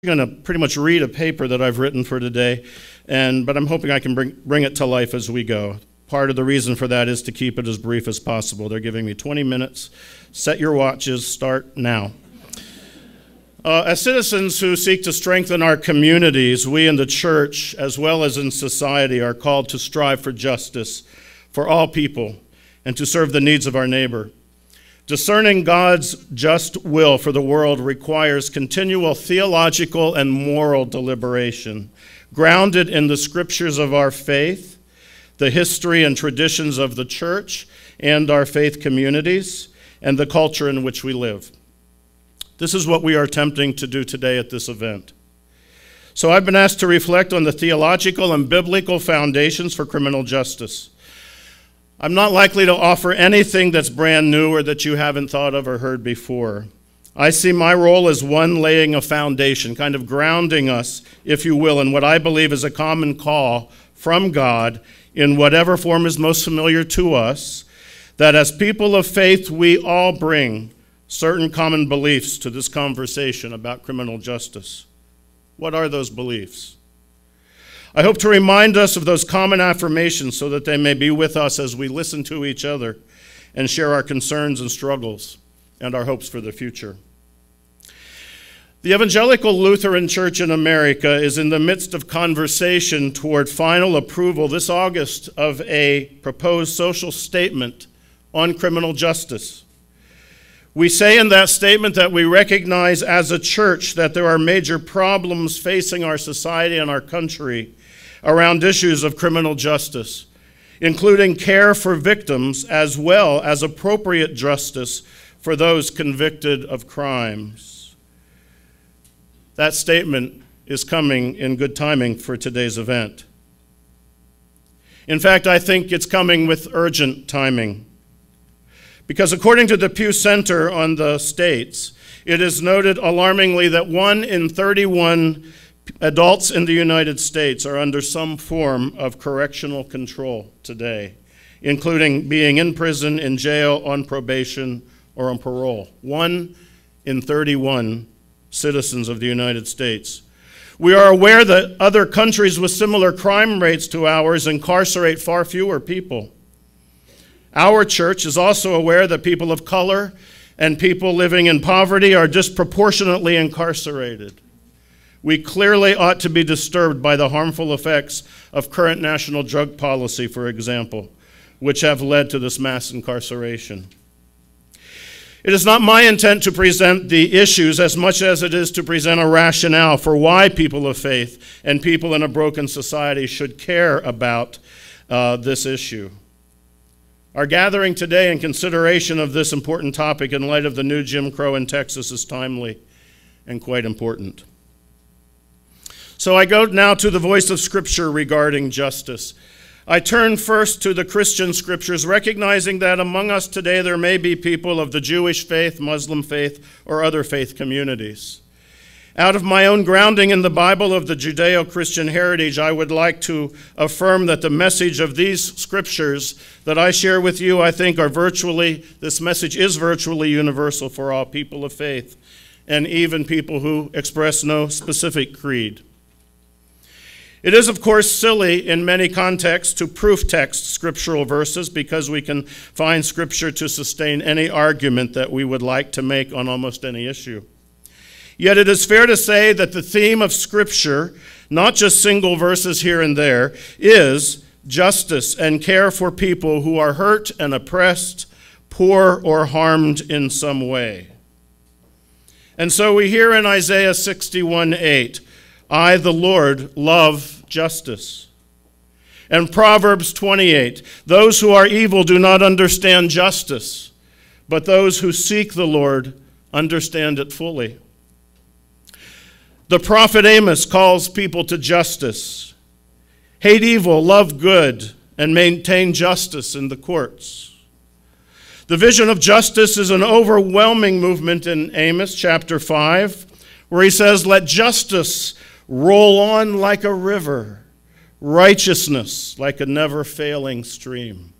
I'm going to pretty much read a paper that I've written for today, but I'm hoping I can bring it to life as we go. Part of the reason for that is to keep it as brief as possible. They're giving me 20 minutes. Set your watches. Start now. As citizens who seek to strengthen our communities, we in the church, as well as in society, are called to strive for justice for all people and to serve the needs of our neighbor. Discerning God's just will for the world requires continual theological and moral deliberation, grounded in the scriptures of our faith, the history and traditions of the church and our faith communities, and the culture in which we live. This is what we are attempting to do today at this event. So I've been asked to reflect on the theological and biblical foundations for criminal justice. I'm not likely to offer anything that's brand new or that you haven't thought of or heard before. I see my role as one laying a foundation, kind of grounding us, if you will, in what I believe is a common call from God in whatever form is most familiar to us, that as people of faith, we all bring certain common beliefs to this conversation about criminal justice. What are those beliefs? I hope to remind us of those common affirmations so that they may be with us as we listen to each other and share our concerns and struggles and our hopes for the future. The Evangelical Lutheran Church in America is in the midst of conversation toward final approval this August of a proposed social statement on criminal justice. We say in that statement that we recognize as a church that there are major problems facing our society and our country around issues of criminal justice, including care for victims as well as appropriate justice for those convicted of crimes. That statement is coming in good timing for today's event. In fact, I think it's coming with urgent timing. Because according to the Pew Center on the states, it is noted alarmingly that 1 in 31 adults in the United States are under some form of correctional control today, including being in prison, in jail, on probation, or on parole. 1 in 31 citizens of the United States. We are aware that other countries with similar crime rates to ours incarcerate far fewer people. Our church is also aware that people of color and people living in poverty are disproportionately incarcerated. We clearly ought to be disturbed by the harmful effects of current national drug policy, for example, which have led to this mass incarceration. It is not my intent to present the issues as much as it is to present a rationale for why people of faith and people in a broken society should care about this issue. Our gathering today in consideration of this important topic in light of the new Jim Crow in Texas is timely and quite important. So I go now to the voice of Scripture regarding justice. I turn first to the Christian Scriptures, recognizing that among us today there may be people of the Jewish faith, Muslim faith, or other faith communities. Out of my own grounding in the Bible of the Judeo-Christian heritage, I would like to affirm that the message of these scriptures that I share with you, I think, this message is virtually universal for all people of faith, and even people who express no specific creed. It is, of course, silly in many contexts to proof text scriptural verses because we can find scripture to sustain any argument that we would like to make on almost any issue. Yet it is fair to say that the theme of Scripture, not just single verses here and there, is justice and care for people who are hurt and oppressed, poor or harmed in some way. And so we hear in Isaiah 61:8, I, the Lord, love justice. And Proverbs 28, those who are evil do not understand justice, but those who seek the Lord understand it fully. The prophet Amos calls people to justice. Hate evil, love good, and maintain justice in the courts. The vision of justice is an overwhelming movement in Amos chapter 5, where he says, let justice roll on like a river, righteousness like a never-failing stream.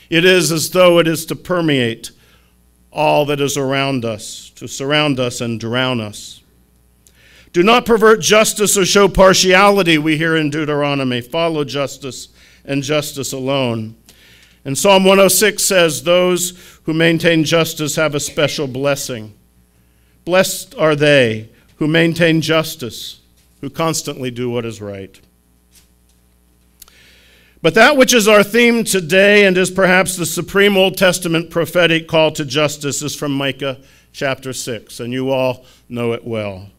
It is as though it is to permeate all that is around us, to surround us and drown us. Do not pervert justice or show partiality, we hear in Deuteronomy. Follow justice and justice alone. And Psalm 106 says, those who maintain justice have a special blessing. Blessed are they who maintain justice, who constantly do what is right. But that which is our theme today, and is perhaps the supreme Old Testament prophetic call to justice, is from Micah chapter 6, and you all know it well.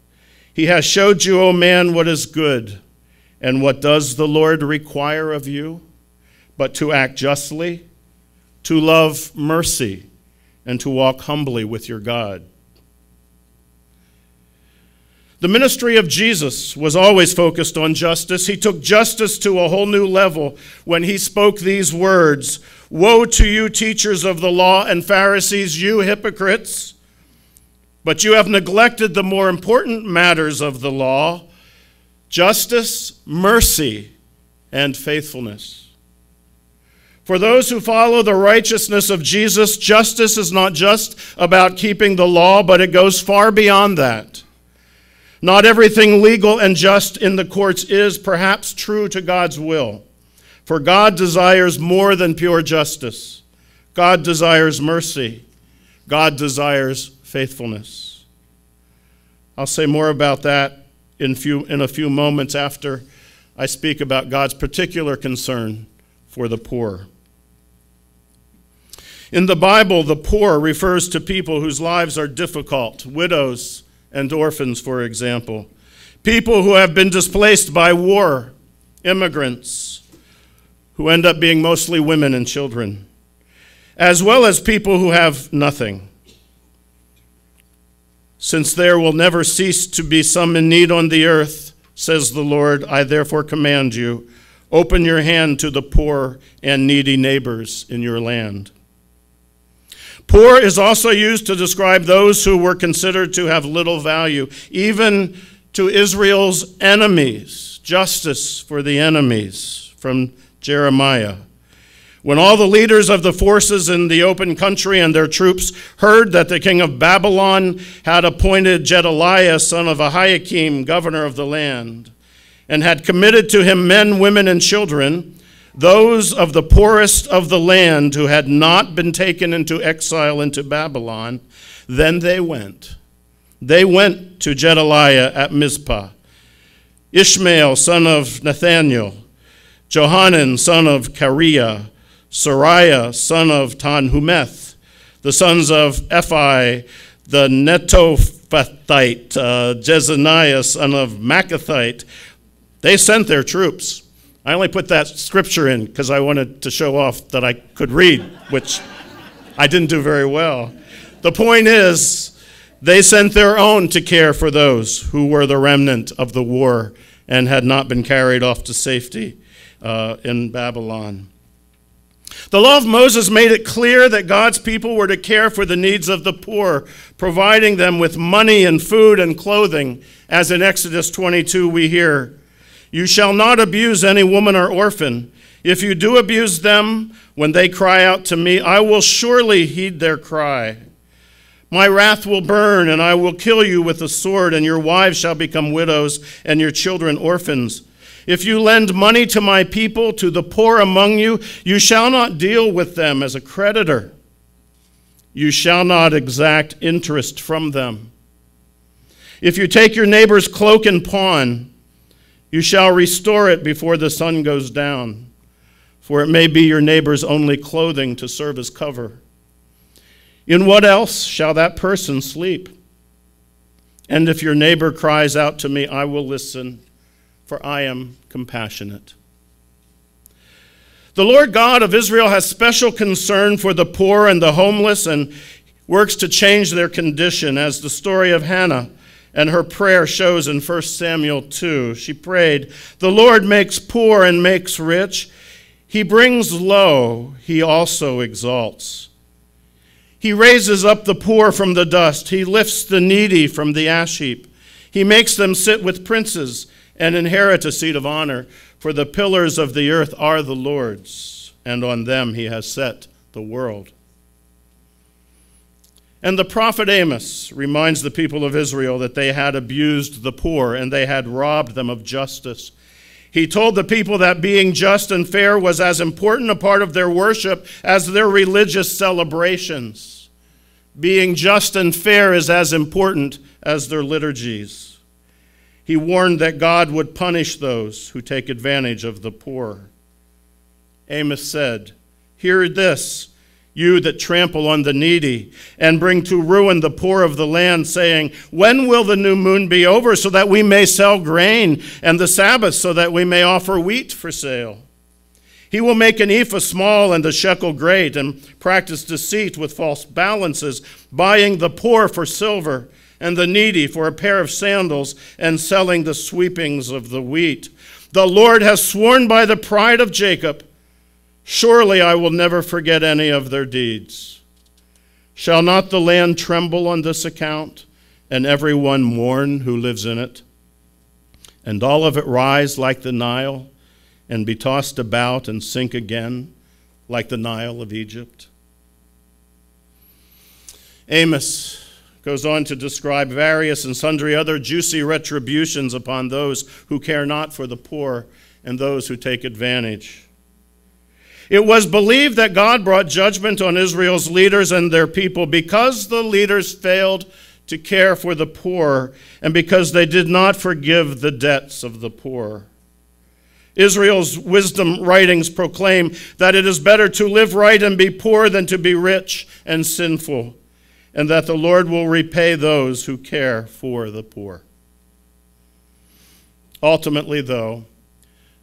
He has showed you, O man, what is good, and what does the Lord require of you? But to act justly, to love mercy, and to walk humbly with your God. The ministry of Jesus was always focused on justice. He took justice to a whole new level when he spoke these words, "Woe to you, teachers of the law and Pharisees, you hypocrites! But you have neglected the more important matters of the law, justice, mercy, and faithfulness." For those who follow the righteousness of Jesus, justice is not just about keeping the law, but it goes far beyond that. Not everything legal and just in the courts is perhaps true to God's will, for God desires more than pure justice. God desires mercy. God desires faithfulness. I'll say more about that in a few moments after I speak about God's particular concern for the poor. In the Bible, the poor refers to people whose lives are difficult, widows and orphans, for example. People who have been displaced by war, immigrants, who end up being mostly women and children, as well as people who have nothing. Since there will never cease to be some in need on the earth, says the Lord, I therefore command you, open your hand to the poor and needy neighbors in your land. Poor is also used to describe those who were considered to have little value, even to Israel's enemies. Justice for the enemies, from Jeremiah. When all the leaders of the forces in the open country and their troops heard that the king of Babylon had appointed Gedaliah, son of Ahikam, governor of the land, and had committed to him men, women, and children, those of the poorest of the land who had not been taken into exile into Babylon, then they went. They went to Gedaliah at Mizpah. Ishmael, son of Nathaniel, Johanan, son of Kareah, Sariah, son of Tanhumeth, the sons of Ephi, the Netophathite, Jezaniah, son of Maccathite. They sent their troops. I only put that scripture in because I wanted to show off that I could read, which I didn't do very well. The point is, they sent their own to care for those who were the remnant of the war and had not been carried off to safety in Babylon. The law of Moses made it clear that God's people were to care for the needs of the poor, providing them with money and food and clothing, as in Exodus 22 we hear, "You shall not abuse any woman or orphan. If you do abuse them, when they cry out to me, I will surely heed their cry. My wrath will burn, and I will kill you with the sword, and your wives shall become widows, and your children orphans. If you lend money to my people, to the poor among you, you shall not deal with them as a creditor. You shall not exact interest from them. If you take your neighbor's cloak and pawn, you shall restore it before the sun goes down, for it may be your neighbor's only clothing to serve as cover. In what else shall that person sleep? And if your neighbor cries out to me, I will listen, for I am compassionate." The Lord God of Israel has special concern for the poor and the homeless and works to change their condition, as the story of Hannah and her prayer shows in 1 Samuel 2. She prayed, "The Lord makes poor and makes rich. He brings low, he also exalts. He raises up the poor from the dust. He lifts the needy from the ash heap. He makes them sit with princes and inherit a seat of honor. For the pillars of the earth are the Lord's, and on them he has set the world." And the prophet Amos reminds the people of Israel that they had abused the poor and they had robbed them of justice. He told the people that being just and fair was as important a part of their worship as their religious celebrations. Being just and fair is as important as their liturgies. He warned that God would punish those who take advantage of the poor. Amos said, "Hear this, you that trample on the needy and bring to ruin the poor of the land, saying, when will the new moon be over so that we may sell grain, and the Sabbath so that we may offer wheat for sale? He will make an ephah small and a shekel great, and practice deceit with false balances, buying the poor for silver and the needy for a pair of sandals, and selling the sweepings of the wheat. The Lord has sworn by the pride of Jacob, surely I will never forget any of their deeds. Shall not the land tremble on this account, and every one mourn who lives in it? And all of it rise like the Nile, and be tossed about and sink again like the Nile of Egypt?" Amos goes on to describe various and sundry other juicy retributions upon those who care not for the poor and those who take advantage. It was believed that God brought judgment on Israel's leaders and their people because the leaders failed to care for the poor and because they did not forgive the debts of the poor. Israel's wisdom writings proclaim that it is better to live right and be poor than to be rich and sinful, and that the Lord will repay those who care for the poor. Ultimately, though,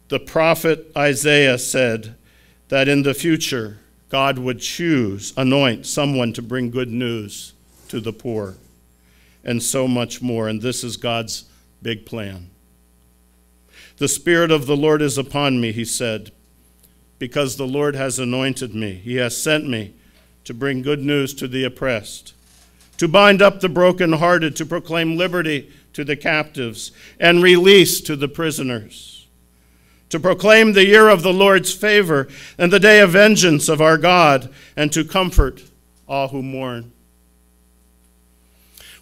the prophet Isaiah said that in the future, God would anoint someone to bring good news to the poor, and so much more. And this is God's big plan. "The Spirit of the Lord is upon me," he said, "because the Lord has anointed me. He has sent me to bring good news to the oppressed, to bind up the brokenhearted, to proclaim liberty to the captives and release to the prisoners, to proclaim the year of the Lord's favor and the day of vengeance of our God, and to comfort all who mourn."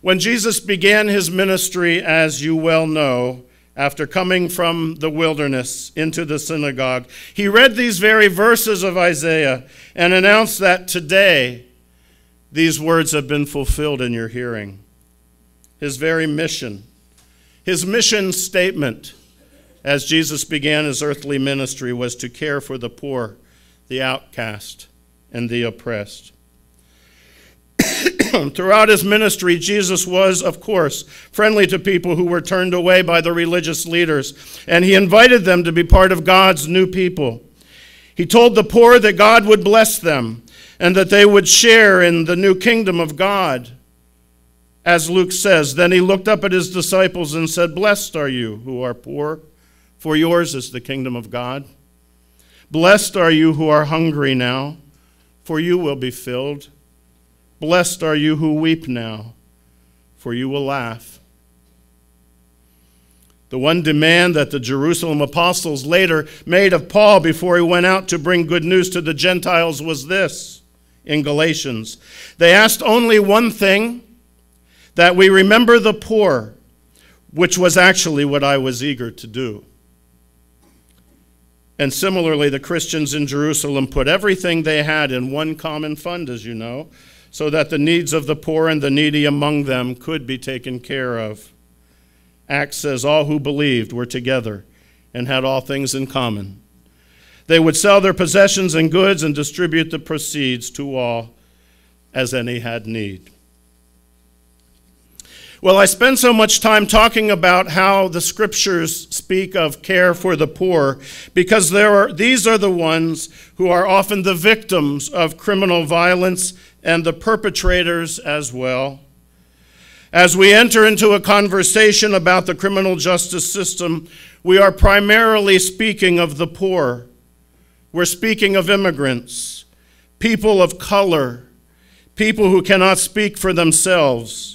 When Jesus began his ministry, as you well know, after coming from the wilderness into the synagogue, he read these very verses of Isaiah and announced that today these words have been fulfilled in your hearing. His very mission, his mission statement as Jesus began his earthly ministry was to care for the poor, the outcast, and the oppressed. Throughout his ministry, Jesus was, of course, friendly to people who were turned away by the religious leaders, and he invited them to be part of God's new people. He told the poor that God would bless them and that they would share in the new kingdom of God. As Luke says, then he looked up at his disciples and said, "Blessed are you who are poor, for yours is the kingdom of God. Blessed are you who are hungry now, for you will be filled. Blessed are you who weep now, for you will laugh." The one demand that the Jerusalem apostles later made of Paul before he went out to bring good news to the Gentiles was this in Galatians. They asked only one thing, that we remember the poor, which was actually what I was eager to do. And similarly, the Christians in Jerusalem put everything they had in one common fund, as you know, so that the needs of the poor and the needy among them could be taken care of. Acts says all who believed were together and had all things in common. They would sell their possessions and goods and distribute the proceeds to all as any had need. Well, I spend so much time talking about how the scriptures speak of care for the poor because these are the ones who are often the victims of criminal violence and the perpetrators as well. As we enter into a conversation about the criminal justice system, we are primarily speaking of the poor. We're speaking of immigrants, people of color, people who cannot speak for themselves,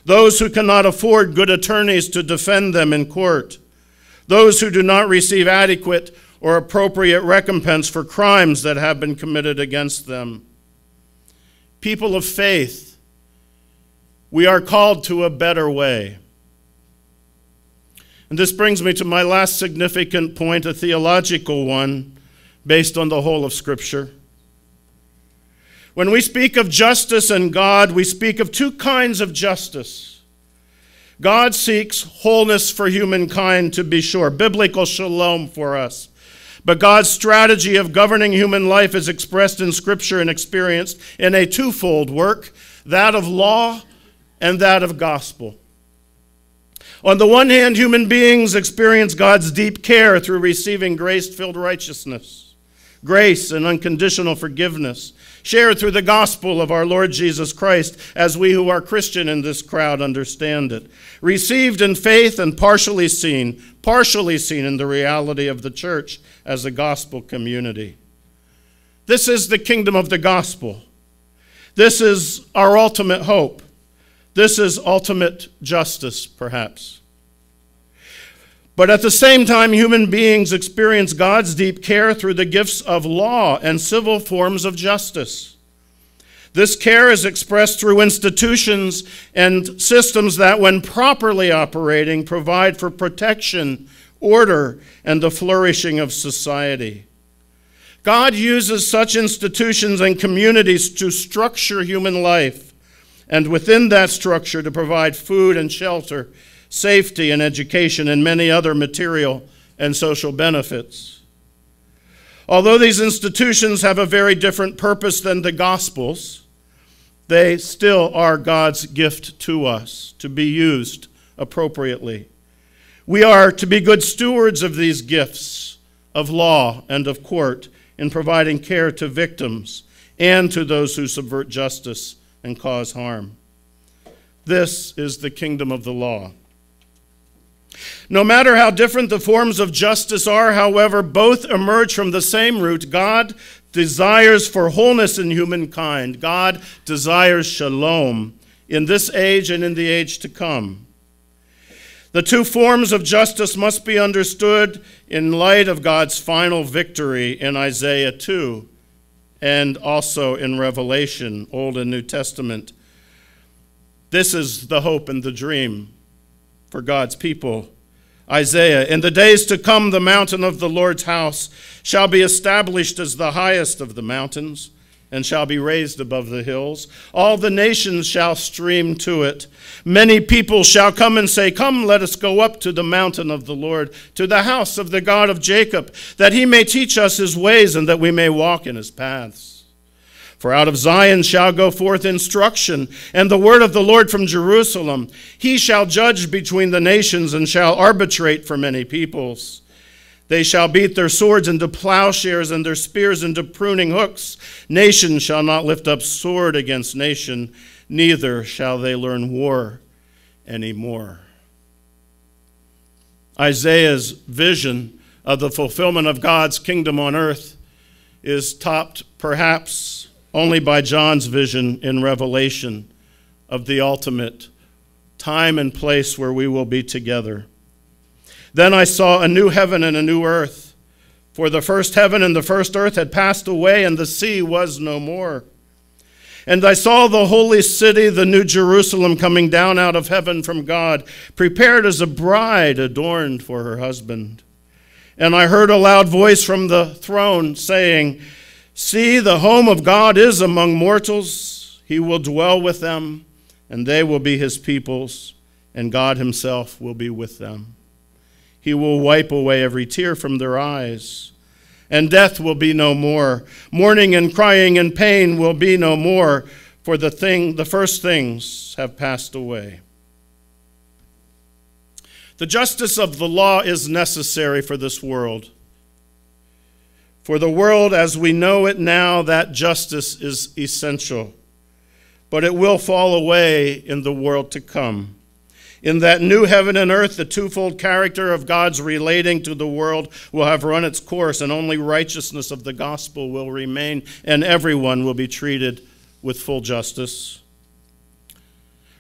those who cannot afford good attorneys to defend them in court, those who do not receive adequate or appropriate recompense for crimes that have been committed against them, people of faith We are called to a better way. And this brings me to my last significant point, a theological one, based on the whole of Scripture. When we speak of justice and God, we speak of two kinds of justice. God seeks wholeness for humankind, to be sure, biblical shalom for us. But God's strategy of governing human life is expressed in Scripture and experienced in a twofold work, that of law and that of gospel. On the one hand, human beings experience God's deep care through receiving grace-filled righteousness, grace and unconditional forgiveness, shared through the gospel of our Lord Jesus Christ, as we who are Christian in this crowd understand it, received in faith and partially seen in the reality of the church as a gospel community. This is the kingdom of the gospel. This is our ultimate hope. This is ultimate justice, perhaps. But at the same time, human beings experience God's deep care through the gifts of law and civil forms of justice. This care is expressed through institutions and systems that, when properly operating, provide for protection, order, and the flourishing of society. God uses such institutions and communities to structure human life, and within that structure to provide food and shelter, safety and education, and many other material and social benefits. Although these institutions have a very different purpose than the Gospels, they still are God's gift to us to be used appropriately. We are to be good stewards of these gifts of law and of court in providing care to victims and to those who subvert justice and cause harm. This is the kingdom of the law. No matter how different the forms of justice are, however, both emerge from the same root. God desires for wholeness in humankind. God desires shalom in this age and in the age to come. The two forms of justice must be understood in light of God's final victory in Isaiah 2 and also in Revelation, Old and New Testament. This is the hope and the dream for God's people. Isaiah, in the days to come, the mountain of the Lord's house shall be established as the highest of the mountains and shall be raised above the hills. All the nations shall stream to it. Many people shall come and say, "Come, let us go up to the mountain of the Lord, to the house of the God of Jacob, that he may teach us his ways and that we may walk in his paths. For out of Zion shall go forth instruction, and the word of the Lord from Jerusalem. He shall judge between the nations and shall arbitrate for many peoples. They shall beat their swords into plowshares and their spears into pruning hooks. Nation shall not lift up sword against nation, neither shall they learn war anymore." Isaiah's vision of the fulfillment of God's kingdom on earth is topped perhaps only by John's vision in Revelation of the ultimate time and place where we will be together. Then I saw a new heaven and a new earth, for the first heaven and the first earth had passed away, and the sea was no more. And I saw the holy city, the new Jerusalem, coming down out of heaven from God, prepared as a bride adorned for her husband. And I heard a loud voice from the throne saying, "See, the home of God is among mortals. He will dwell with them, and they will be his peoples, and God himself will be with them. He will wipe away every tear from their eyes, and death will be no more. Mourning and crying and pain will be no more, for the first things have passed away." The justice of the law is necessary for this world. For the world as we know it now, that justice is essential. But it will fall away in the world to come. In that new heaven and earth, the twofold character of God's relating to the world will have run its course, and only righteousness of the gospel will remain, and everyone will be treated with full justice.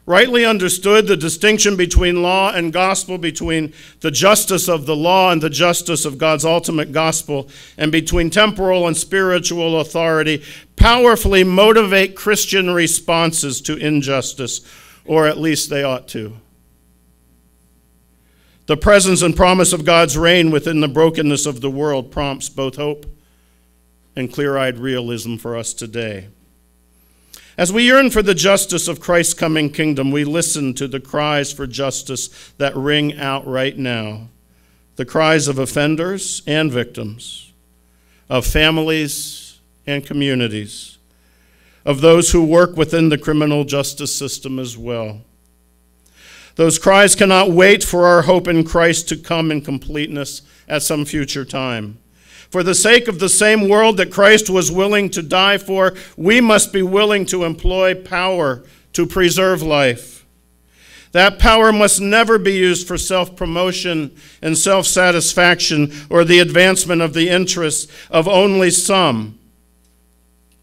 Rightly understood, the distinction between law and gospel, between the justice of the law and the justice of God's ultimate gospel, and between temporal and spiritual authority, powerfully motivate Christian responses to injustice, or at least they ought to. The presence and promise of God's reign within the brokenness of the world prompts both hope and clear-eyed realism for us today. As we yearn for the justice of Christ's coming kingdom, we listen to the cries for justice that ring out right now, the cries of offenders and victims, of families and communities, of those who work within the criminal justice system as well. Those cries cannot wait for our hope in Christ to come in completeness at some future time. For the sake of the same world that Christ was willing to die for, we must be willing to employ power to preserve life. That power must never be used for self-promotion and self-satisfaction or the advancement of the interests of only some,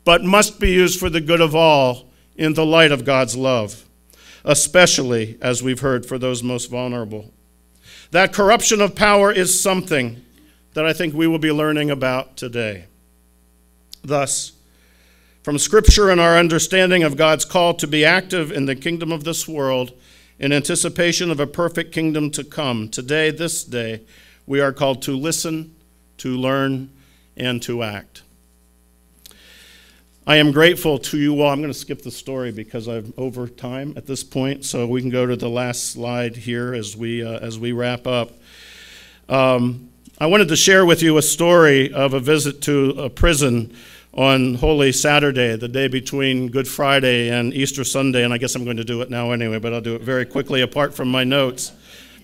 but must be used for the good of all in the light of God's love, especially, as we've heard, for those most vulnerable. That corruption of power is something that I think we will be learning about today. Thus, from Scripture and our understanding of God's call to be active in the kingdom of this world in anticipation of a perfect kingdom to come, today, this day, we are called to listen, to learn, and to act. I am grateful to you all. I'm going to skip the story because I'm over time at this point, so we can go to the last slide here as we wrap up. I wanted to share with you a story of a visit to a prison on Holy Saturday, the day between Good Friday and Easter Sunday, and I guess I'm going to do it now anyway, but I'll do it very quickly apart from my notes.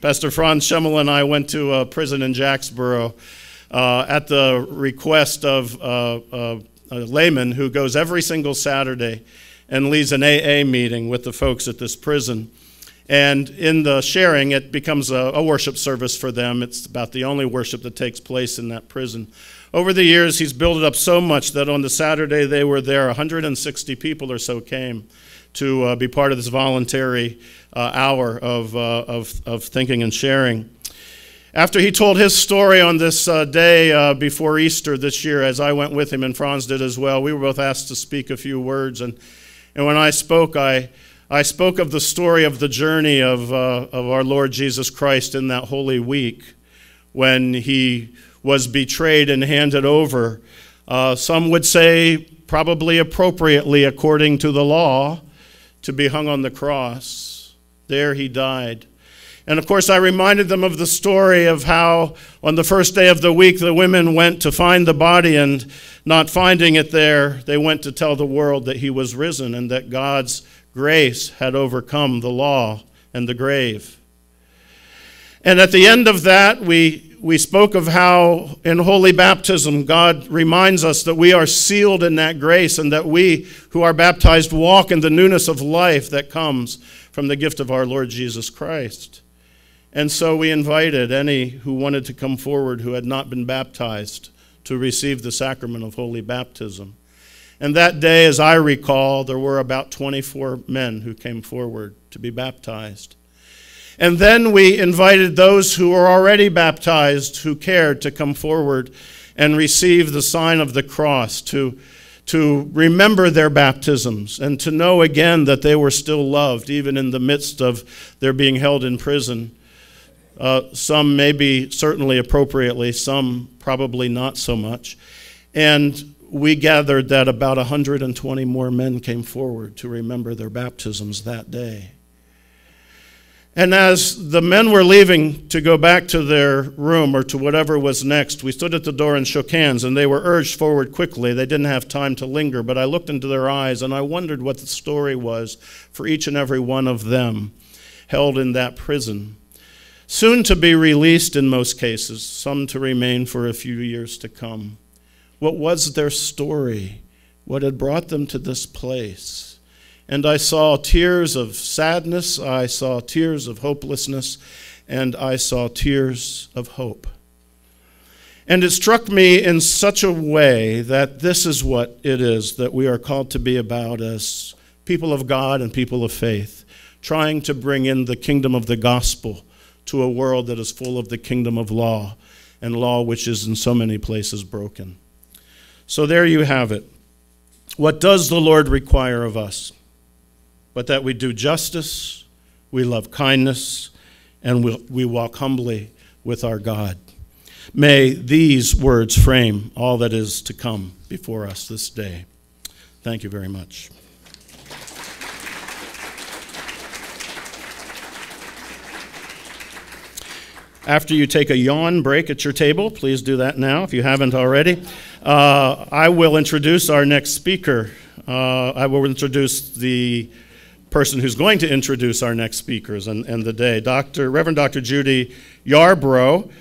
Pastor Franz Schimmel and I went to a prison in Jacksboro at the request of a layman who goes every single Saturday and leads an AA meeting with the folks at this prison. And in the sharing, it becomes a worship service for them. It's about the only worship that takes place in that prison. Over the years, he's built it up so much that on the Saturday they were there, 160 people or so came to be part of this voluntary hour of thinking and sharing. After he told his story on this day before Easter this year, as I went with him and Franz did as well, we were both asked to speak a few words. And when I spoke, I spoke of the story of the journey of our Lord Jesus Christ in that Holy Week when he was betrayed and handed over. Some would say, probably appropriately according to the law, to be hung on the cross. There he died. And of course, I reminded them of the story of how on the first day of the week, the women went to find the body, and not finding it there, they went to tell the world that he was risen and that God's grace had overcome the law and the grave. And at the end of that, we spoke of how in holy baptism, God reminds us that we are sealed in that grace and that we who are baptized walk in the newness of life that comes from the gift of our Lord Jesus Christ. And so we invited any who wanted to come forward who had not been baptized to receive the sacrament of holy baptism. And that day, as I recall, there were about 24 men who came forward to be baptized. And then we invited those who were already baptized, who cared, to come forward and receive the sign of the cross, to remember their baptisms and to know again that they were still loved, even in the midst of their being held in prison. Some maybe certainly appropriately, some probably not so much. And we gathered that about 120 more men came forward to remember their baptisms that day. And as the men were leaving to go back to their room or to whatever was next, we stood at the door and shook hands, and they were urged forward quickly. They didn't have time to linger, but I looked into their eyes, and I wondered what the story was for each and every one of them held in that prison. Soon to be released in most cases, some to remain for a few years to come. What was their story? What had brought them to this place? And I saw tears of sadness, I saw tears of hopelessness, and I saw tears of hope. And it struck me in such a way that this is what it is that we are called to be about as people of God and people of faith, trying to bring in the kingdom of the gospel to a world that is full of the kingdom of law, and law which is in so many places broken. So there you have it. What does the Lord require of us? but that we do justice, we love kindness, and we walk humbly with our God. May these words frame all that is to come before us this day. Thank you very much. After you take a yawn break at your table, please do that now if you haven't already. I will introduce our next speaker. I will introduce the person who's going to introduce our next speakers and the day. Reverend Dr. Judy Yarbrough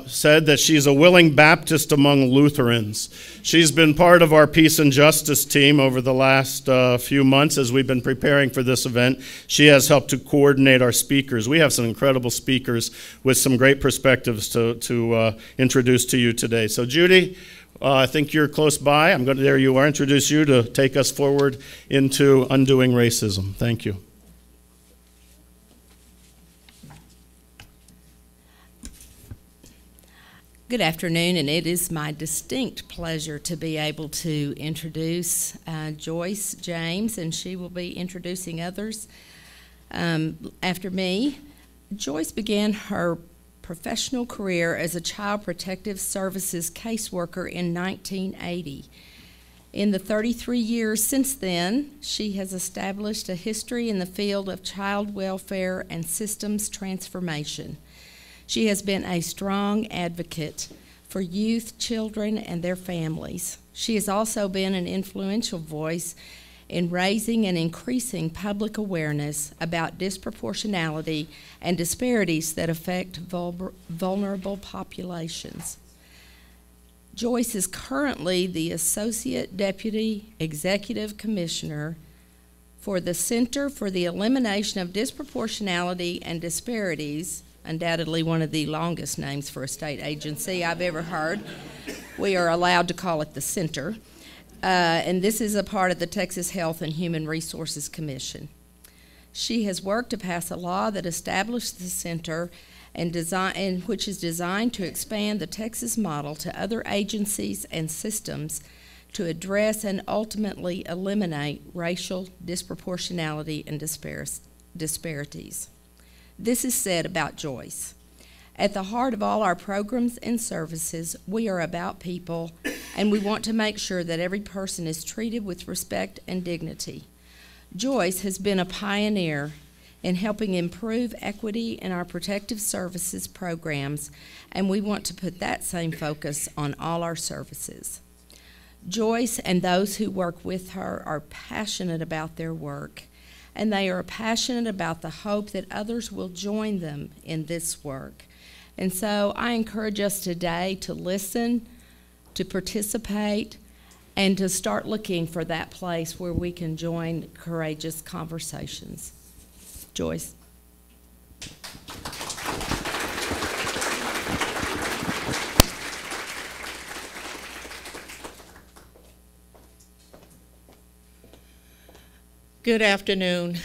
said that she's a willing Baptist among Lutherans. She's been part of our Peace and Justice team over the last few months as we've been preparing for this event. She has helped to coordinate our speakers. We have some incredible speakers with some great perspectives to introduce to you today. So Judy, I think you're close by. There you are, introduce you to take us forward into undoing racism. Thank you. Good afternoon, and it is my distinct pleasure to be able to introduce Joyce James, and she will be introducing others after me. Joyce began her professional career as a Child Protective Services caseworker in 1980. In the 33 years since then, she has established a history in the field of child welfare and systems transformation. She has been a strong advocate for youth, children, and their families. She has also been an influential voice in raising and increasing public awareness about disproportionality and disparities that affect vulnerable populations. Joyce is currently the Associate Deputy Executive Commissioner for the Center for the Elimination of Disproportionality and Disparities, undoubtedly one of the longest names for a state agency I've ever heard. We are allowed to call it the Center. And this is a part of the Texas Health and Human Resources Commission. She has worked to pass a law that established the center and which is designed to expand the Texas model to other agencies and systems to address and ultimately eliminate racial disproportionality and disparities. This is said about Joyce. At the heart of all our programs and services, we are about people, and we want to make sure that every person is treated with respect and dignity. Joyce has been a pioneer in helping improve equity in our protective services programs, and we want to put that same focus on all our services. Joyce and those who work with her are passionate about their work, and they are passionate about the hope that others will join them in this work. And so I encourage us today to listen, to participate, and to start looking for that place where we can join courageous conversations. Joyce. Good afternoon.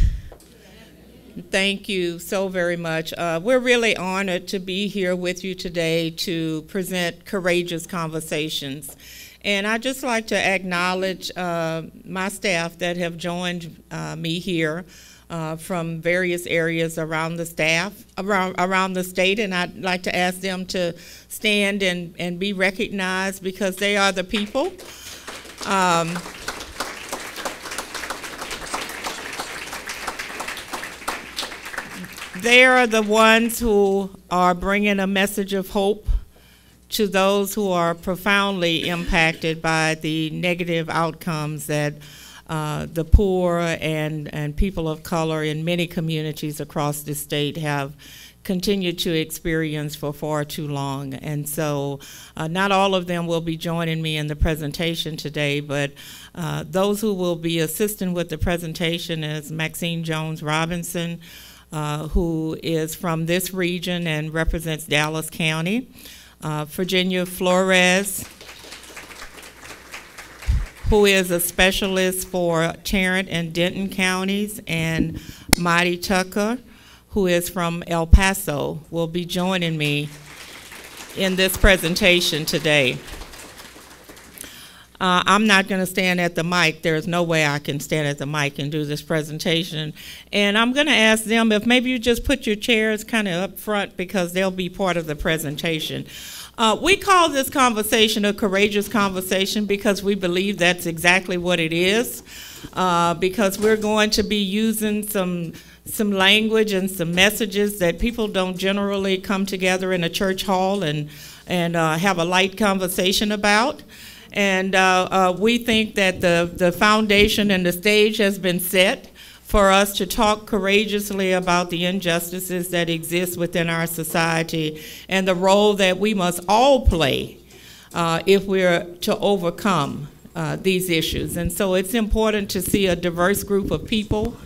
Thank you so very much. We're really honored to be here with you today to present Courageous Conversations. And I'd just like to acknowledge my staff that have joined me here from various areas around the state, and I'd like to ask them to stand and be recognized because they are the people. They are the ones who are bringing a message of hope to those who are profoundly impacted by the negative outcomes that the poor and people of color in many communities across the state have continued to experience for far too long. And so not all of them will be joining me in the presentation today, but those who will be assisting with the presentation is Maxine Jones-Robinson, who is from this region and represents Dallas County. Virginia Flores, who is a specialist for Tarrant and Denton counties, and Mighty Tucker, who is from El Paso, will be joining me in this presentation today. I'm not going to stand at the mic. There's no way I can stand at the mic and do this presentation. And I'm going to ask them if maybe you just put your chairs kind of up front because they'll be part of the presentation. We call this conversation a courageous conversation because we believe that's exactly what it is, because we're going to be using some language and some messages that people don't generally come together in a church hall and have a light conversation about. And we think that the foundation and the stage has been set for us to talk courageously about the injustices that exist within our society and the role that we must all play if we're to overcome these issues. And so it's important to see a diverse group of people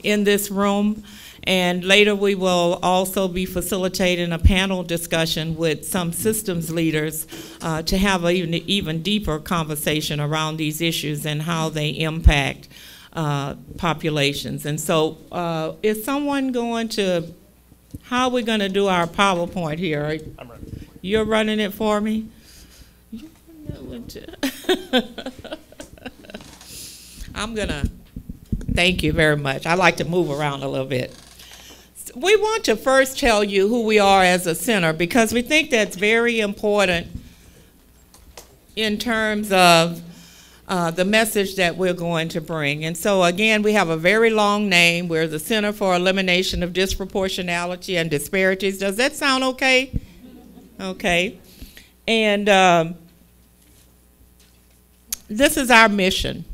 in this room. And later we will also be facilitating a panel discussion with some systems leaders to have an even deeper conversation around these issues and how they impact populations. And so is someone going to, how are we going to do our PowerPoint here? I'm running. You're running it for me? I'm going to, thank you very much. I like to move around a little bit. We want to first tell you who we are as a center because we think that's very important in terms of the message that we're going to bring. And so again, we have a very long name. We're the Center for Elimination of Disproportionality and Disparities. Does that sound okay? Okay. And this is our mission: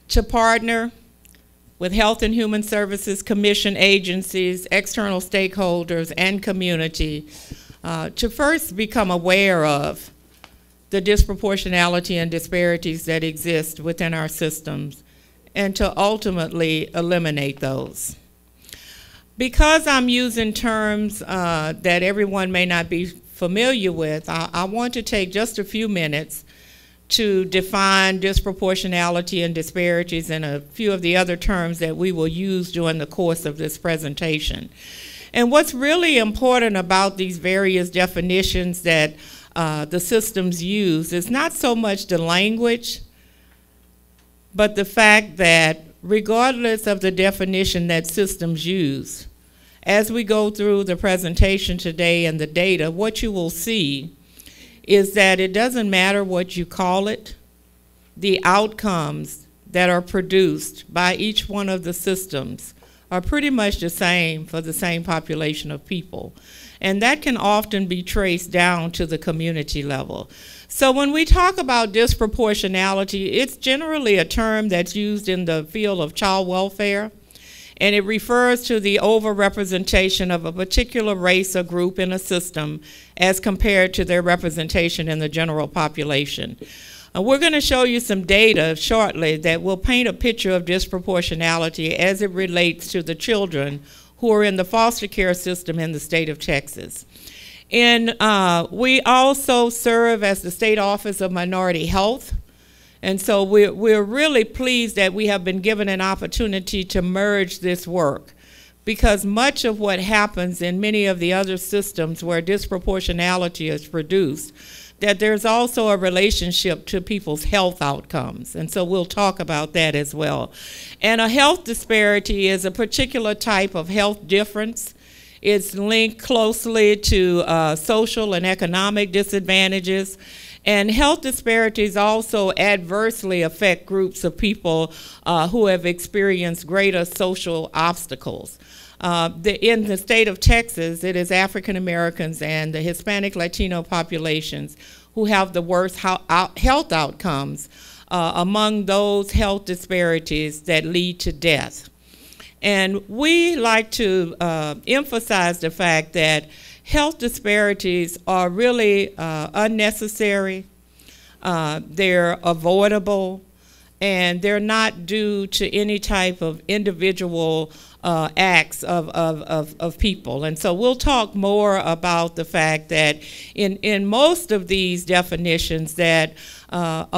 to partner with Health and Human Services Commission agencies, external stakeholders, and community to first become aware of the disproportionality and disparities that exist within our systems, and to ultimately eliminate those. Because I'm using terms that everyone may not be familiar with, I want to take just a few minutes to define disproportionality and disparities and a few of the other terms that we will use during the course of this presentation. And what's really important about these various definitions that the systems use is not so much the language, but the fact that regardless of the definition that systems use, as we go through the presentation today and the data, what you will see is that it doesn't matter what you call it, the outcomes that are produced by each one of the systems are pretty much the same for the same population of people. And that can often be traced down to the community level. So when we talk about disproportionality, it's generally a term that's used in the field of child welfare, and it refers to the overrepresentation of a particular race or group in a system as compared to their representation in the general population. We're going to show you some data shortly that will paint a picture of disproportionality as it relates to the children who are in the foster care system in the state of Texas. And we also serve as the State Office of Minority Health. And so we're really pleased that we have been given an opportunity to merge this work, because much of what happens in many of the other systems where disproportionality is produced, that there's also a relationship to people's health outcomes. And so we'll talk about that as well. And a health disparity is a particular type of health difference. It's linked closely to social and economic disadvantages. And health disparities also adversely affect groups of people who have experienced greater social obstacles. In the state of Texas, it is African Americans and the Hispanic Latino populations who have the worst health outcomes among those health disparities that lead to death. And we like to emphasize the fact that health disparities are really unnecessary, they're avoidable, and they're not due to any type of individual acts of people. And so we'll talk more about the fact that in most of these definitions that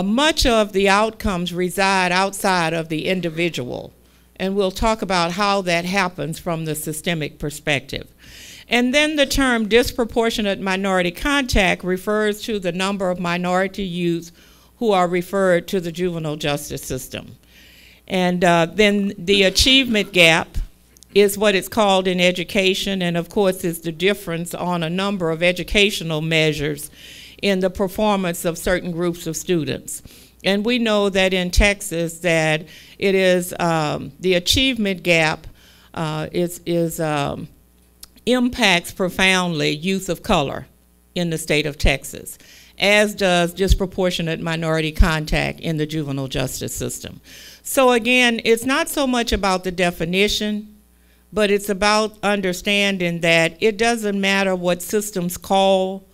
much of the outcomes reside outside of the individual. And we'll talk about how that happens from the systemic perspective. And then the term disproportionate minority contact refers to the number of minority youths who are referred to the juvenile justice system. And then the achievement gap is what it's called in education, and of course is the difference on a number of educational measures in the performance of certain groups of students. And we know that in Texas that it is the achievement gap impacts profoundly youth of color in the state of Texas, as does disproportionate minority contact in the juvenile justice system. So again, it's not so much about the definition, but it's about understanding that it doesn't matter what systems call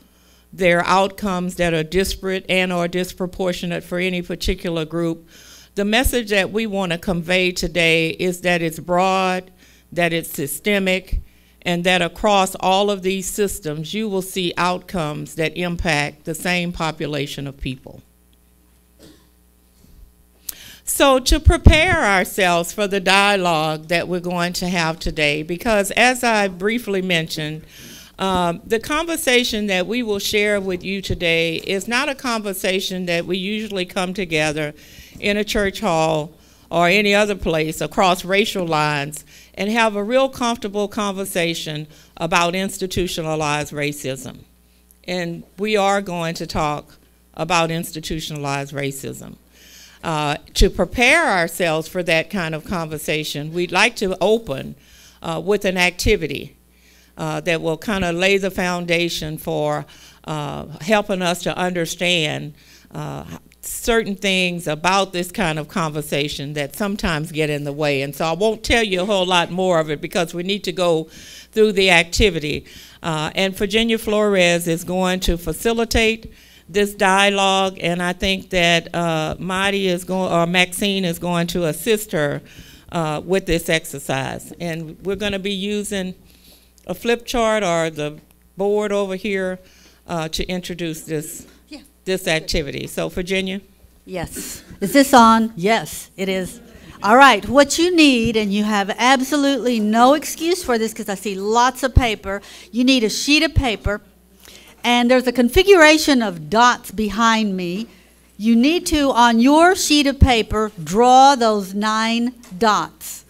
their outcomes that are disparate and or disproportionate for any particular group. The message that we want to convey today is that it's broad, that it's systemic, and that across all of these systems you will see outcomes that impact the same population of people. So to prepare ourselves for the dialogue that we're going to have today, because as I briefly mentioned, the conversation that we will share with you today is not a conversation that we usually come together in a church hall or any other place across racial lines and have a real comfortable conversation about institutionalized racism. And we are going to talk about institutionalized racism. To prepare ourselves for that kind of conversation, we'd like to open with an activity that will kind of lay the foundation for helping us to understand certain things about this kind of conversation that sometimes get in the way. And so I won't tell you a whole lot more of it because we need to go through the activity. And Virginia Flores is going to facilitate this dialogue, and I think that Maxine is going to assist her with this exercise. And we're going to be using a flip chart or the board over here to introduce this activity. So Virginia? Yes. Is this on? Yes, it is. All right, what you need, and you have absolutely no excuse for this because I see lots of paper, you need a sheet of paper, and there's a configuration of dots behind me. You need to, on your sheet of paper, draw those 9 dots.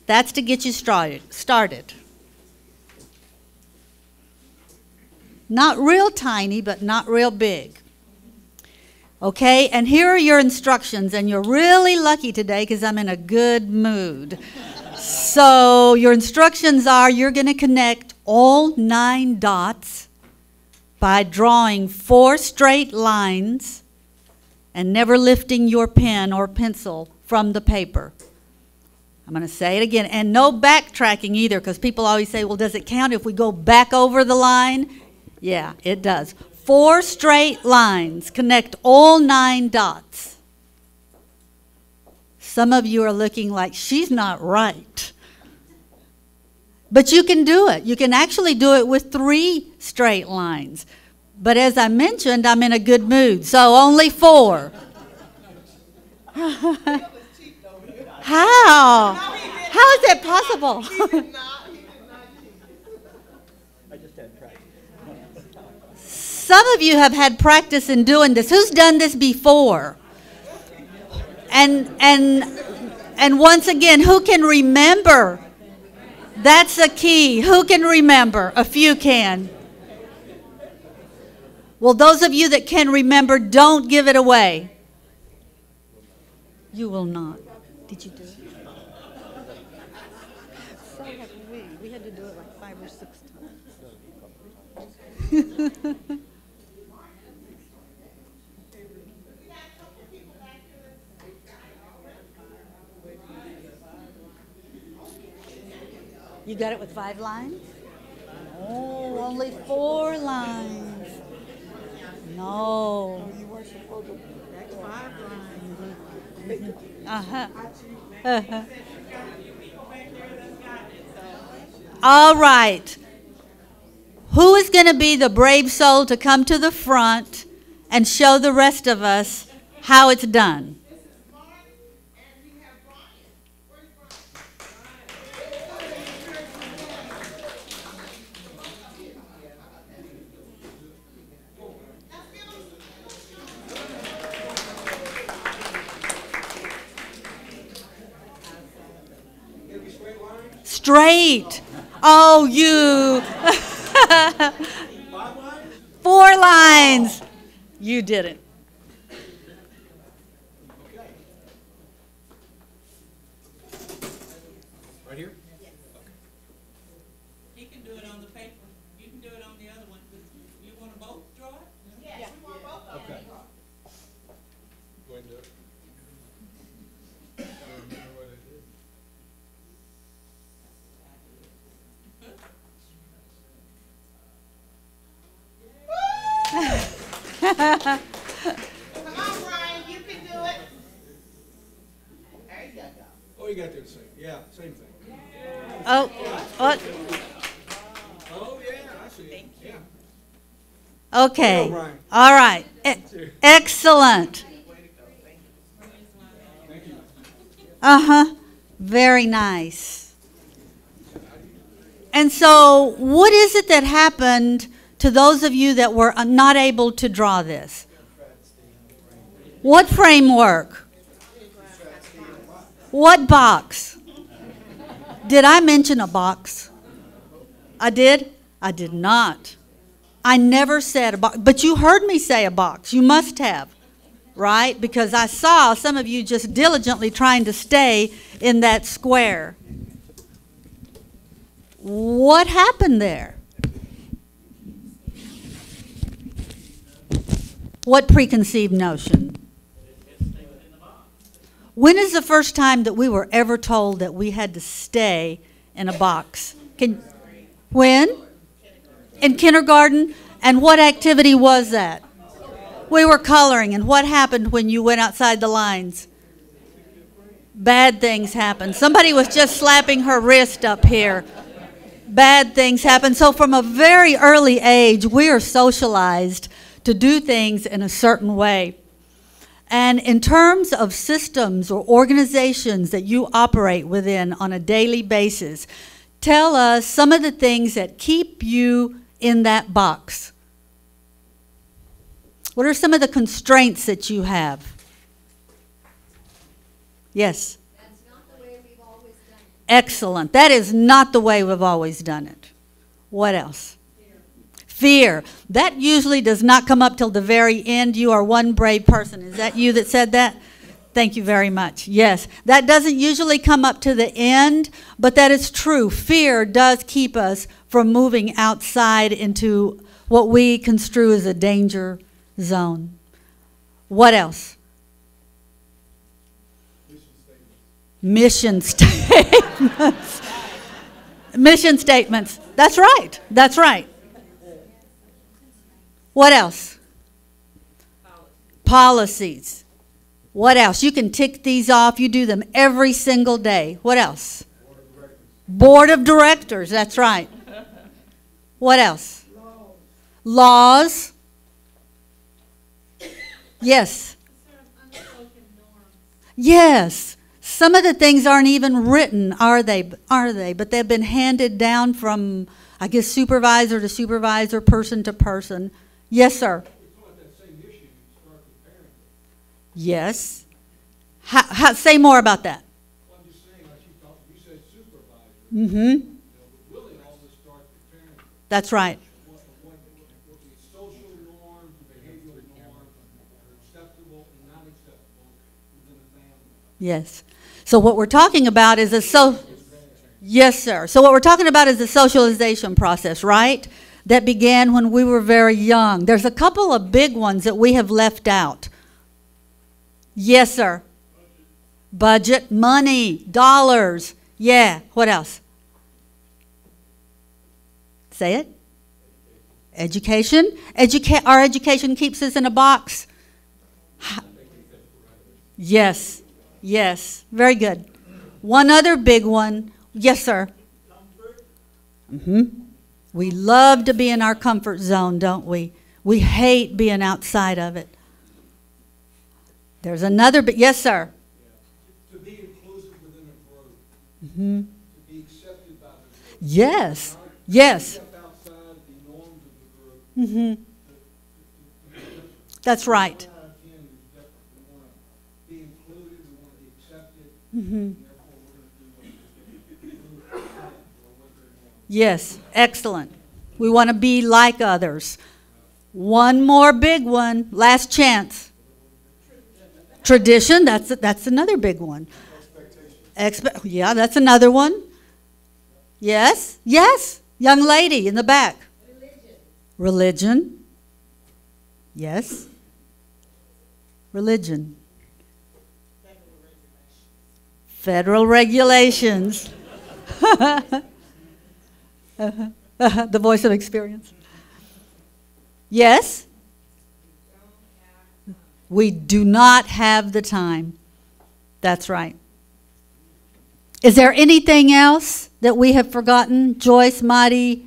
That's to get you started. Not real tiny, but not real big. Okay, and here are your instructions, and you're really lucky today because I'm in a good mood. So your instructions are you're going to connect all 9 dots by drawing 4 straight lines and never lifting your pen or pencil from the paper. I'm going to say it again, and no backtracking either, because people always say, well, does it count if we go back over the line? Yeah, it does. 4 straight lines connect all 9 dots. Some of you are looking like, she's not right. But you can do it. You can actually do it with 3 straight lines. But as I mentioned, I'm in a good mood, so only 4. How? How is that possible? Some of you have had practice in doing this. Who's done this before? And once again, who can remember? That's a key. Who can remember? A few can. Well, those of you that can remember, don't give it away. You will not. Did you do it? So have we. We had to do it like 5 or 6 times. You got it with 5 lines? Oh, only 4 lines. No. You were supposed to. That's 5 lines. Uh-huh. All right. Who is going to be the brave soul to come to the front and show the rest of us how it's done? straight. Oh, you. 4 lines. You did it. Right here? He can do it on the paper. You can do it on the other one. You want to both draw it? Yeah, we want both of them. Okay. Go ahead and do it. I don't remember what it is. Come on, Brian, you can do it. There you go. Oh, you got to do the same. Yeah, same thing. Oh, what? Oh, yeah, I see it. Yeah. Okay. Go, Brian. All right. Excellent. Thank you. Uh-huh. Very nice. And so what is it that happened to those of you that were not able to draw this? What framework? What box? Did I mention a box? I did? I did not. I never said a box, but you heard me say a box. You must have, right? Because I saw some of you just diligently trying to stay in that square. What happened there? What preconceived notion? When is the first time that we were ever told that we had to stay in a box? When? In kindergarten? And what activity was that? We were coloring. And what happened when you went outside the lines? Bad things happened. Somebody was just slapping her wrist up here. Bad things happen. So from a very early age, we are socialized to do things in a certain way. And in terms of systems or organizations that you operate within on a daily basis, tell us some of the things that keep you in that box. What are some of the constraints that you have? Yes? That's not the way we've always done it. Excellent. That is not the way we've always done it. What else? Fear. That usually does not come up till the very end. You are one brave person. Is that you that said that? Thank you very much. Yes. That doesn't usually come up to the end, but that is true. Fear does keep us from moving outside into what we construe as a danger zone. What else? Mission statements. Mission statements. That's right. That's right. What else? Policies. What else? You can tick these off. You do them every single day. What else? Board of Directors. That's right. What else? Laws. Yes. Yes. Some of the things aren't even written, are they? But they've been handed down from, I guess, supervisor to supervisor, person to person. Yes, sir. Yes. Say more about that. Well, I'm just saying, like you said supervisor. Mm-hmm. Really all this starts with parenting. That's right. What the social norms, behavioral norms are acceptable and not acceptable within a family. Yes. So what we're talking about is yes, sir. So what we're talking about is the socialization process, right? That began when we were very young. There's a couple of big ones that we have left out. Yes, sir. Budget, money, dollars. Yeah. What else? Say it. Education. Our education keeps us in a box. Yes. Yes. Very good. One other big one. Yes, sir. Mm-hmm. We love to be in our comfort zone, don't we? We hate being outside of it. There's another, but yes, sir. To be inclusive within a group. Mm-hmm. To be accepted by the group. Yes. Yes. Step outside the norms of the group. Mm-hmm. That's right. We want to be included, we want to be accepted, Mm-hmm. and therefore we're going to do what the group Yes, excellent. We want to be like others. One more big one, last chance. Tradition, that's another big one. Yeah, that's another one. Yes, yes, young lady in the back. Religion. Yes. Religion. Federal regulations. The voice of experience. Yes. We do not have the time. That's right. Is there anything else that we have forgotten? Joyce, Marty,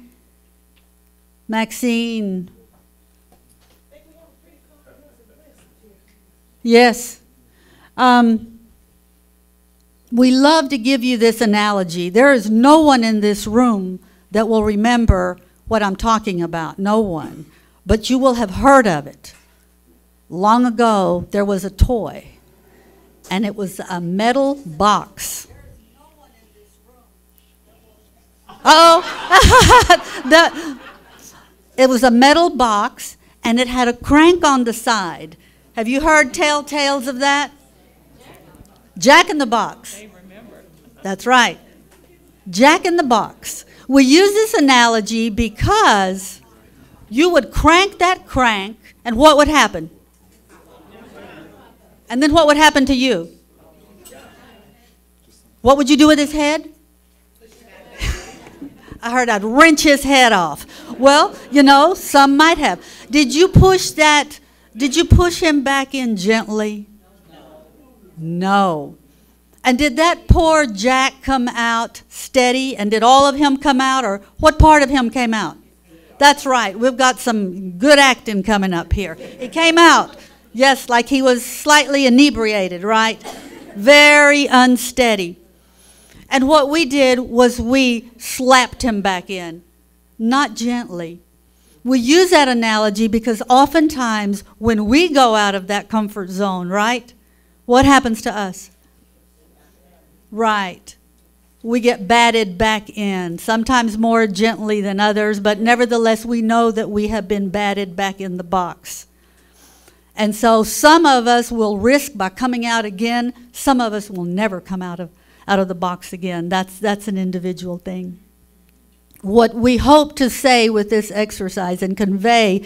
Maxine. Yes. We love to give you this analogy. There is no one in this room that will remember what I'm talking about. No one. But you will have heard of it. Long ago, there was a toy, and it was a metal box. It was a metal box, and it had a crank on the side. Have you heard tales of that? Jack in the Box. That's right. Jack in the Box. We use this analogy because you would crank that crank, and what would happen? And then what would happen to you? What would you do with his head? I heard I'd wrench his head off. Well, you know, some might have. Did you push him back in gently? No. And did that poor Jack come out steady? And did all of him come out? Or what part of him came out? That's right. We've got some good acting coming up here. He came out, yes, like he was slightly inebriated, right? Very unsteady. And what we did was we slapped him back in, not gently. We use that analogy because oftentimes when we go out of that comfort zone, right, what happens to us? Right. We get batted back in, sometimes more gently than others, but nevertheless we know that we have been batted back in the box. And so some of us will risk by coming out again. Some of us will never come out of the box again. That's an individual thing. What we hope to say with this exercise and convey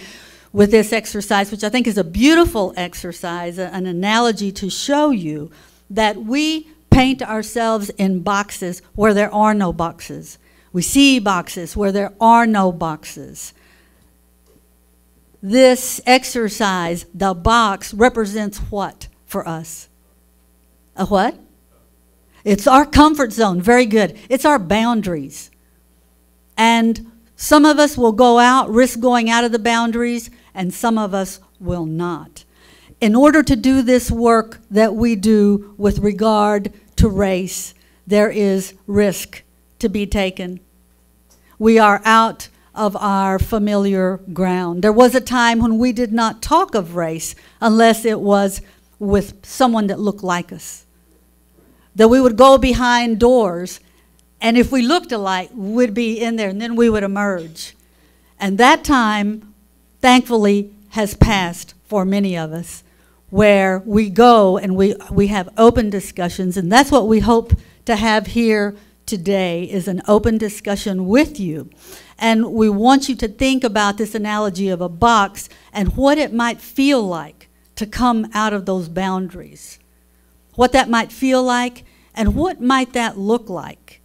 with this exercise, which I think is a beautiful exercise, an analogy to show you that we paint ourselves in boxes where there are no boxes. We see boxes where there are no boxes. This exercise, the box, represents what for us? A what? It's our comfort zone. Very good. It's our boundaries. And some of us will go out, risk going out of the boundaries, and some of us will not. In order to do this work that we do with regard to race, there is risk to be taken. We are out of our familiar ground. There was a time when we did not talk of race unless it was with someone that looked like us. That we would go behind doors, and if we looked alike, we'd be in there, and then we would emerge. And that time, thankfully, has passed for many of us, where we go and we have open discussions, and that's what we hope to have here today, is an open discussion with you. And we want you to think about this analogy of a box and what it might feel like to come out of those boundaries. What that might feel like, and what might that look like.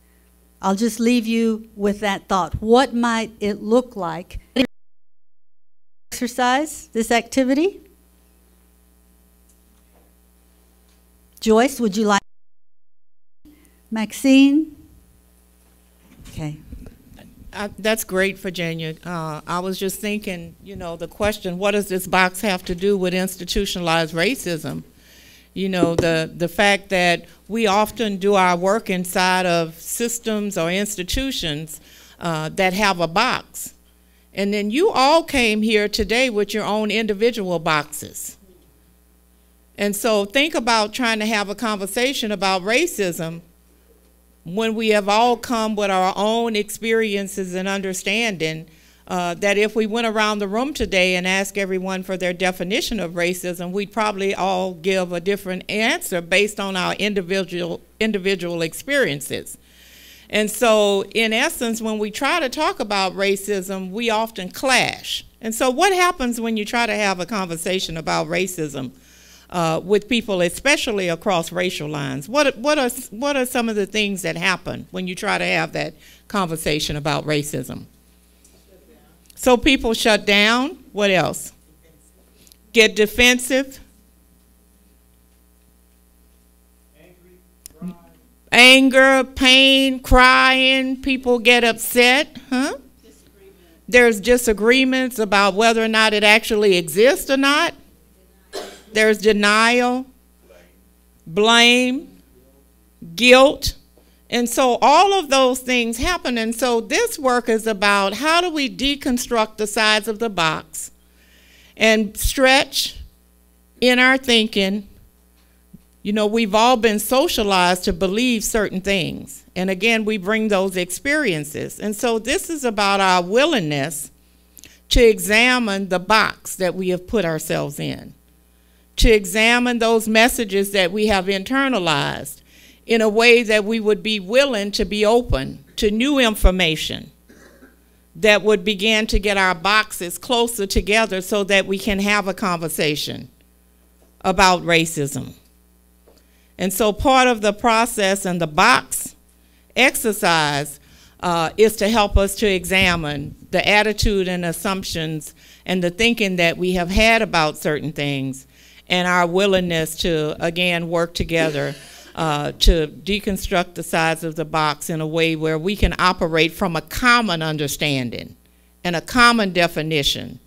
I'll just leave you with that thought. What might it look like? Exercise, this activity? Joyce, would you like? Maxine? Okay. That's great, Virginia. I was just thinking, you know, the question, what does this box have to do with institutionalized racism? You know, the fact that we often do our work inside of systems or institutions that have a box. And then you all came here today with your own individual boxes. And so think about trying to have a conversation about racism when we have all come with our own experiences and understanding, that if we went around the room today and asked everyone for their definition of racism, we'd probably all give a different answer based on our individual experiences. And so, in essence, when we try to talk about racism, we often clash. And so what happens when you try to have a conversation about racism with people, especially across racial lines? What are some of the things that happen when you try to have that conversation about racism? So people shut down. What else? Get defensive. Anger, pain, crying. People get upset. Huh? There's disagreements about whether or not it actually exists or not. There's denial, blame, guilt. And so all of those things happen. And so this work is about how do we deconstruct the sides of the box and stretch in our thinking. You know, we've all been socialized to believe certain things. And again, we bring those experiences. And so this is about our willingness to examine the box that we have put ourselves in, to examine those messages that we have internalized in a way that we would be willing to be open to new information that would begin to get our boxes closer together so that we can have a conversation about racism. And so part of the process and the box exercise is to help us to examine the attitude and assumptions and the thinking that we have had about certain things and our willingness to, again, work together to deconstruct the sides of the box in a way where we can operate from a common understanding and a common definition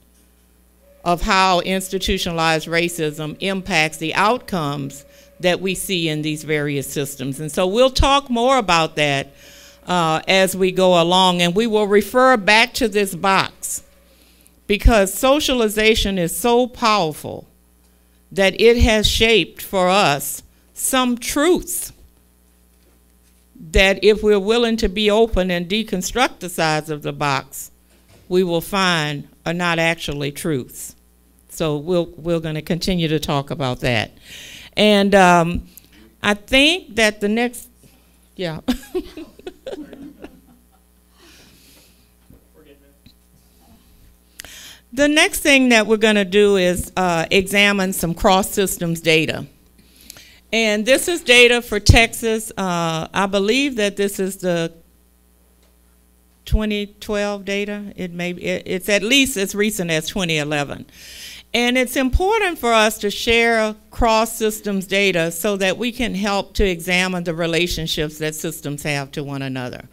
of how institutionalized racism impacts the outcomes that we see in these various systems. And so we'll talk more about that as we go along, and we will refer back to this box because socialization is so powerful that it has shaped for us some truths that if we're willing to be open and deconstruct the sides of the box, we will find are not actually truths. So we're going to continue to talk about that. And I think that the next, yeah. The next thing that we're going to do is examine some cross-systems data. And this is data for Texas. I believe that this is the 2012 data. It's at least as recent as 2011. And it's important for us to share cross-systems data so that we can help to examine the relationships that systems have to one another.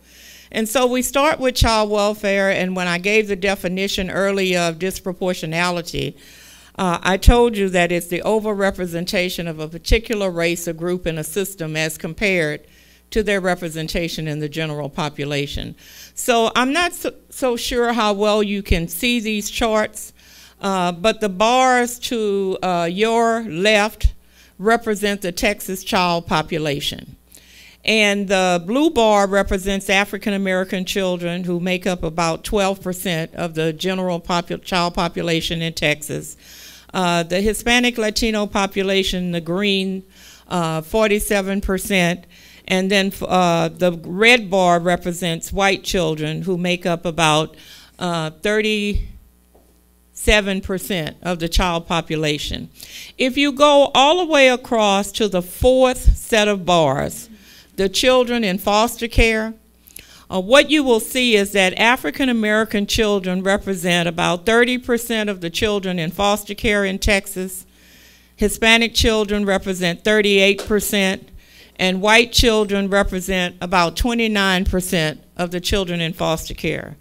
And so we start with child welfare, and when I gave the definition earlier of disproportionality, I told you that it's the overrepresentation of a particular race or group in a system as compared to their representation in the general population. So I'm not so sure how well you can see these charts, but the bars to your left represent the Texas child population. And the blue bar represents African American children who make up about 12% of the general child population in Texas. The Hispanic Latino population, the green, 47%. And then the red bar represents white children who make up about 37% of the child population. If you go all the way across to the fourth set of bars, the children in foster care, what you will see is that African American children represent about 30% of the children in foster care in Texas. Hispanic children represent 38%, and white children represent about 29% of the children in foster care.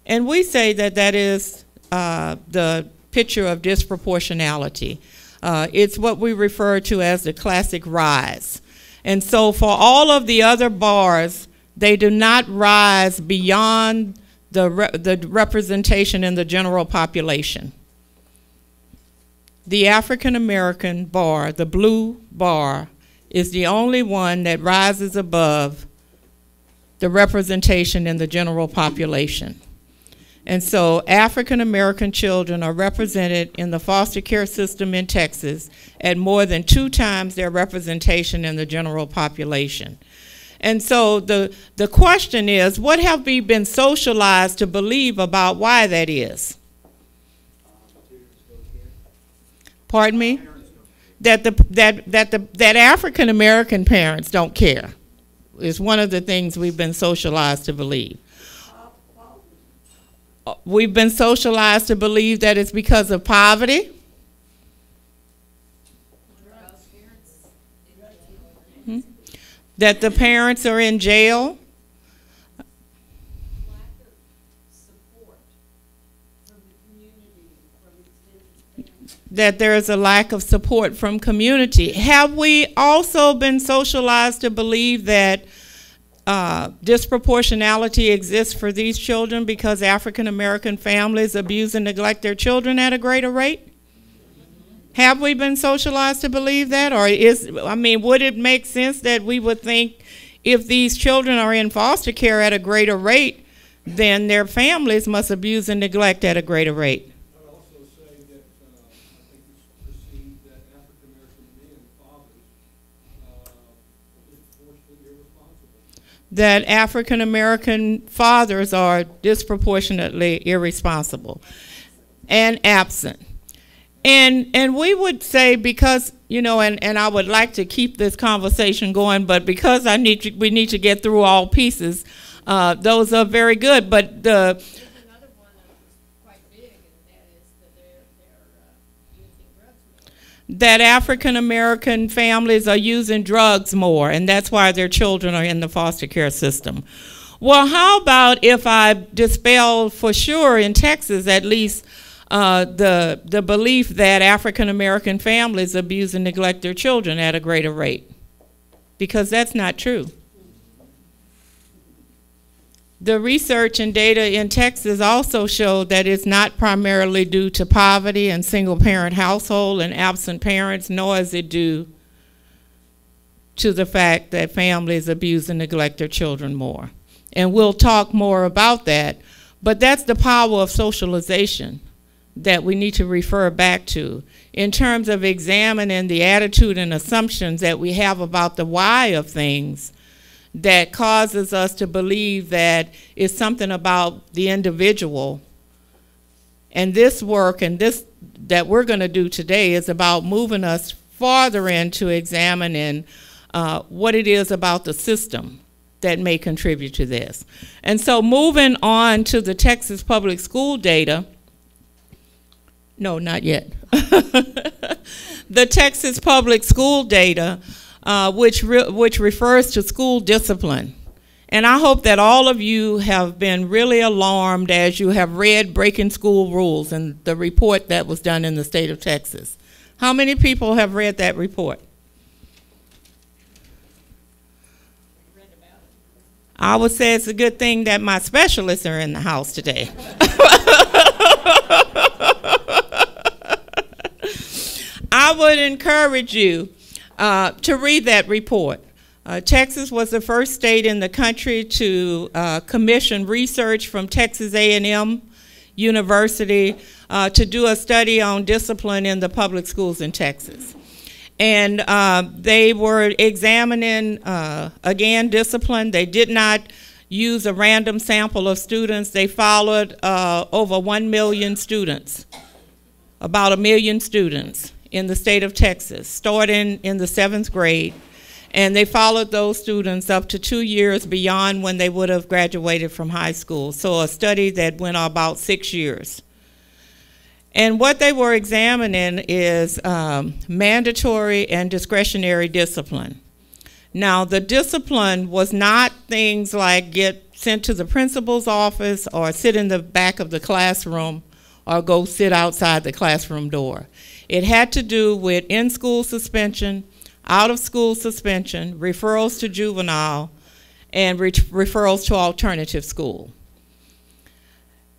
And we say that that is the picture of disproportionality. It's what we refer to as the classic rise. And so for all of the other bars, they do not rise beyond the representation in the general population. The African American bar, the blue bar, is the only one that rises above the representation in the general population. And so African American children are represented in the foster care system in Texas at more than 2 times their representation in the general population. And so the question is, what have we been socialized to believe about why that is? Pardon me? That African American parents don't care is one of the things we've been socialized to believe. We've been socialized to believe that it's because of poverty. That the parents are in jail. That there is a lack of support from community. Have we also been socialized to believe that disproportionality exists for these children because African American families abuse and neglect their children at a greater rate? Have we been socialized to believe that? Or would it make sense that we would think if these children are in foster care at a greater rate, then their families must abuse and neglect at a greater rate? I would also say that I think it's perceived that African American men, fathers, disproportionately irresponsible. That African American fathers are disproportionately irresponsible and absent. And we would say, because, and I would like to keep this conversation going, but because we need to get through all pieces, those are very good. But There's another one that's quite big, and that is that they're using drugs more. that African American families are using drugs more, and that's why their children are in the foster care system. Well, how about if I dispel for sure in Texas at least the belief that African American families abuse and neglect their children at a greater rate? Because that's not true. The research and data in Texas also showed that it's not primarily due to poverty and single-parent household and absent parents, nor is it due to the fact that families abuse and neglect their children more. And we'll talk more about that, but that's the power of socialization that we need to refer back to in terms of examining the attitude and assumptions that we have about the why of things that causes us to believe that it's something about the individual. And this work and this that we're going to do today is about moving us farther into examining what it is about the system that may contribute to this. And so moving on to the Texas public school data, no, not yet. The Texas public school data, which refers to school discipline. And I hope that all of you have been really alarmed as you have read Breaking School Rules and the report that was done in the state of Texas. How many people have read that report? I would say it's a good thing that my specialists are in the house today. I would encourage you to read that report. Texas was the first state in the country to commission research from Texas A&M University to do a study on discipline in the public schools in Texas. And they were examining, again, discipline. They did not use a random sample of students. They followed over 1 million students, about 1 million students in the state of Texas, starting in the 7th grade. And they followed those students up to 2 years beyond when they would have graduated from high school. So a study that went about 6 years. And what they were examining is mandatory and discretionary discipline. Now, the discipline was not things like get sent to the principal's office or sit in the back of the classroom or go sit outside the classroom door. It had to do with in-school suspension, out-of-school suspension, referrals to juvenile, and referrals to alternative school.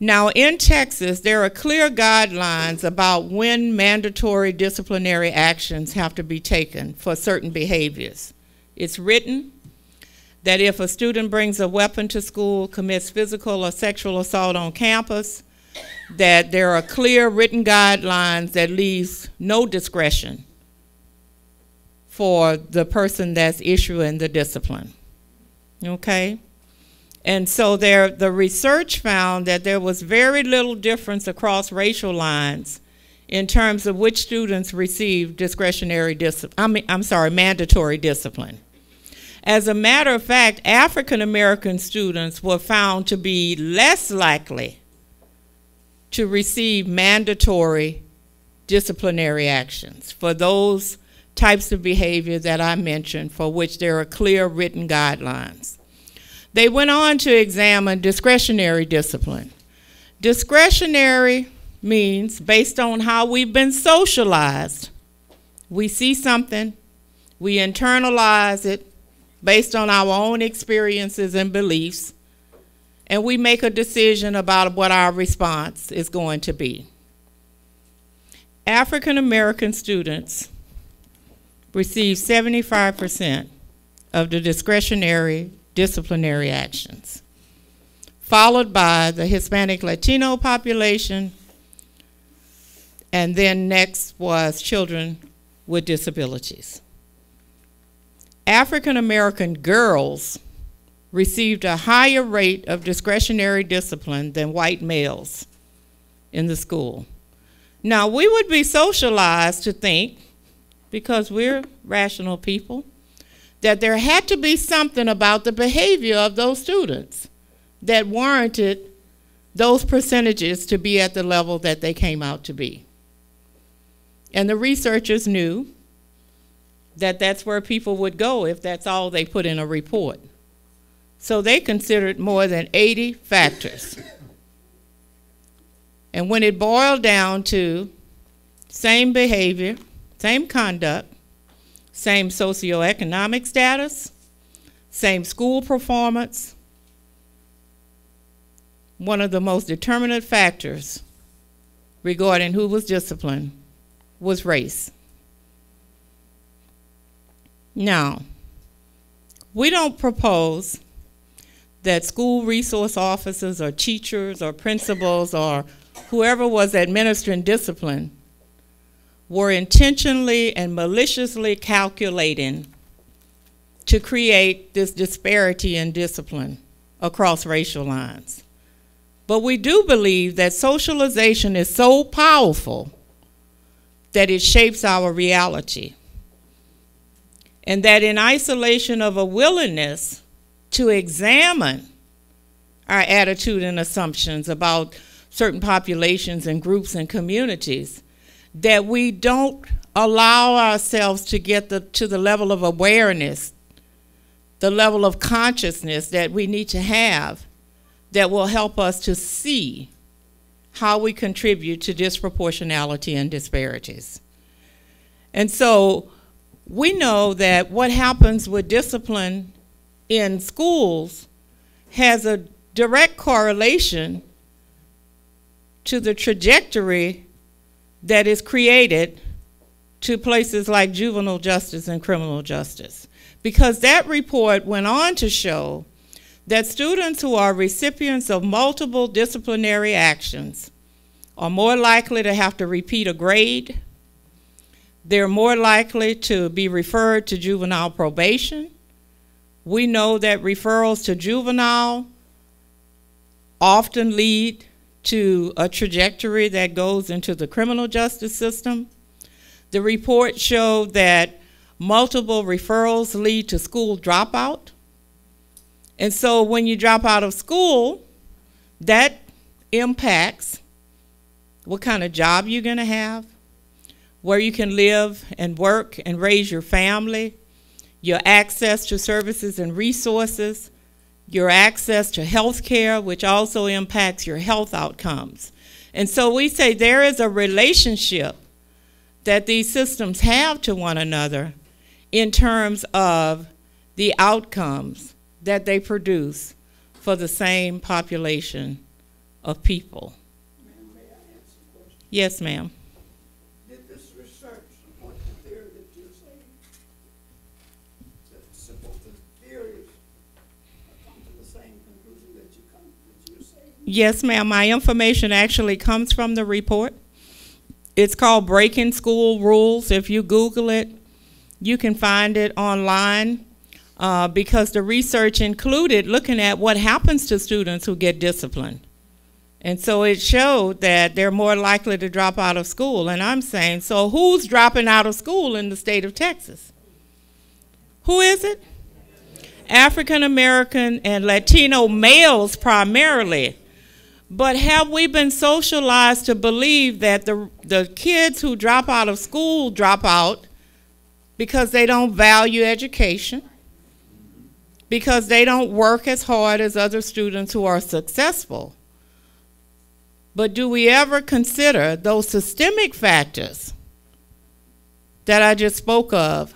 Now, in Texas, there are clear guidelines about when mandatory disciplinary actions have to be taken for certain behaviors. It's written. that if a student brings a weapon to school, commits physical or sexual assault on campus, that there are clear written guidelines that leaves no discretion for the person that's issuing the discipline, okay? And so the research found that there was very little difference across racial lines in terms of which students received mandatory discipline. As a matter of fact, African American students were found to be less likely to receive mandatory disciplinary actions for those types of behavior that I mentioned, for which there are clear written guidelines. They went on to examine discretionary discipline. Discretionary means based on how we've been socialized. We see something, we internalize it based on our own experiences and beliefs, and we make a decision about what our response is going to be. African American students receive 75% of the discretionary disciplinary actions, followed by the Hispanic Latino population, and then next was children with disabilities. African American girls received a higher rate of discretionary discipline than white males in the school. Now, we would be socialized to think, because we're rational people, that there had to be something about the behavior of those students that warranted those percentages to be at the level that they came out to be. And the researchers knew that that's where people would go if that's all they put in a report. So they considered more than 80 factors. And when it boiled down to same behavior, same conduct, same socioeconomic status, same school performance, one of the most determinant factors regarding who was disciplined was race. Now, we don't propose that school resource officers or teachers or principals or whoever was administering discipline were intentionally and maliciously calculating to create this disparity in discipline across racial lines. But we do believe that socialization is so powerful that it shapes our reality, and that in isolation of a willingness to examine our attitude and assumptions about certain populations and groups and communities, that we don't allow ourselves to get to the level of awareness, the level of consciousness that we need to have that will help us to see how we contribute to disproportionality and disparities. And so we know that what happens with discipline in schools has a direct correlation to the trajectory that is created to places like juvenile justice and criminal justice. Because that report went on to show that students who are recipients of multiple disciplinary actions are more likely to have to repeat a grade. They're more likely to be referred to juvenile probation. We know that referrals to juvenile often lead to a trajectory that goes into the criminal justice system. The report showed that multiple referrals lead to school dropout. And so when you drop out of school, that impacts what kind of job you're going to have, where you can live and work and raise your family, your access to services and resources, your access to health care, which also impacts your health outcomes. And so we say there is a relationship that these systems have to one another in terms of the outcomes that they produce for the same population of people. Ma'am, may I ask a question? Yes, ma'am. Did this research support the theory that you're saying? That support the theories Yes, ma'am. My information actually comes from the report. It's called Breaking School Rules. If you Google it, you can find it online because the research included looking at what happens to students who get disciplined. And so it showed that they're more likely to drop out of school. And I'm saying, so who's dropping out of school in the state of Texas? Who is it? African American and Latino males primarily. But have we been socialized to believe that the kids who drop out of school drop out because they don't value education, because they don't work as hard as other students who are successful? But do we ever consider those systemic factors that I just spoke of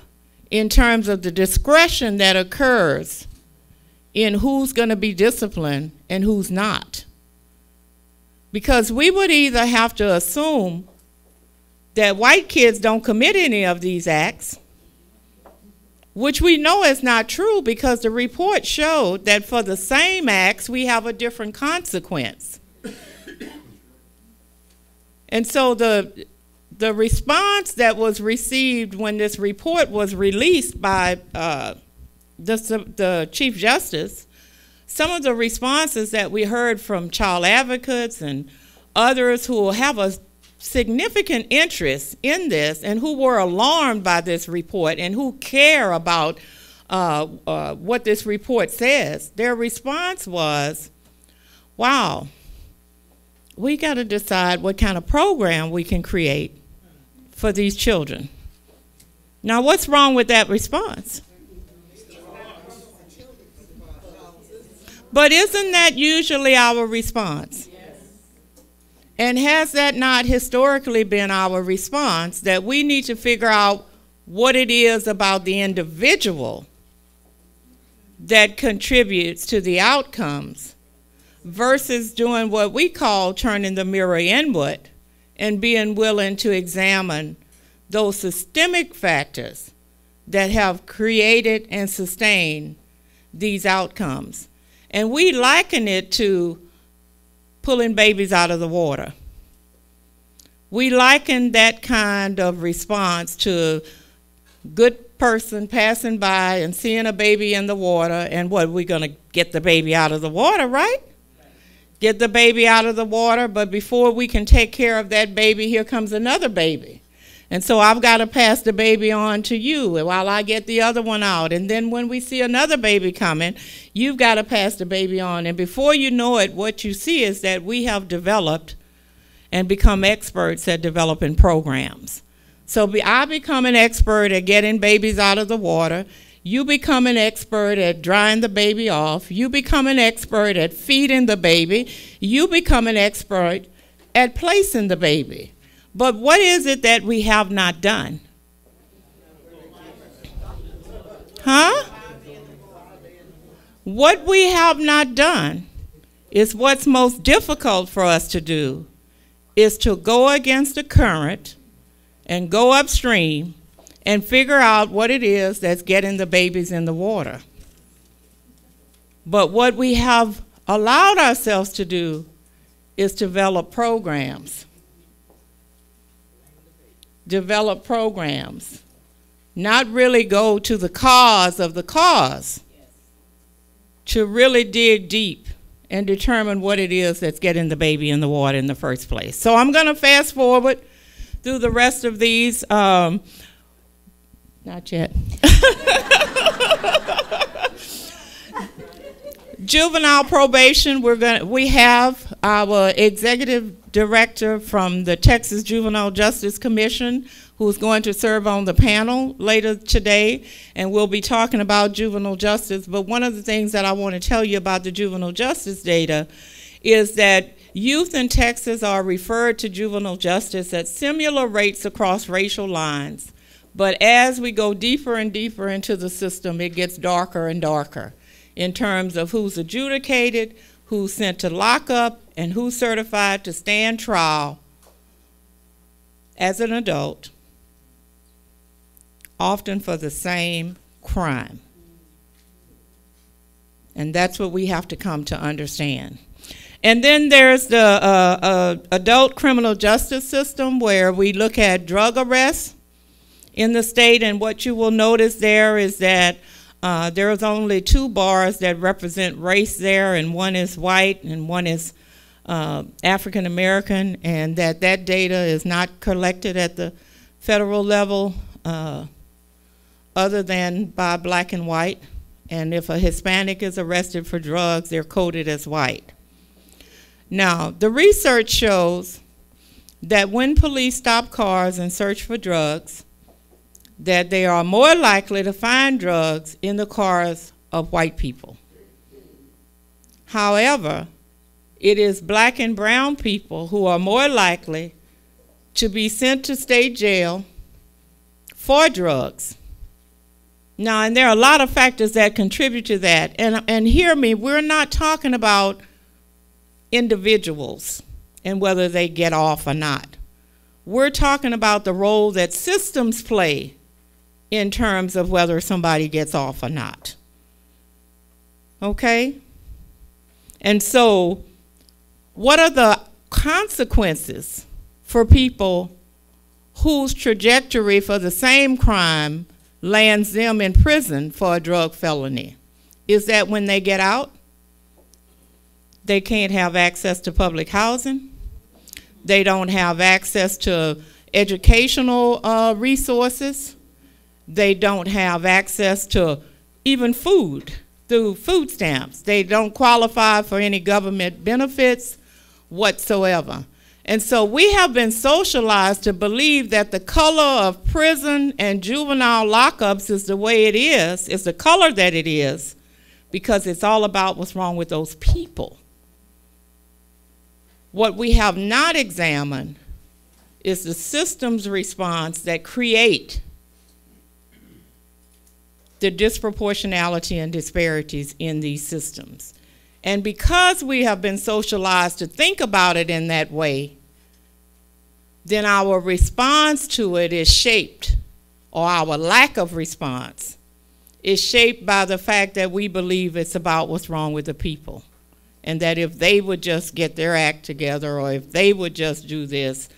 in terms of the discretion that occurs in who's going to be disciplined and who's not? Because we would either have to assume that white kids don't commit any of these acts, which we know is not true because the report showed that for the same acts, we have a different consequence. And so the response that was received when this report was released by the Chief Justice, some of the responses that we heard from child advocates and others who have a significant interest in this and who were alarmed by this report and who care about what this report says, their response was, wow, we got to decide what kind of program we can create for these children. Now, what's wrong with that response? But isn't that usually our response? And has that not historically been our response, that we need to figure out what it is about the individual that contributes to the outcomes versus doing what we call turning the mirror inward and being willing to examine those systemic factors that have created and sustained these outcomes? And we liken it to pulling babies out of the water. We liken that kind of response to a good person passing by and seeing a baby in the water, and what, we're going to get the baby out of the water, right? Get the baby out of the water, but before we can take care of that baby, here comes another baby. And so I've got to pass the baby on to you while I get the other one out. And then when we see another baby coming, you've got to pass the baby on. And before you know it, what you see is that we have developed and become experts at developing programs. So I become an expert at getting babies out of the water. You become an expert at drying the baby off. You become an expert at feeding the baby. You become an expert at placing the baby. But what is it that we have not done? Huh? What we have not done is what's most difficult for us to do, is to go against the current and go upstream and figure out what it is that's getting the babies in the water. But what we have allowed ourselves to do is develop programs. Develop programs. Not really go to the cause of the cause. To really dig deep and determine what it is that's getting the baby in the water in the first place. So I'm going to fast forward through the rest of these. Not yet. Juvenile probation, we have our executive director from the Texas Juvenile Justice Commission who's going to serve on the panel later today, and we'll be talking about juvenile justice. But one of the things that I want to tell you about the juvenile justice data is that youth in Texas are referred to juvenile justice at similar rates across racial lines. But as we go deeper and deeper into the system, it gets darker and darker in terms of who's adjudicated, who's sent to lockup, and who's certified to stand trial as an adult, often for the same crime. And that's what we have to come to understand. And then there's the adult criminal justice system, where we look at drug arrests in the state. And what you will notice there is that there's only 2 bars that represent race there, and one is white and one is African American, and that data is not collected at the federal level other than by black and white. And if a Hispanic is arrested for drugs, they're coded as white. Now, the research shows that when police stop cars and search for drugs, that they are more likely to find drugs in the cars of white people. However, it is black and brown people who are more likely to be sent to state jail for drugs. Now, and there are a lot of factors that contribute to that. And hear me, we're not talking about individuals and whether they get off or not. We're talking about the role that systems play in terms of whether somebody gets off or not. Okay? And so, what are the consequences for people whose trajectory for the same crime lands them in prison for a drug felony? Is that when they get out, they can't have access to public housing, they don't have access to educational resources, they don't have access to even food through food stamps, they don't qualify for any government benefits whatsoever. And so we have been socialized to believe that the color of prison and juvenile lockups is the way it is the color that it is, because it's all about what's wrong with those people. What we have not examined is the system's response that create the disproportionality and disparities in these systems. And because we have been socialized to think about it in that way, then our response to it is shaped, or our lack of response is shaped by the fact that we believe it's about what's wrong with the people. And that if they would just get their act together, or if they would just do this,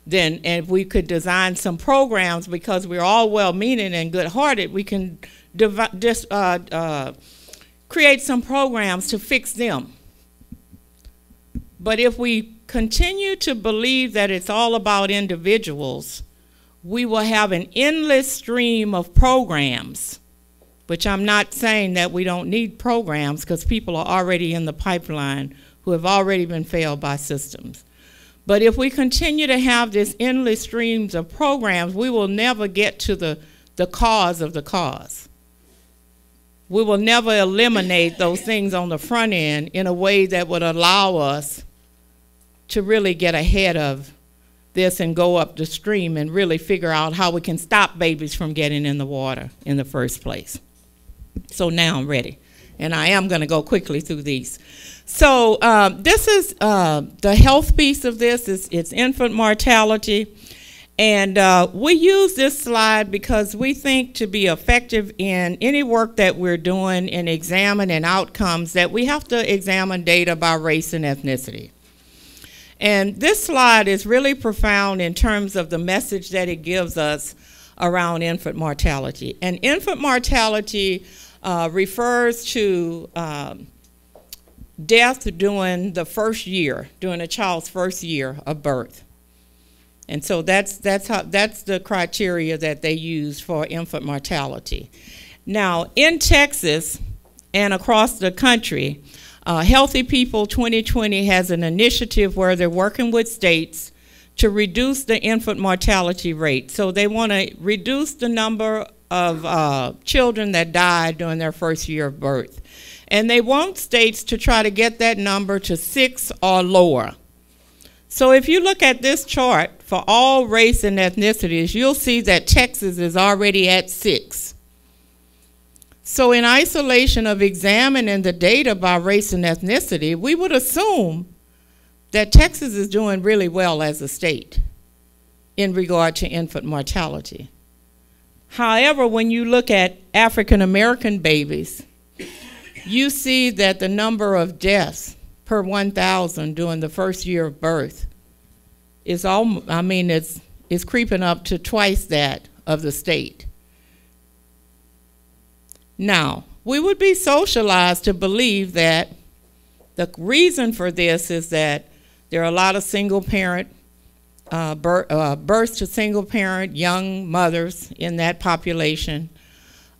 then, and if we could design some programs, because we're all well-meaning and good-hearted, we can create some programs to fix them. But if we continue to believe that it's all about individuals, we will have an endless stream of programs, which I'm not saying that we don't need programs, because people are already in the pipeline who have already been failed by systems. But if we continue to have this endless streams of programs, we will never get to the cause of the cause. We will never eliminate those things on the front end in a way that would allow us to really get ahead of this and go up the stream and really figure out how we can stop babies from getting in the water in the first place. So now I'm ready, and I am going to go quickly through these. So this is the health piece of this. It's infant mortality. And we use this slide because we think to be effective in any work that we're doing in examining outcomes that we have to examine data by race and ethnicity. And this slide is really profound in terms of the message that it gives us around infant mortality. And infant mortality refers to death during the first year, during a child's first year of birth. And so that's the criteria that they use for infant mortality. Now, in Texas and across the country, Healthy People 2020 has an initiative where they're working with states to reduce the infant mortality rate. So they want to reduce the number of children that die during their first year of birth. And they want states to try to get that number to 6 or lower. So if you look at this chart for all race and ethnicities, you'll see that Texas is already at 6. So in isolation of examining the data by race and ethnicity, we would assume that Texas is doing really well as a state in regard to infant mortality. However, when you look at African American babies, you see that the number of deaths per 1,000 during the first year of birth is it's creeping up to twice that of the state. Now, we would be socialized to believe that the reason for this is that there are a lot of single parent, births to single parent young mothers in that population,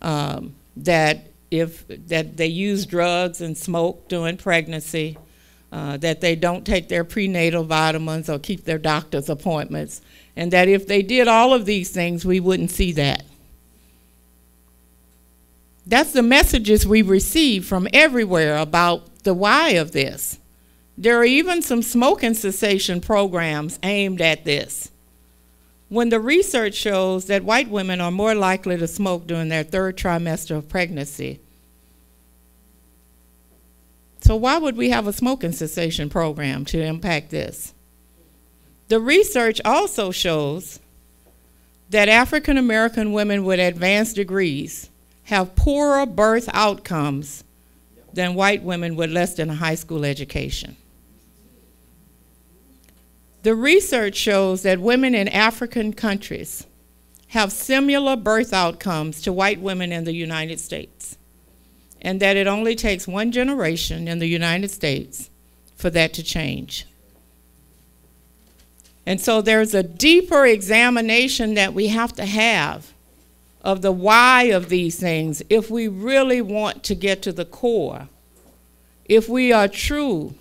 that they use drugs and smoke during pregnancy, that they don't take their prenatal vitamins or keep their doctor's appointments, and that if they did all of these things, we wouldn't see that. That's the messages we receive from everywhere about the why of this. There are even some smoking cessation programs aimed at this, when the research shows that white women are more likely to smoke during their 3rd trimester of pregnancy. So why would we have a smoking cessation program to impact this? The research also shows that African American women with advanced degrees have poorer birth outcomes than white women with less than a high school education. The research shows that women in African countries have similar birth outcomes to white women in the United States, and that it only takes 1 generation in the United States for that to change. And so there's a deeper examination that we have to have of the why of these things if we really want to get to the core, if we are true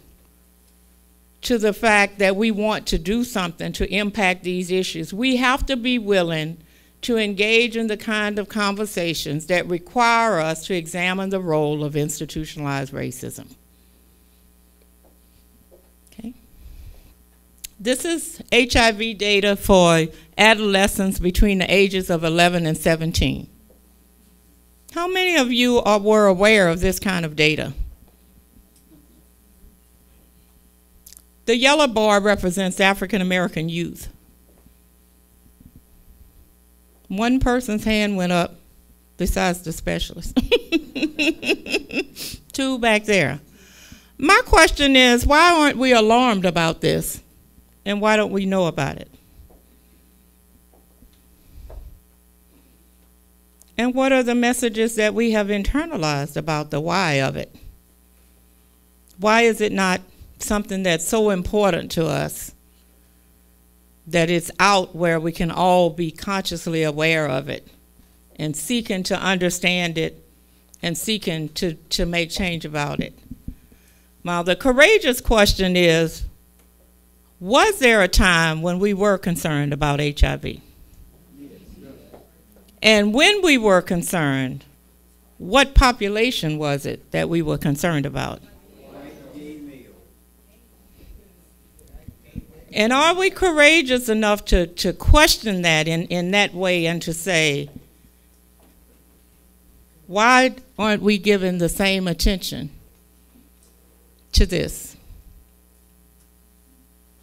to the fact that we want to do something to impact these issues. We have to be willing to engage in the kind of conversations that require us to examine the role of institutionalized racism. Okay. This is HIV data for adolescents between the ages of 11 and 17. How many of you were aware of this kind of data? The yellow bar represents African American youth. One person's hand went up besides the specialist. 2 back there. My question is, why aren't we alarmed about this? And why don't we know about it? And what are the messages that we have internalized about the why of it? Why is it not something that's so important to us that it's out where we can all be consciously aware of it and seeking to understand it and seeking to make change about it? Now, the courageous question is, was there a time when we were concerned about HIV? And when we were concerned, what population was it that we were concerned about? And are we courageous enough to question that in that way and to say, why aren't we giving the same attention to this?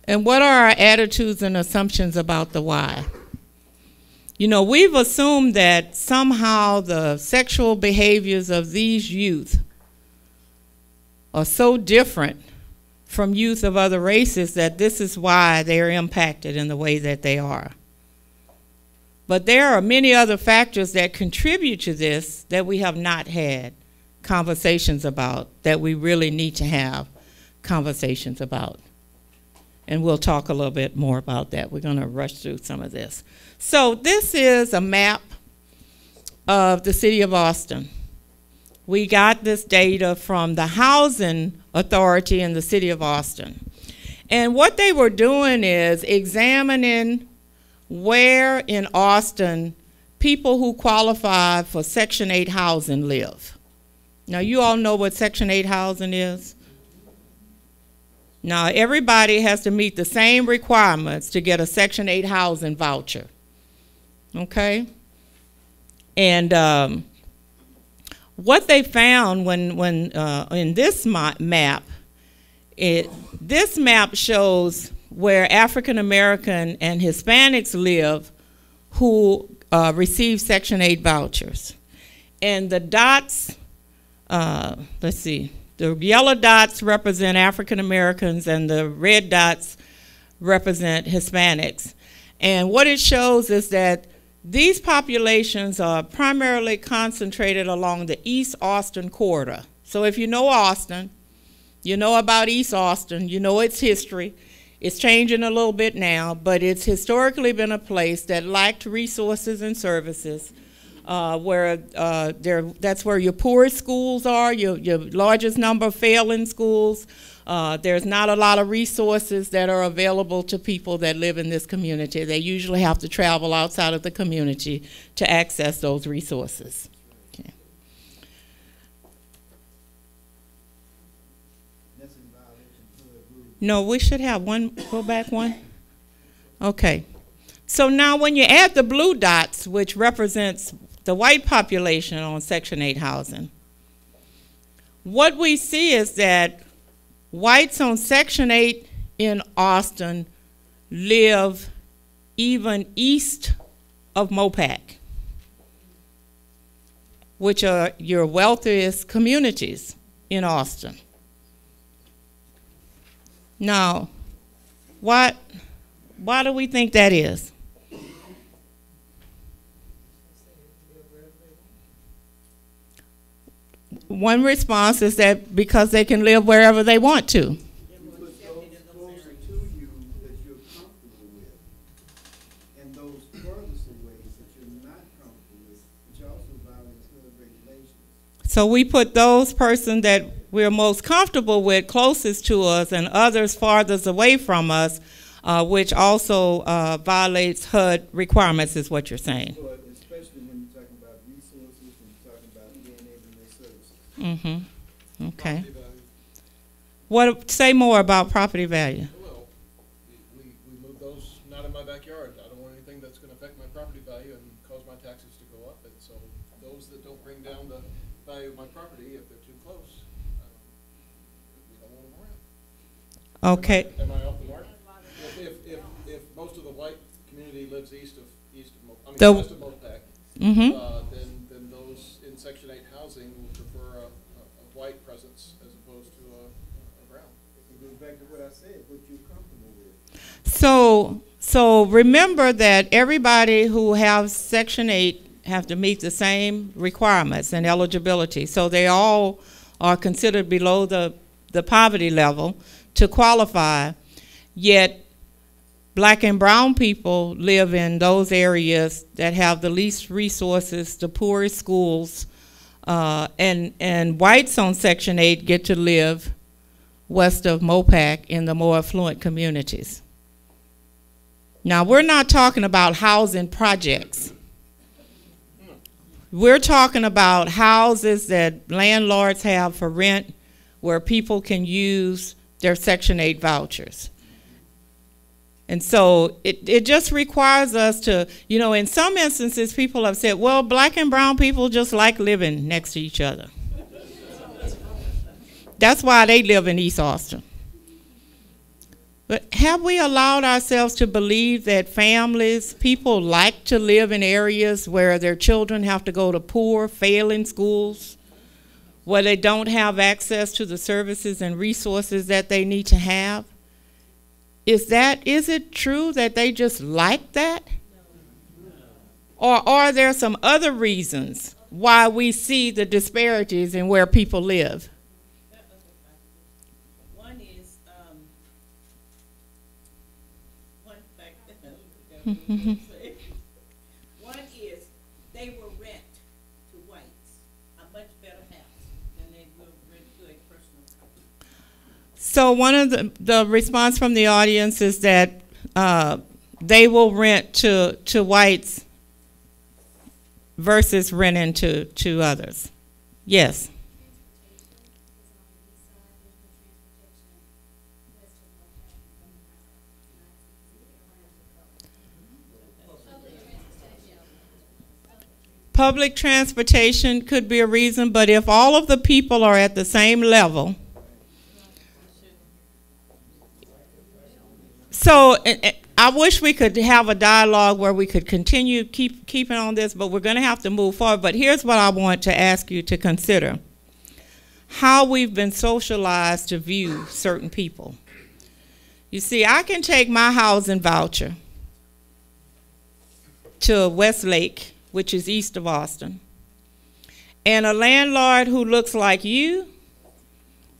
And what are our attitudes and assumptions about the why? You know, we've assumed that somehow the sexual behaviors of these youth are so different from youth of other races that this is why they're impacted in the way that they are. But there are many other factors that contribute to this that we have not had conversations about, that we really need to have conversations about. And we'll talk a little bit more about that. We're going to rush through some of this. So this is a map of the city of Austin. We got this data from the Housing Authority in the city of Austin. And what they were doing is examining where in Austin people who qualify for Section 8 housing live. Now, you all know what Section 8 housing is? Now, everybody has to meet the same requirements to get a Section 8 housing voucher, okay? And what they found when in this map, this map shows where African American and Hispanics live who receive Section 8 vouchers. And the dots, let's see, The yellow dots represent African Americans and the red dots represent Hispanics. And what it shows is that these populations are primarily concentrated along the East Austin corridor. So if you know Austin, you know about East Austin, you know its history. It's changing a little bit now, but it's historically been a place that lacked resources and services, that's where your poorest schools are, your largest number of failing schools. There's not a lot of resources that are available to people that live in this community. They usually have to travel outside of the community to access those resources. Okay. No, we should have one, go back one. Okay. So now when you add the blue dots, which represents the white population on Section 8 housing, what we see is that whites on Section 8 in Austin live even east of Mopac, which are your wealthiest communities in Austin. Now, why do we think that is? One response is that because they can live wherever they want to. So we put those persons that we're most comfortable with closest to us and others farthest away from us, which also violates HUD requirements, is what you're saying. Well, especially when you're talking about resources and you're talking about being able to make services. Mm-hmm. Okay. What? Say more about property value. Well, we move those not in my backyard. I don't want anything that's going to affect my property value and cause my taxes to go up. And so those that don't bring down the value of my property, if they're too close, we don't want them around. Okay. Am I off the mark? If most of the white community lives west of Mopac, then those in Section 8 housing will prefer a white presence as opposed to a brown. It goes back to what I said, what you're comfortable with. So remember that everybody who has Section 8 have to meet the same requirements and eligibility. So they all are considered below the poverty level to qualify, yet black and brown people live in those areas that have the least resources, the poorest schools, and whites on Section 8 get to live west of Mopac in the more affluent communities. Now, we're not talking about housing projects. We're talking about houses that landlords have for rent where people can use their Section 8 vouchers. And so it just requires us to, you know, in some instances people have said, well, black and brown people just like living next to each other. That's why they live in East Austin. But have we allowed ourselves to believe that families, people like to live in areas where their children have to go to poor, failing schools, where they don't have access to the services and resources that they need to have? Is it true that they just like that? Or are there some other reasons why we see the disparities in where people live? One is, one is they will rent to whites a much better house than they will rent to a personal company. So one of the response from the audience is that they will rent to whites versus renting to others. Yes. Public transportation could be a reason, but if all of the people are at the same level, so I wish we could have a dialogue where we could continue keeping on this, but we're going to have to move forward. But here's what I want to ask you to consider. how we've been socialized to view certain people. You see, I can take my housing voucher to Westlake, which is east of Austin, and a landlord who looks like you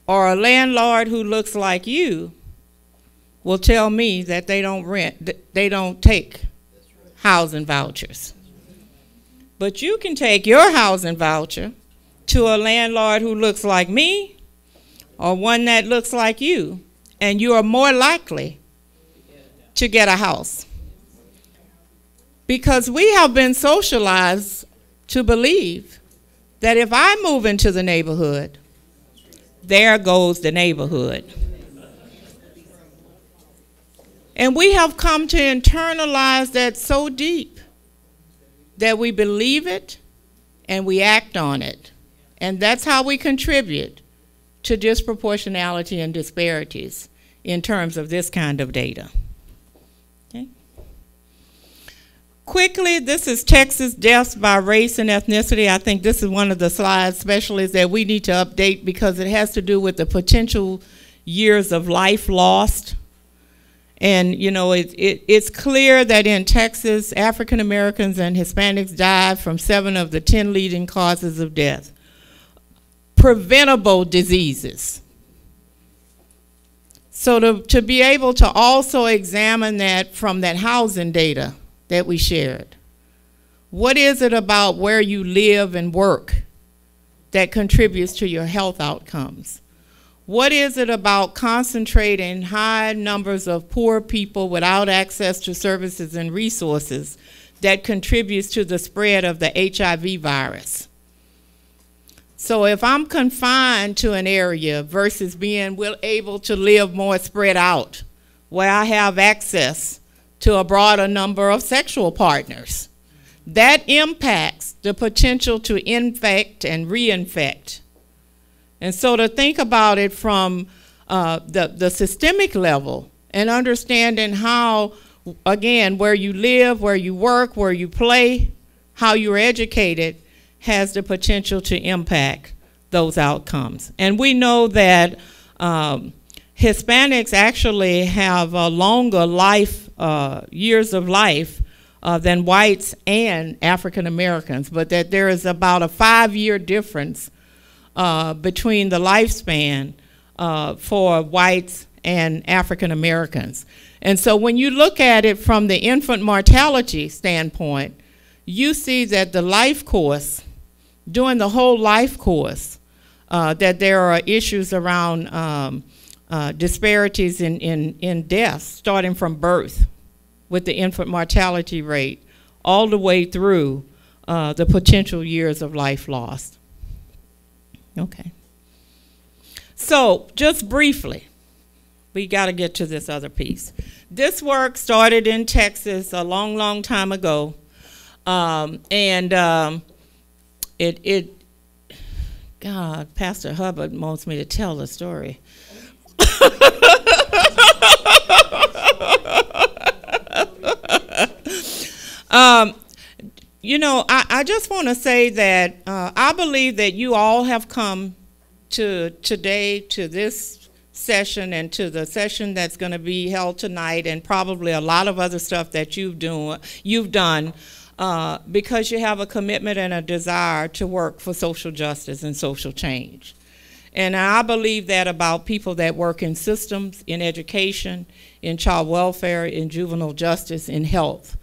or a landlord who looks like you will tell me that they don't take housing vouchers. But you can take your housing voucher to a landlord who looks like me or one that looks like you, and you are more likely to get a house. Because we have been socialized to believe that if I move into the neighborhood, there goes the neighborhood. And we have come to internalize that so deep that we believe it and we act on it. And that's how we contribute to disproportionality and disparities in terms of this kind of data. Okay. Quickly, this is Texas deaths by race and ethnicity. I think this is one of the slides, especially, that we need to update because it has to do with the potential years of life lost. And, you know, it's clear that in Texas, African Americans and Hispanics died from 7 of the 10 leading causes of death. Preventable diseases. So to be able to also examine that from that housing data that we shared. What is it about where you live and work that contributes to your health outcomes? What is it about concentrating high numbers of poor people without access to services and resources that contributes to the spread of the HIV virus? So if I'm confined to an area versus being able to live more spread out, where I have access to a broader number of sexual partners, that impacts the potential to infect and reinfect. And so to think about it from the systemic level and understanding how, again, where you live, where you work, where you play, how you're educated, has the potential to impact those outcomes. And we know that Hispanics actually have a longer life, years of life than whites and African Americans, but that there is about a 5-year difference between the lifespan for whites and African Americans. And so when you look at it from the infant mortality standpoint, you see that the life course, during the whole life course, that there are issues around disparities in deaths, starting from birth with the infant mortality rate, all the way through the potential years of life lost. Okay. So just briefly, we got to get to this other piece. This work started in Texas a long, long time ago. God, Pastor Hubbard wants me to tell the story. You know, I just want to say that I believe that you all have come to today, to this session and to the session that's going to be held tonight, and probably a lot of other stuff that you've done because you have a commitment and a desire to work for social justice and social change. And I believe that about people that work in systems, in education, in child welfare, in juvenile justice, in health.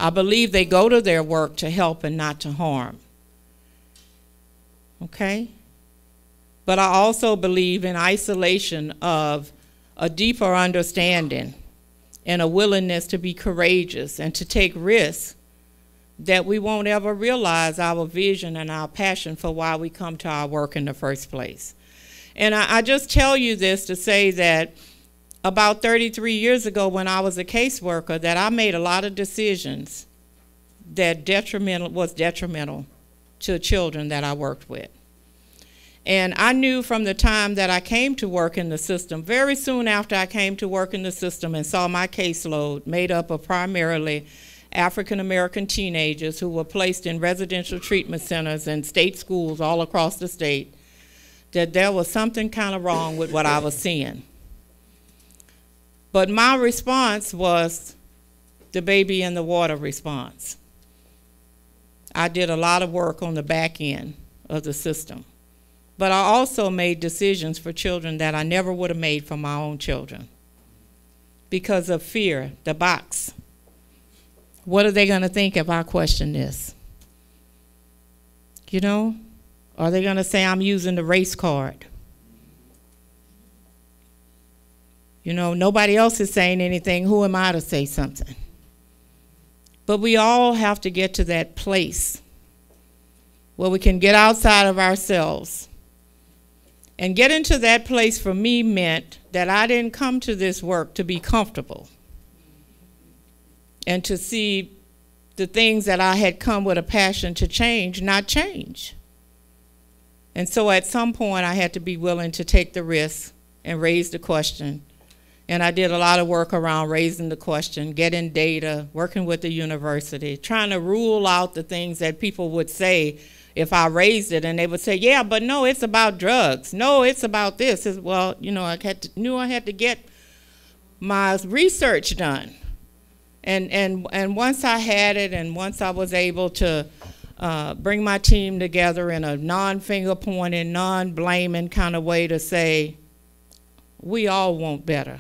I believe they go to their work to help and not to harm. Okay? But I also believe in isolation of a deeper understanding and a willingness to be courageous and to take risks that we won't ever realize our vision and our passion for why we come to our work in the first place. And I just tell you this to say that about 33 years ago when I was a caseworker, that I made a lot of decisions that was detrimental to children that I worked with. And I knew from the time that I came to work in the system, very soon after I came to work in the system and saw my caseload made up of primarily African American teenagers who were placed in residential treatment centers and state schools all across the state, that there was something kind of wrong with what I was seeing. But my response was the baby in the water response. I did a lot of work on the back end of the system. But I also made decisions for children that I never would have made for my own children because of fear, the box. What are they going to think if I question this? You know? Are they going to say I'm using the race card? You know, nobody else is saying anything. Who am I to say something? But we all have to get to that place where we can get outside of ourselves. And get into that place for me meant that I didn't come to this work to be comfortable and to see the things that I had come with a passion to change, not change. And so at some point I had to be willing to take the risk and raise the question. And I did a lot of work around raising the question, getting data, working with the university, trying to rule out the things that people would say if I raised it, and they would say, yeah, but no, it's about drugs. No, it's about this. Well, you know, knew I had to get my research done. And once I had it, and once I was able to bring my team together in a non-finger-pointing, non-blaming kind of way to say, we all want better.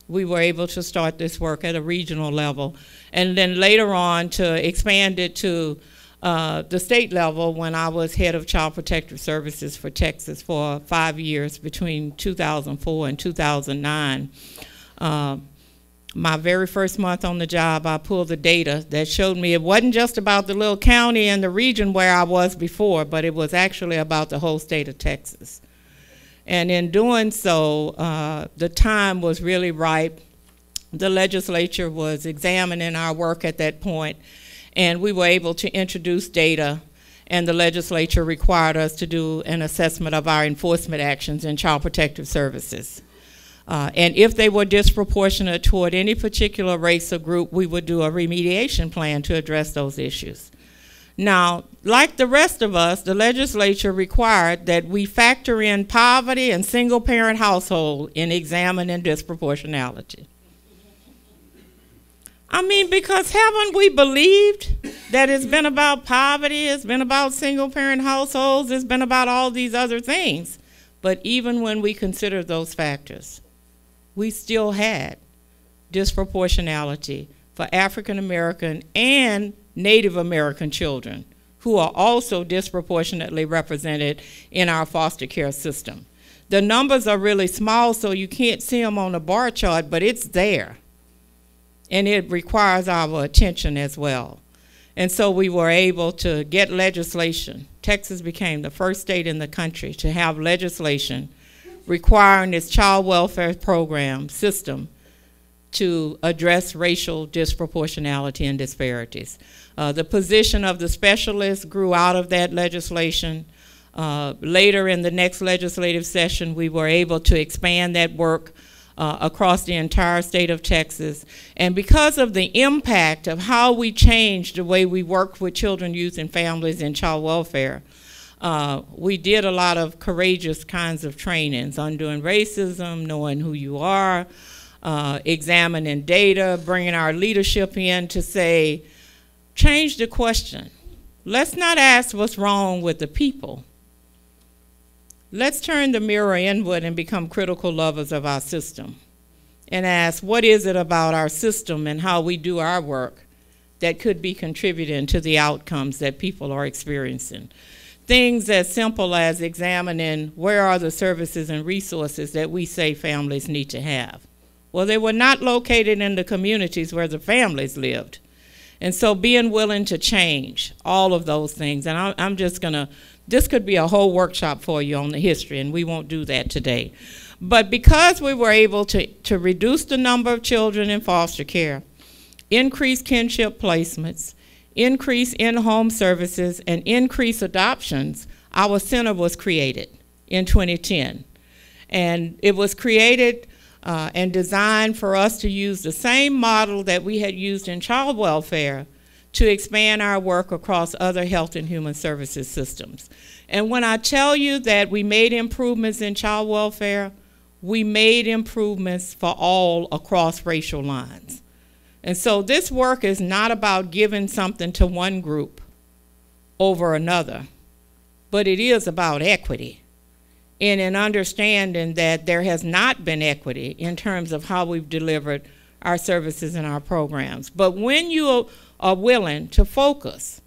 We were able to start this work at a regional level. And then later on to expand it to the state level when I was head of Child Protective Services for Texas for 5 years between 2004 and 2009. My very first month on the job, I pulled the data that showed me it wasn't just about the little county and the region where I was before, but it was actually about the whole state of Texas. And in doing so, the time was really ripe. The legislature was examining our work at that point, and we were able to introduce data, and the legislature required us to do an assessment of our enforcement actions in child protective services. And if they were disproportionate toward any particular race or group, we would do a remediation plan to address those issues. Now, like the rest of us, the legislature required that we factor in poverty and single-parent household in examining disproportionality. I mean, because haven't we believed that it's been about poverty, it's been about single-parent households, it's been about all these other things. But even when we consider those factors, we still had disproportionality for African American and Native American children who are also disproportionately represented in our foster care system. The numbers are really small, so you can't see them on the bar chart, but it's there. And it requires our attention as well. And so we were able to get legislation. Texas became the first state in the country to have legislation requiring its child welfare program system to address racial disproportionality and disparities. The position of the specialist grew out of that legislation. Later in the next legislative session, we were able to expand that work across the entire state of Texas. And because of the impact of how we changed the way we work with children, youth, and families in child welfare, we did a lot of courageous kinds of trainings, undoing racism, knowing who you are, examining data, bringing our leadership in to say, change the question. Let's not ask what's wrong with the people. Let's turn the mirror inward and become critical lovers of our system and ask, what is it about our system and how we do our work that could be contributing to the outcomes that people are experiencing? Things as simple as examining where are the services and resources that we say families need to have. Well, they were not located in the communities where the families lived. And so being willing to change all of those things, and I'm just gonna, this could be a whole workshop for you on the history, and we won't do that today. But because we were able to reduce the number of children in foster care, increase kinship placements, increase in-home services, and increase adoptions, our center was created in 2010. And it was created and designed for us to use the same model that we had used in child welfare to expand our work across other health and human services systems. And when I tell you that we made improvements in child welfare, we made improvements for all across racial lines. And so this work is not about giving something to one group over another, but it is about equity in an understanding that there has not been equity in terms of how we've delivered our services and our programs. But when you are willing to focus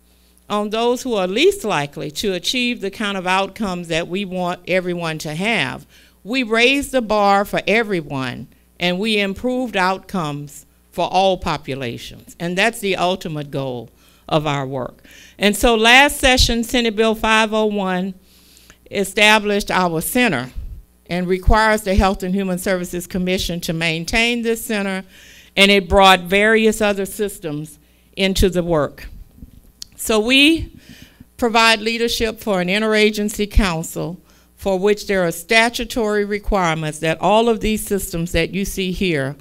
on those who are least likely to achieve the kind of outcomes that we want everyone to have, we raised the bar for everyone and we improved outcomes for all populations. And that's the ultimate goal of our work. And so last session, Senate Bill 501 established our center and requires the Health and Human Services Commission to maintain this center, and it brought various other systems into the work. So we provide leadership for an interagency council for which there are statutory requirements that all of these systems that you see here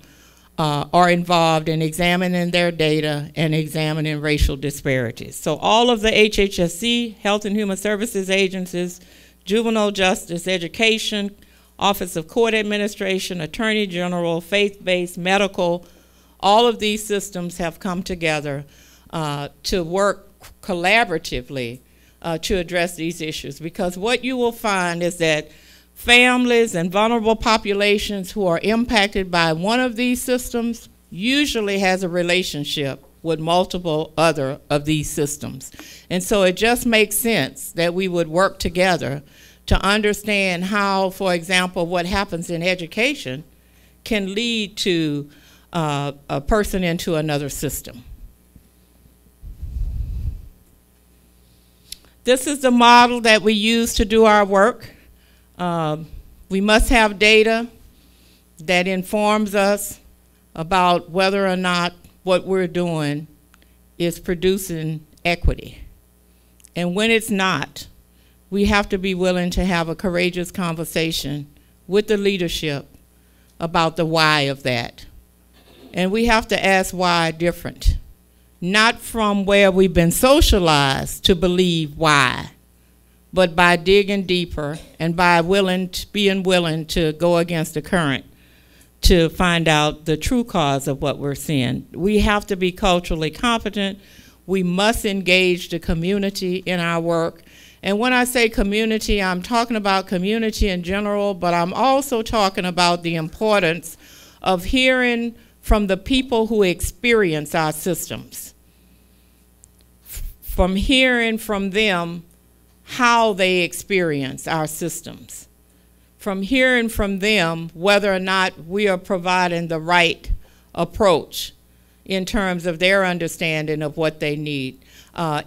are involved in examining their data and examining racial disparities. So all of the HHSC, Health and Human Services agencies, Juvenile Justice, Education, Office of Court Administration, Attorney General, faith-based, medical, all of these systems have come together to work collaboratively to address these issues. Because what you will find is that families and vulnerable populations who are impacted by one of these systems usually has a relationship with multiple other of these systems. And so it just makes sense that we would work together to understand how, for example, what happens in education can lead to a person into another system. This is the model that we use to do our work. We must have data that informs us about whether or not what we're doing is producing equity. And when it's not, we have to be willing to have a courageous conversation with the leadership about the why of that. And we have to ask why different, not from where we've been socialized to believe why, but by digging deeper and by being willing to go against the current to find out the true cause of what we're seeing. We have to be culturally competent. We must engage the community in our work. And when I say community, I'm talking about community in general, but I'm also talking about the importance of hearing from the people who experience our systems, from hearing from them how they experience our systems, from hearing from them whether or not we are providing the right approach in terms of their understanding of what they need.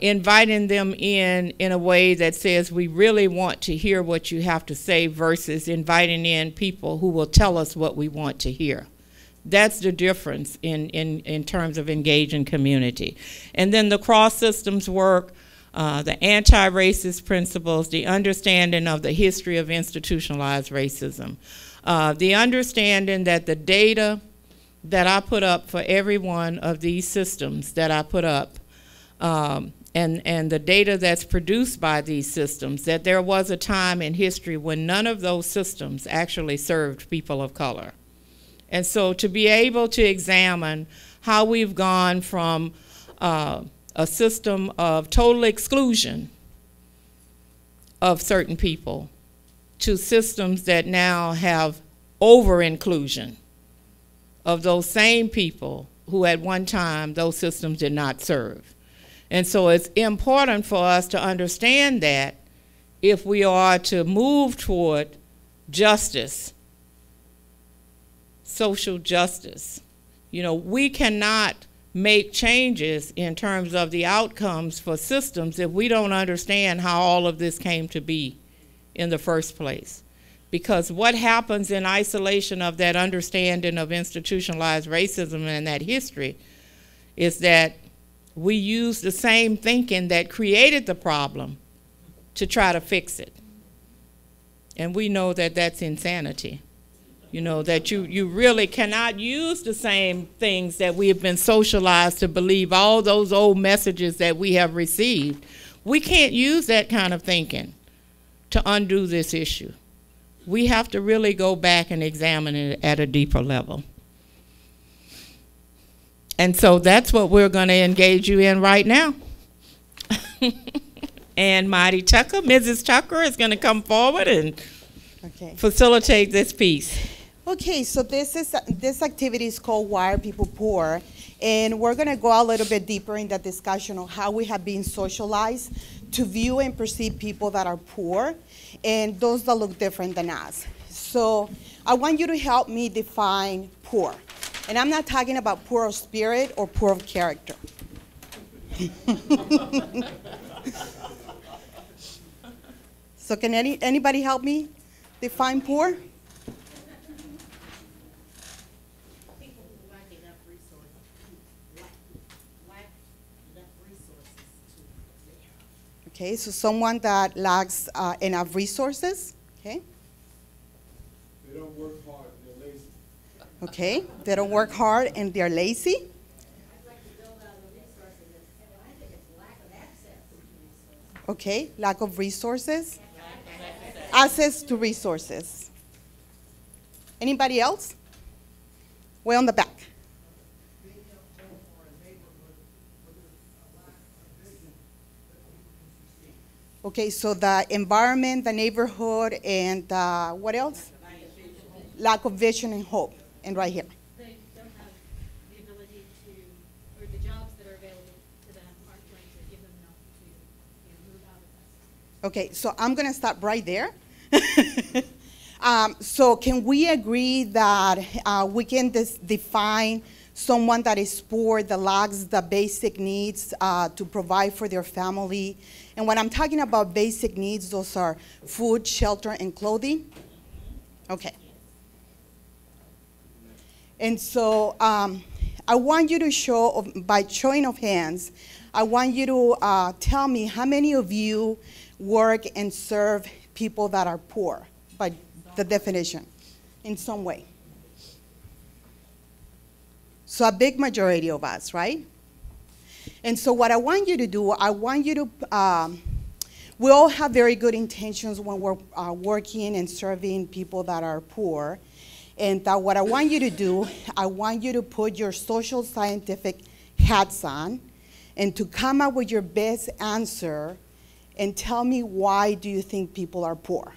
Inviting them in a way that says we really want to hear what you have to say versus inviting in people who will tell us what we want to hear. That's the difference in terms of engaging community. And then the cross-systems work, the anti-racist principles, the understanding of the history of institutionalized racism, the understanding that the data that I put up for every one of these systems that I put up, and the data that's produced by these systems, that there was a time in history when none of those systems actually served people of color. And so to be able to examine how we've gone from a system of total exclusion of certain people to systems that now have over-inclusion of those same people who at one time those systems did not serve. And so it's important for us to understand that if we are to move toward justice, social justice, you know, we cannot make changes in terms of the outcomes for systems if we don't understand how all of this came to be in the first place. Because what happens in isolation of that understanding of institutionalized racism and that history is that we use the same thinking that created the problem to try to fix it. And we know that that's insanity. You know, that you really cannot use the same things that we have been socialized to believe, all those old messages that we have received. We can't use that kind of thinking to undo this issue. We have to really go back and examine it at a deeper level. And so that's what we're going to engage you in right now. And Mighty Tucker, Mrs. Tucker, is going to come forward and facilitate this piece. Okay, so this activity is called Why Are People Poor? And we're going to go a little bit deeper in the discussion of how we have been socialized to view and perceive people that are poor and those that look different than us. So I want you to help me define poor. And I'm not talking about poor of spirit or poor of character. So can anybody help me define poor? People who lack enough resources to live. Okay, so someone that lacks enough resources, okay? They don't work hard, they're lazy. Okay, they don't work hard and they're lazy. I'd like to build out the resources, and I think it's lack of access to resources. Okay, lack of resources. Access to resources. Anybody else? Way on the back. Okay, so the environment, the neighborhood, and what else? Lack of vision and hope. And right here. They don't have the ability to, or the jobs that are available to them aren't going to give them enough to move out of that. Okay, so I'm going to stop right there. So can we agree that we can define someone that is poor, that lacks the basic needs to provide for their family? And when I'm talking about basic needs, those are food, shelter, and clothing? Okay. And so I want you to show, by showing of hands, I want you to tell me how many of you work and serve people that are poor, by the definition, in some way. So a big majority of us, right? And so what I want you to do, I want you to, we all have very good intentions when we're working and serving people that are poor. And what I want you to do, I want you to put your social scientific hats on and to come up with your best answer and tell me why do you think people are poor.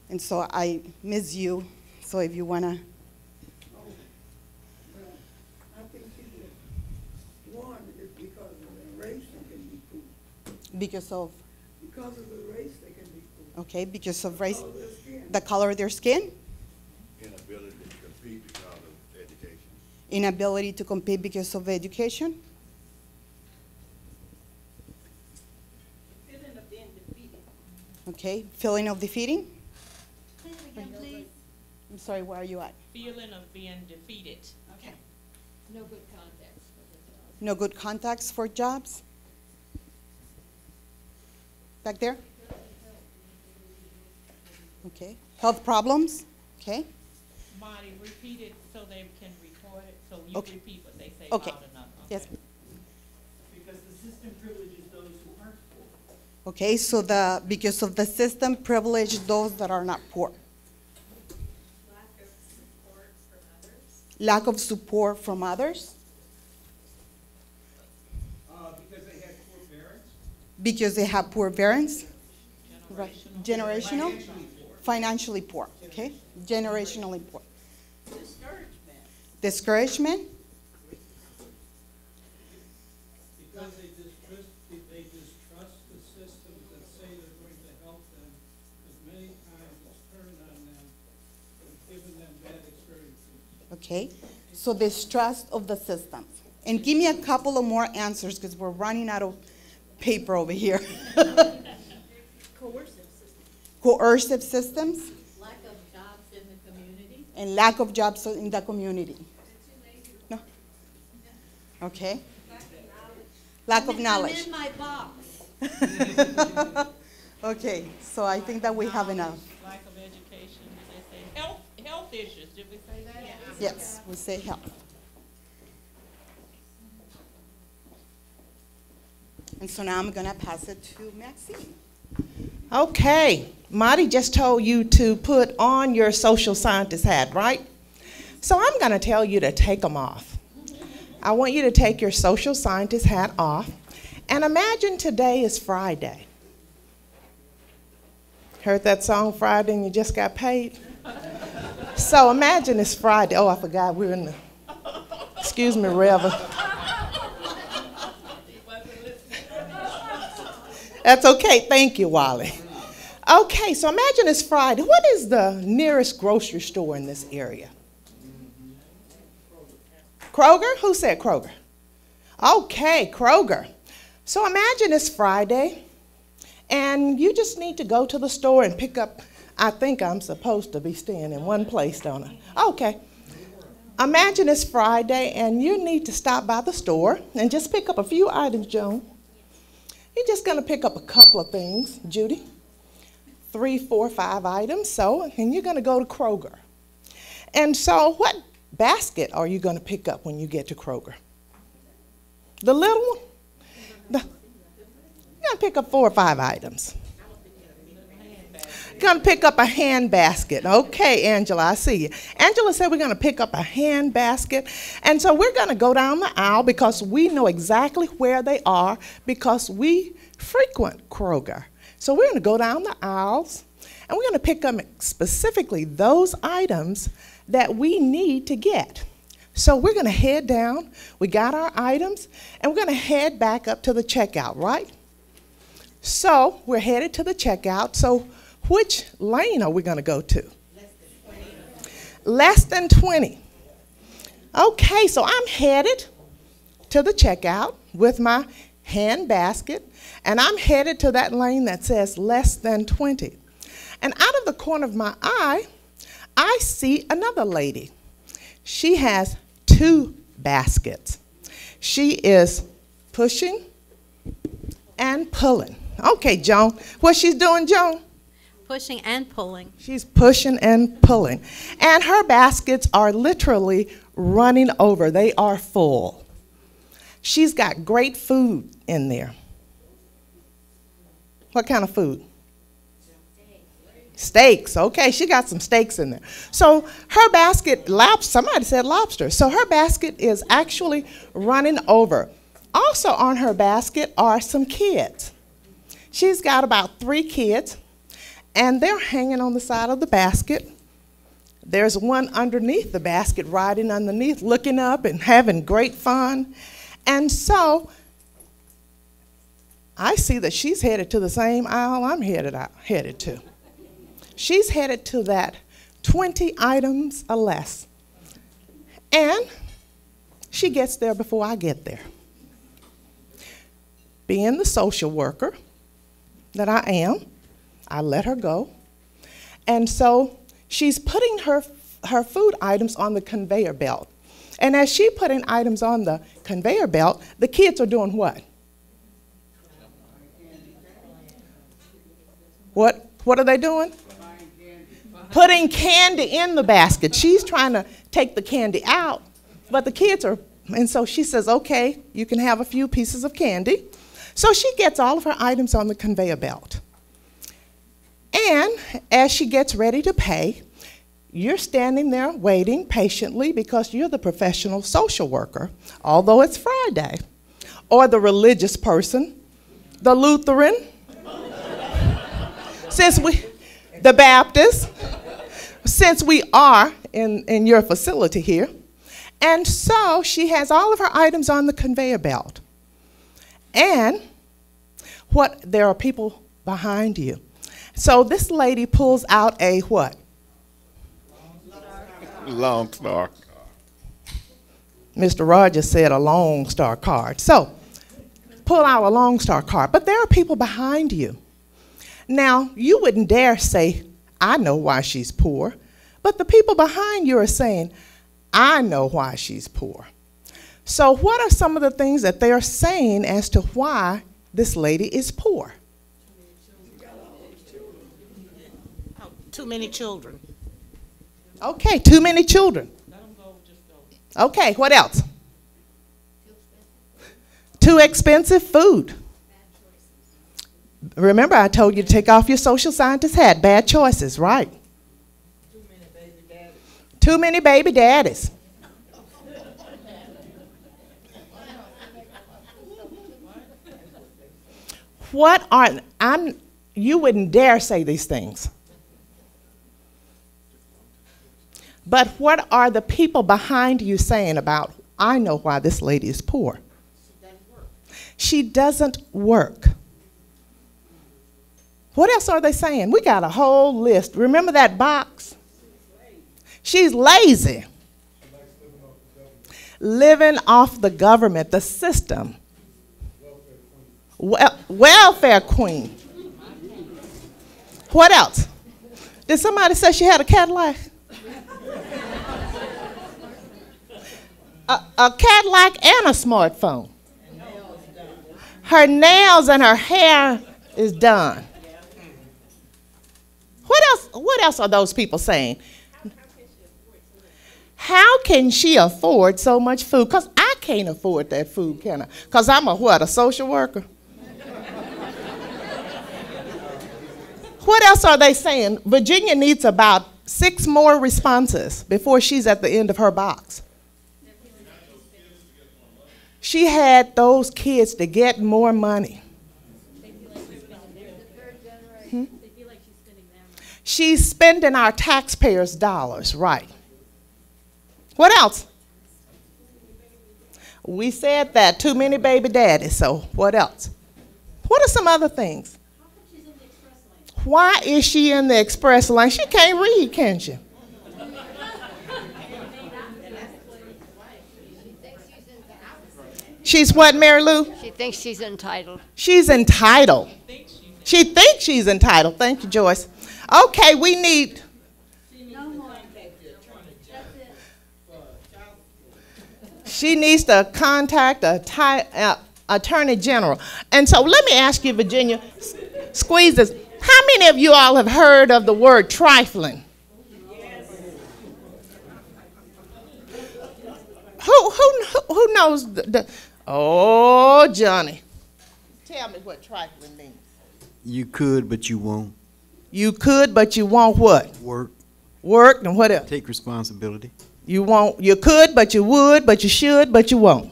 And so I miss you, so if you want to. I think people, one, is because of their race they can be poor. Because of? Because of the race they can be poor. Okay, because of race, The color of their skin? Inability to compete because of education. Inability to compete because of education? Feeling of being defeated. Okay, feeling of defeating? Say it again, please. I'm sorry, where are you at? Feeling of being defeated. Okay. No good context for the job. No good contacts for jobs? Back there? Okay. Health problems? Okay. Marty, repeat it so they can record it, so you Okay. repeat what they say Okay. loud enough. Yes. Because the system privileges those who aren't poor. Okay, so because of the system privilege those that are not poor. Lack of support from others. Lack of support from others? Because they had poor parents. Because they have poor parents? Right. Generational? Financially poor, okay? Generationally poor. Discouragement. Discouragement? Because they distrust the systems that say they're going to help them, because many times it's turned on them and given them bad experiences. Okay, so distrust of the systems. And give me a couple of more answers because we're running out of paper over here. Coercive systems. Coercive systems Lack of jobs in the community. and lack of jobs in the community. No? Okay. Lack of knowledge. I'm in my box. Okay, so I think that we have enough. Lack of education, did they say? Health Repetitious, did we say that? Yes, we say help. And so now I'm going to pass it to Maxine. Okay, Marty just told you to put on your social scientist hat, right? So I'm going to tell you to take them off. I want you to take your social scientist hat off, and imagine today is Friday. Heard that song Friday and you just got paid? So imagine it's Friday. Oh, I forgot we're in the, excuse me, Reverend. That's okay, thank you, Wally. Okay, so imagine it's Friday. What is the nearest grocery store in this area? Kroger? Who said Kroger? Okay, Kroger. So imagine it's Friday, and you just need to go to the store and pick up, I think I'm supposed to be staying in one place, don't I? Okay. Imagine it's Friday, and you need to stop by the store and just pick up a few items, Joan. You're just going to pick up a couple of things, Judy. 3, 4, 5 items, and you're going to go to Kroger. And so what basket are you going to pick up when you get to Kroger? The little one? You're going to pick up 4 or 5 items. You're going to pick up a hand basket. Okay, Angela, I see you. Angela said we're going to pick up a hand basket. And so we're going to go down the aisle because we know exactly where they are because we frequent Kroger. So we're going to go down the aisles, and we're going to pick up specifically those items that we need to get. So we're going to head down. We got our items, and we're going to head back up to the checkout, right? So we're headed to the checkout. So which lane are we going to go to? Less than 20. Okay, so I'm headed to the checkout with my hand basket, and I'm headed to that lane that says less than 20. And out of the corner of my eye, I see another lady. She has 2 baskets. She is pushing and pulling. Okay, Joan. What she's doing, Joan? Pushing and pulling. She's pushing and pulling. And her baskets are literally running over. They are full. She's got great food in there. What kind of food? Steaks. Okay, she got some steaks in there. So her basket, somebody said lobster. So her basket is actually running over. Also on her basket are some kids. She's got about 3 kids, and they're hanging on the side of the basket. There's one underneath the basket, riding underneath, looking up and having great fun. And so I see that she's headed to the same aisle I'm headed to. She's headed to that 20 items or less. And she gets there before I get there. Being the social worker that I am, I let her go. And so she's putting her food items on the conveyor belt. And as she's putting items on the conveyor belt, the kids are doing what? What are they doing? Putting candy in the basket. She's trying to take the candy out, but the kids are, and so she says, okay, you can have a few pieces of candy. So she gets all of her items on the conveyor belt. And as she gets ready to pay, you're standing there waiting patiently because you're the professional social worker, although it's Friday, or the religious person, the Lutheran, the Baptist, since we are in your facility here. And so she has all of her items on the conveyor belt. And there are people behind you. So this lady pulls out a what? Long Star. Mr. Rogers said a Long Star card. So pull out a Long Star card. But there are people behind you. Now, you wouldn't dare say, I know why she's poor. But the people behind you are saying, I know why she's poor. So what are some of the things that they are saying as to why this lady is poor? Too many children. Okay, too many children. Okay, what else? Too expensive food. Remember, I told you to take off your social scientist hat. Bad choices, right? Too many baby daddies. Too many baby daddies. What are, you wouldn't dare say these things. But what are the people behind you saying about, I know why this lady is poor? She doesn't work. What else are they saying? We got a whole list. Remember that box? She's lazy. Living off the government, the system. Welfare queen. What else? Did somebody say she had a Cadillac? A Cadillac and a smartphone. Her nails and her hair is done. What else are those people saying? How can she afford so much food? Because I can't afford that food, can I? Because I'm a social worker? What else are they saying? Virginia needs about 6 more responses before she's at the end of her box. She had those kids to get more money. She's spending our taxpayers' dollars, right? What else? We said that, too many baby daddies, so what else? What are some other things? Why is she in the express lane? She can't read, can she? She's what, Mary Lou? She thinks she's entitled. She's entitled. She thinks she's entitled. Thank you, Joyce. Okay, we need. She needs to contact a attorney general. And so let me ask you, Virginia, squeeze this. How many of you all have heard of the word trifling? Who knows oh, Johnny. Tell me what trifling means. You could, but you won't. You could, but you won't what? Work. Work, and what else? Take responsibility. You won't, you could, but you would, but you should, but you won't.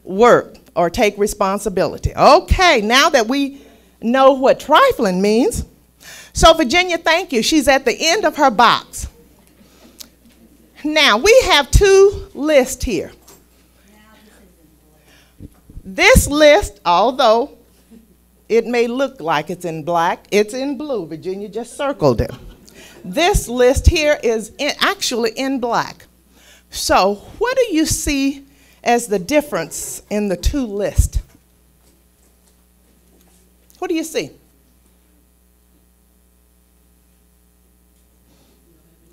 Work or take responsibility. Okay, now that we know what trifling means. So Virginia, thank you. She's at the end of her box. Now, we have 2 lists here. This list, although it may look like it's in black, it's in blue. Virginia just circled it. This list here is actually in black. So what do you see as the difference in the 2 lists? What do you see?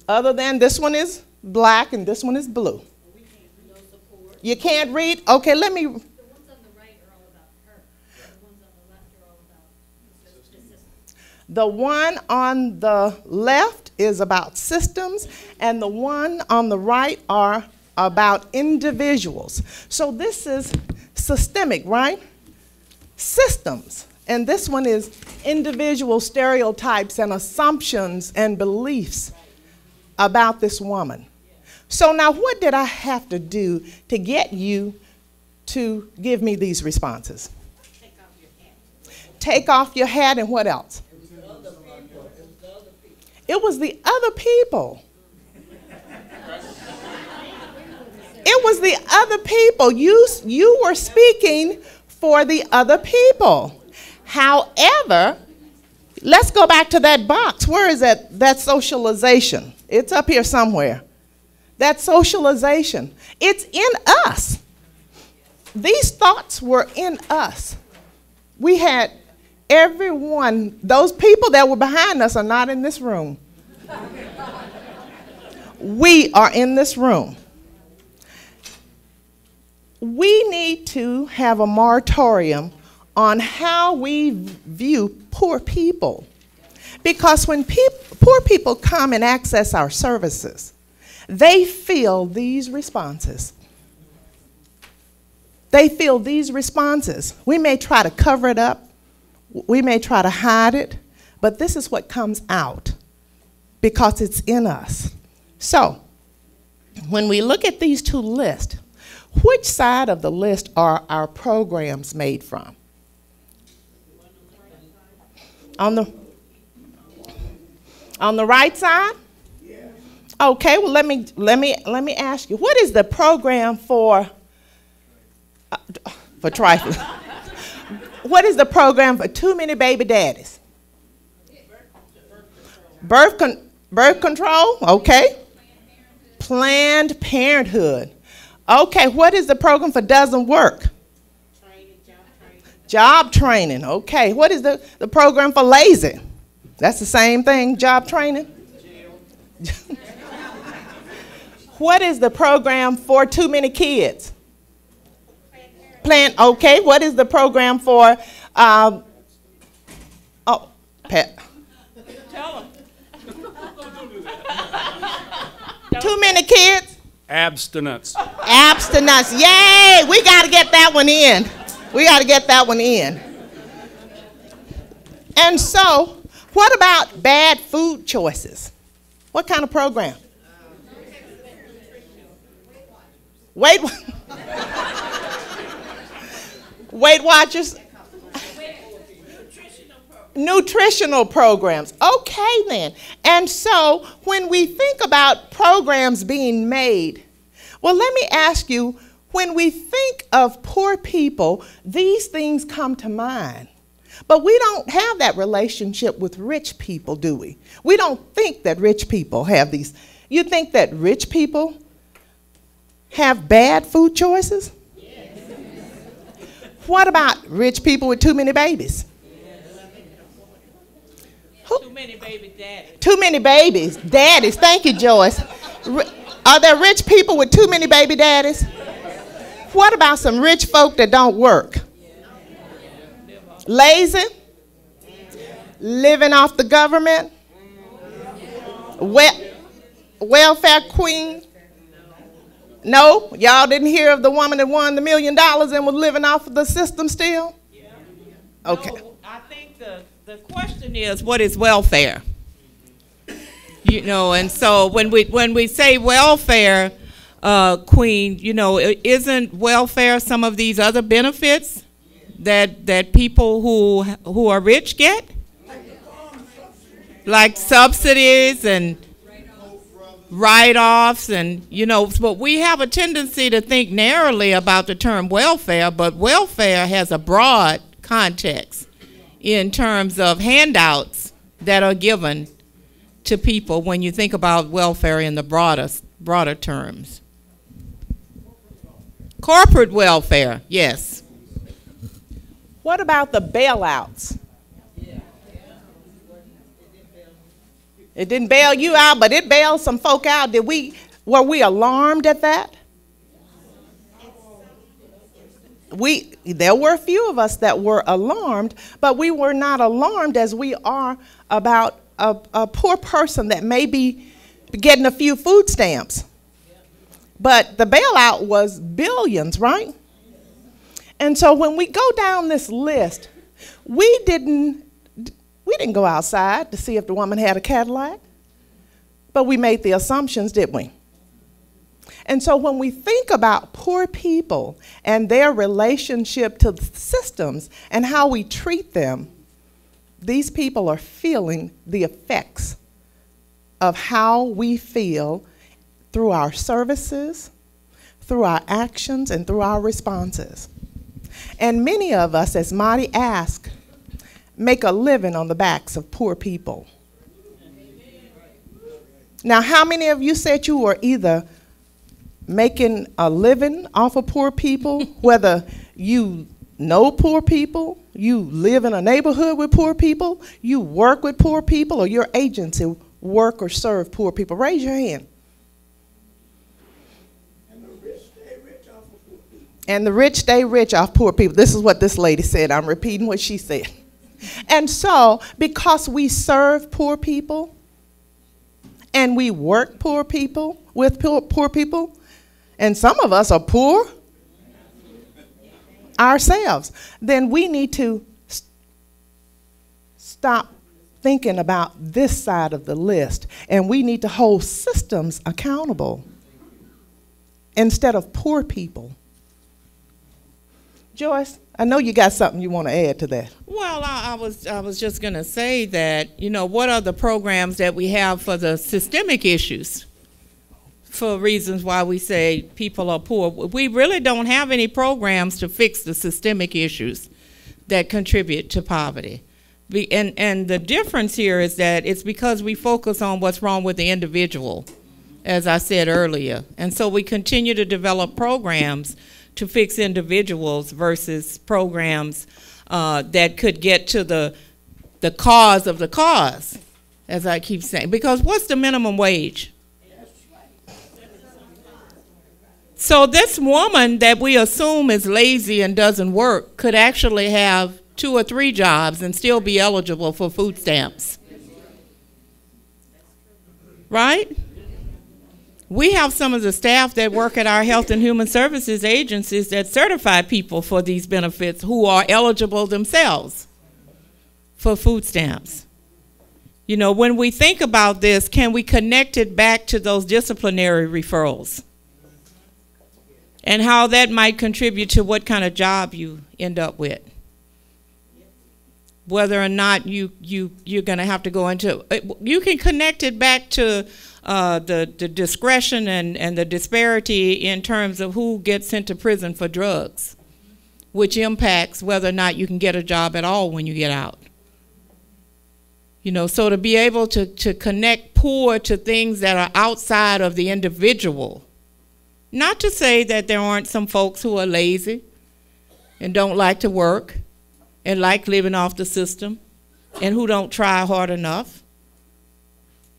Other than this one is black and this one is blue. You can't read? Okay, let me. The ones on the right are all about her. The ones on the left are all about the system. The one on the left is about systems, and the one on the right are about individuals. So this is systemic, right? Systems. And this one is individual stereotypes and assumptions and beliefs about this woman. So now what did I have to do to get you to give me these responses? Take off your hat and what else? It was the other people. It was the other people. You were speaking for the other people. However, let's go back to that box. Where is that socialization? It's up here somewhere. That socialization. It's in us. These thoughts were in us. We had everyone, those people that were behind us are not in this room. We are in this room. We need to have a moratorium on how we view poor people, Because when poor people come and access our services, they feel these responses. They feel these responses. We may try to cover it up. We may try to hide it. But this is what comes out because it's in us. So, when we look at these two lists, which side of the list are our programs made from? On the right side? Okay, well let me ask you, what is the program for trifling? What is the program for too many baby daddies? Birth control, okay. Planned Parenthood. Okay, what is the program for doesn't work? Job training, okay. What is the program for lazy? That's the same thing, job training. What is the program for too many kids? Okay, what is the program for, too many kids? Abstinence. Abstinence, yay! We got to get that one in. We got to get that one in. And so, what about bad food choices? What kind of program? Weight Watchers? Nutritional programs. Okay then. And so when we think about programs being made, well, let me ask you, when we think of poor people, these things come to mind. But we don't have that relationship with rich people, do we? We don't think that rich people have these. You think that rich people have bad food choices? Yes. What about rich people with too many babies? Too many baby daddies. Too many babies. Daddies. Thank you, Joyce. Are there rich people with too many baby daddies? What about some rich folk that don't work? Lazy? Living off the government? Welfare queen? No? Y'all didn't hear of the woman that won the $1 million and was living off of the system still? Okay. No, I think the question is, what is welfare? You know, and so when we say welfare, Queen, you know, isn't welfare some of these other benefits that people who are rich get? Like subsidies and write-offs, and you know, but we have a tendency to think narrowly about the term welfare, but welfare has a broad context in terms of handouts that are given to people when you think about welfare in the broader terms. Corporate welfare, yes. What about the bailouts? It didn't bail you out, but it bailed some folk out. Were we alarmed at that? There were a few of us that were alarmed, but we were not alarmed as we are about a poor person that may be getting a few food stamps. But the bailout was billions, right? And so when we go down this list, we didn't go outside to see if the woman had a Cadillac, but we made the assumptions, didn't we? And so when we think about poor people and their relationship to the systems and how we treat them, these people are feeling the effects of how we feel through our services, through our actions, and through our responses. And many of us, as Marty asked, make a living on the backs of poor people. Now, how many of you said you were either making a living off of poor people, whether you know poor people, you live in a neighborhood with poor people, you work with poor people, or your agency work or serve poor people? Raise your hand. And the rich stay rich off poor people. This is what this lady said. I'm repeating what she said. And so, because we serve poor people and we work poor people with poor people, and some of us are poor ourselves, then we need to stop thinking about this side of the list, and we need to hold systems accountable instead of poor people. Joyce, I know you got something you want to add to that. Well, I was just going to say that, you know, what are the programs that we have for the systemic issues, for reasons why we say people are poor? We really don't have any programs to fix the systemic issues that contribute to poverty. And the difference here is that it's because we focus on what's wrong with the individual, as I said earlier. And so we continue to develop programs to fix individuals versus programs that could get to the cause of the cause, as I keep saying. Because what's the minimum wage? So this woman that we assume is lazy and doesn't work could actually have 2 or 3 jobs and still be eligible for food stamps. Right? We have some of the staff that work at our health and human services agencies that certify people for these benefits who are eligible themselves for food stamps. You know, when we think about this, can we connect it back to those disciplinary referrals and how that might contribute to what kind of job you end up with? Whether or not you're going to have to go into, you can connect it back to the discretion and the disparity in terms of who gets sent to prison for drugs, which impacts whether or not you can get a job at all when you get out. You know, so to be able to connect poor to things that are outside of the individual, not to say that there aren't some folks who are lazy and don't like to work and like living off the system and who don't try hard enough.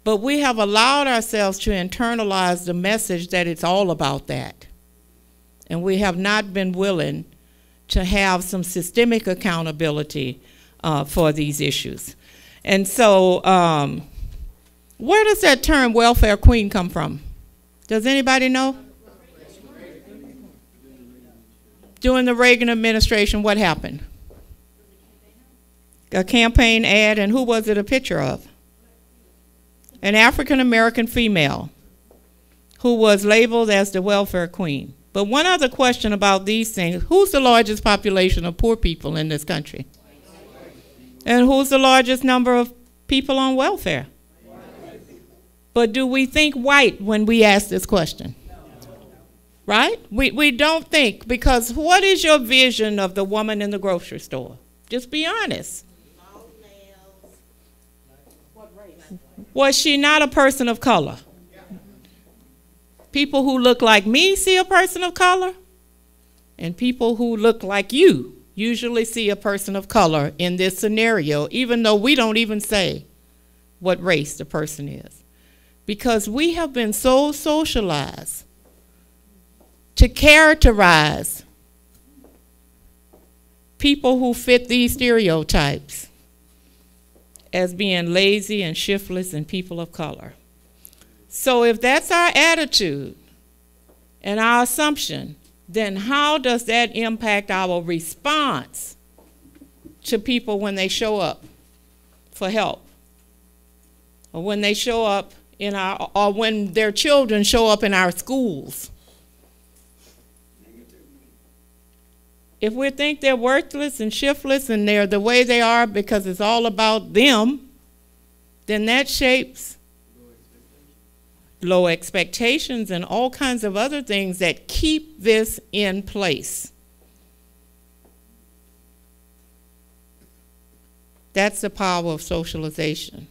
But we have allowed ourselves to internalize the message that it's all about that. And we have not been willing to have some systemic accountability for these issues. And so where does that term welfare queen come from? Does anybody know? During the Reagan administration, what happened? A campaign ad, and who was it a picture of? An African-American female who was labeled as the welfare queen. But one other question about these things: who's the largest population of poor people in this country? And who's the largest number of people on welfare? But do we think white when we ask this question? Right? We don't think, because what is your vision of the woman in the grocery store? Just be honest. Was she not a person of color? People who look like me see a person of color, and people who look like you usually see a person of color in this scenario, even though we don't even say what race the person is. Because we have been so socialized to characterize people who fit these stereotypes as being lazy and shiftless and people of color. So if that's our attitude and our assumption, then how does that impact our response to people when they show up for help? Or when they show up in our, or when their children show up in our schools? If we think they're worthless and shiftless and they're the way they are because it's all about them, then that shapes low expectations and all kinds of other things that keep this in place. That's the power of socialization.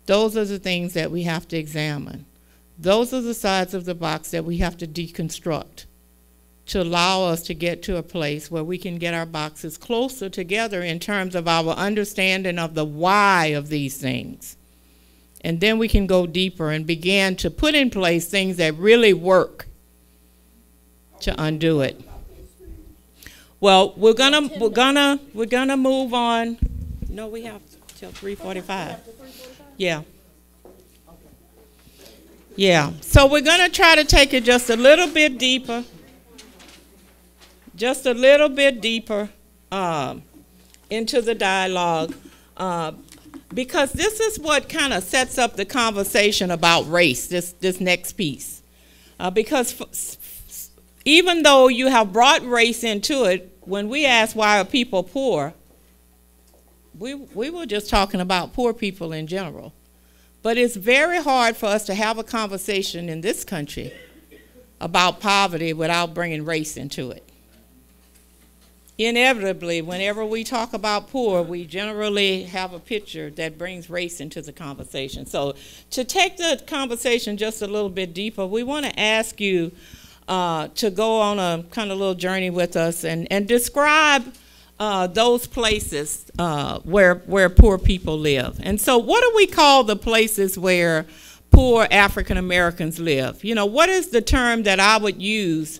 Those are the things that we have to examine. Those are the sides of the box that we have to deconstruct to allow us to get to a place where we can get our boxes closer together in terms of our understanding of the why of these things. And then we can go deeper and begin to put in place things that really work to undo it. Well, we're gonna move on. No, we have till 3:45. Yeah. Yeah. So we're gonna try to take it just a little bit deeper. Just a little bit deeper into the dialogue, because this is what kind of sets up the conversation about race. This next piece, because even though you have brought race into it, when we ask why are people poor, we were just talking about poor people in general. But it's very hard for us to have a conversation in this country about poverty without bringing race into it. Inevitably, whenever we talk about poor, we generally have a picture that brings race into the conversation. So to take the conversation just a little bit deeper, we want to ask you to go on a kind of little journey with us and describe those places where poor people live. And so what do we call the places where poor African Americans live? You know, what is the term that I would use?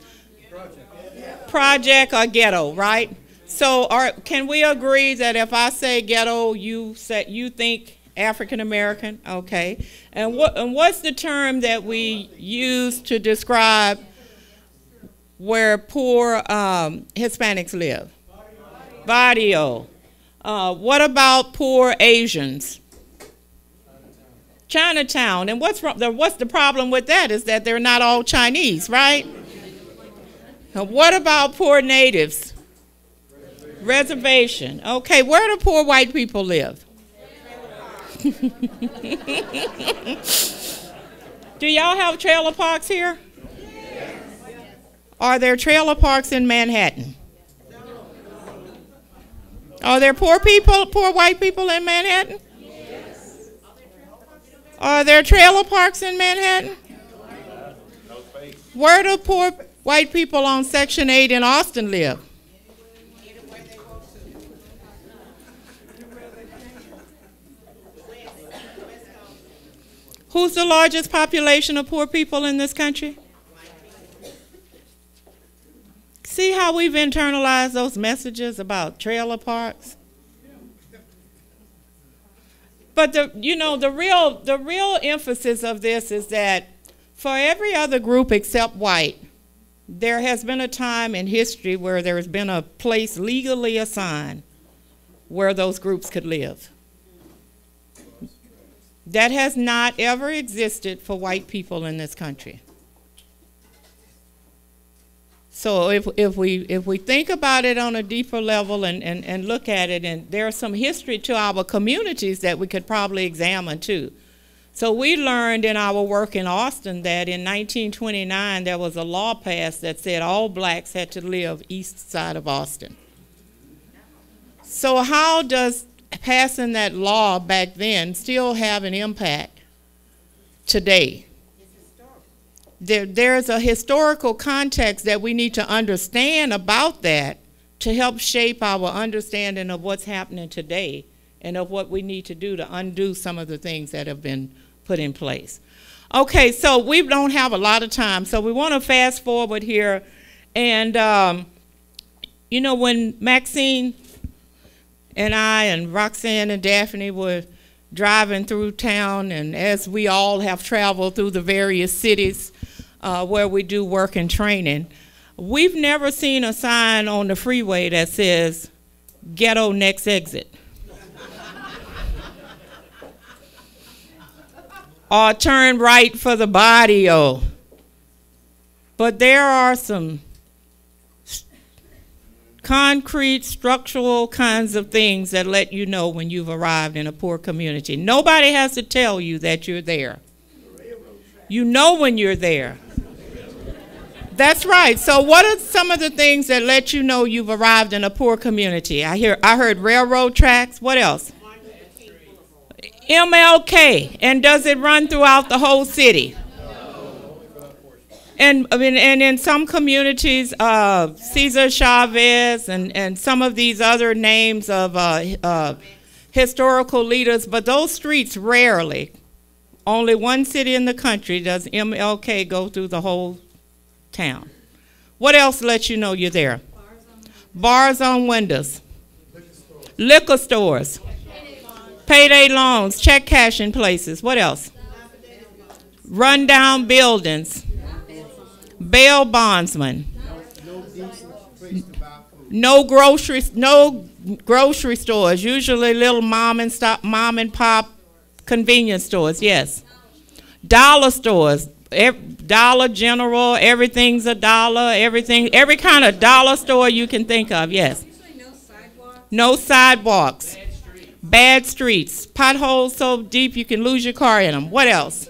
Project or ghetto, right? So can we agree that if I say ghetto, you think African American? Okay. And what's the term that we use to describe where poor Hispanics live? Barrio. What about poor Asians? Chinatown. And what's the problem with that is that they're not all Chinese, right? What about poor natives? Reservation. Okay, where do poor white people live? Do y'all have trailer parks here? Are there trailer parks in Manhattan? Are there poor white people in Manhattan? Are there trailer parks in Manhattan? Where do poor white people on Section 8 in Austin live? Who's the largest population of poor people in this country? See how we've internalized those messages about trailer parks? But the real emphasis of this is that for every other group except white, there has been a time in history where there has been a place legally assigned where those groups could live. That has not ever existed for white people in this country. So if we think about it on a deeper level and look at it, and there's some history to our communities that we could probably examine too. So we learned in our work in Austin that in 1929 there was a law passed that said all blacks had to live east side of Austin. So how does passing that law back then still have an impact today? There's a historical context that we need to understand about that to help shape our understanding of what's happening today and of what we need to do to undo some of the things that have been put in place. Okay, so we don't have a lot of time, so we want to fast forward here. And, you know, when Maxine and I and Roxanne and Daphne were driving through town, and as we all have traveled through the various cities where we do work and training, we've never seen a sign on the freeway that says, "Ghetto next exit." Or "Turn right for the barrio." But there are some concrete, structural kinds of things that let you know when you've arrived in a poor community. Nobody has to tell you that you're there. You know when you're there. That's right. So what are some of the things that let you know you've arrived in a poor community? I heard railroad tracks. What else? MLK. And does it run throughout the whole city? And in some communities, Cesar Chavez and some of these other names of historical leaders, but those streets rarely. Only one city in the country does MLK go through the whole town. What else lets you know you're there? Bars on windows. Liquor stores. Payday loans. Check cashing places. What else? Rundown buildings. Bail bondsmen. No grocery stores. Usually little mom and pop convenience stores. Yes. Dollar stores. Dollar General. Everything's a dollar. Every kind of dollar store you can think of. Yes. No sidewalks. Bad streets. Potholes so deep you can lose your car in them. What else?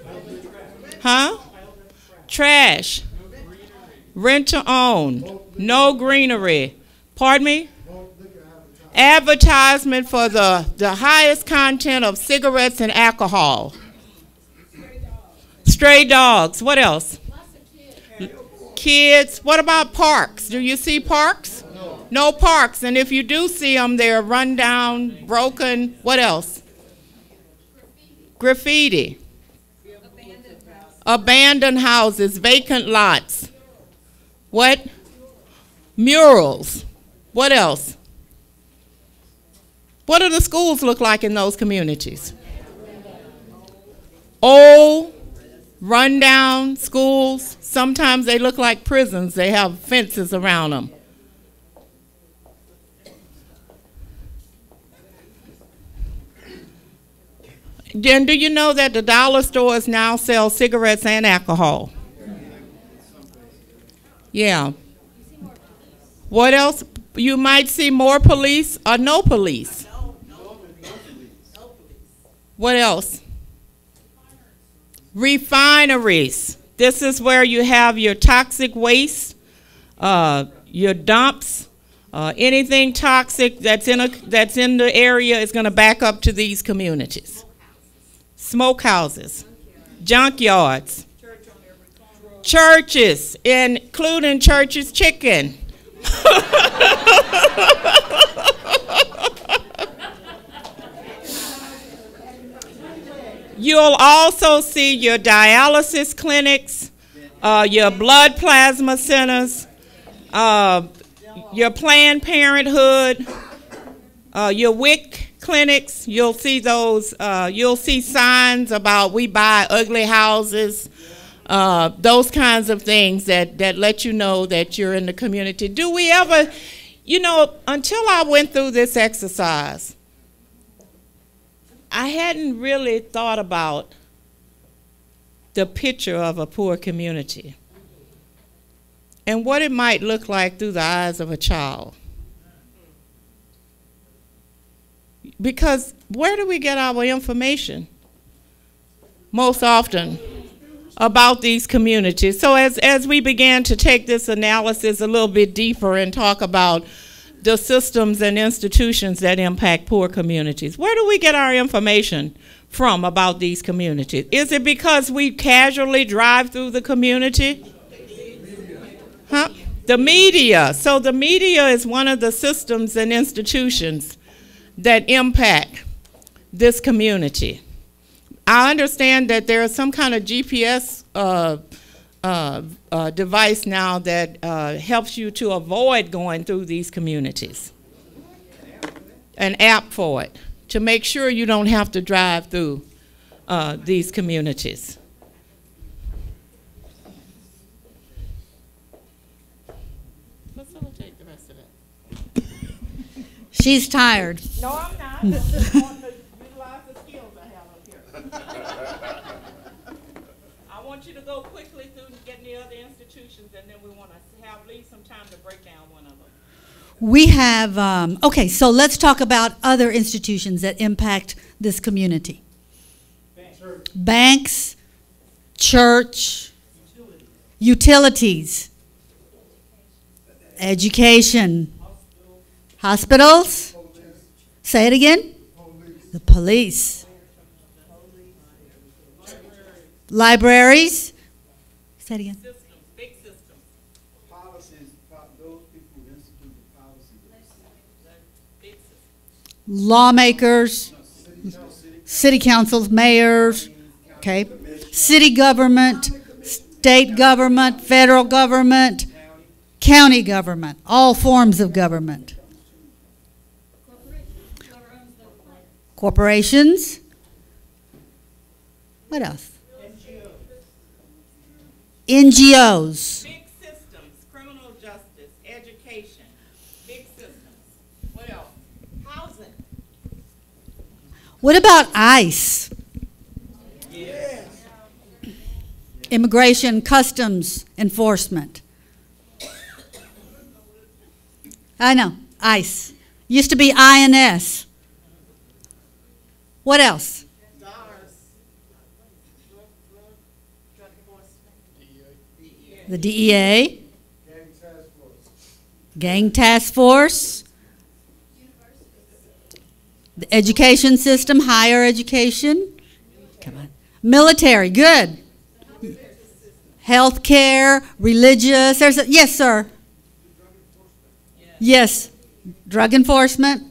Huh? Trash. Rent to own. No greenery. Pardon me? Advertisement for the highest content of cigarettes and alcohol. Stray dogs. What else? Kids. What about parks? Do you see parks? No parks. And if you do see them, they're run down, broken. What else? Graffiti. Abandoned houses, vacant lots. What? Murals. What else? What do the schools look like in those communities? Old, rundown schools. Sometimes they look like prisons. They have fences around them. Then do you know that the dollar stores now sell cigarettes and alcohol? Yeah. What else? You might see more police or no police. What else? Refineries. This is where you have your toxic waste, your dumps, anything toxic that's in the area is going to back up to these communities. Smokehouses, junkyards, churches, including Church's Chicken. You'll also see your dialysis clinics, your blood plasma centers, your Planned Parenthood, your WIC clinics. You'll see those. You'll see signs about we buy ugly houses, those kinds of things that let you know that you're in the community. Do we ever, you know, until I went through this exercise, I hadn't really thought about the picture of a poor community and what it might look like through the eyes of a child. Because where do we get our information most often about these communities? So as we began to take this analysis a little bit deeper and talk about the systems and institutions that impact poor communities, where do we get our information from about these communities? Is it because we casually drive through the community? Huh? The media. So the media is one of the systems and institutions that impact this community. I understand that there is some kind of GPS device now that helps you to avoid going through these communities. An app for it, to make sure you don't have to drive through these communities. Facilitate the rest of that. She's tired. No, I'm not. I just want to utilize the skills I have up here. I want you to go quickly through and get the other institutions, and then we want to leave some time to break down one of them. We have, okay, so let's talk about other institutions that impact this community. Banks, church, utilities, education, hospitals, say it again, the police, libraries, say it again. Lawmakers, city councils, mayors, okay, city government, state government, federal government, County government, all forms of government. Corporations. What else? NGOs. Big systems, criminal justice, education, big systems. What else? Housing. What about ICE? Yes. Immigration, Customs Enforcement. I know, ICE. Used to be INS. What else? The DEA. Gang Task Force. The education system, higher education. Come on. Military, good. Healthcare, religious. Yes, sir. Yes. Drug enforcement.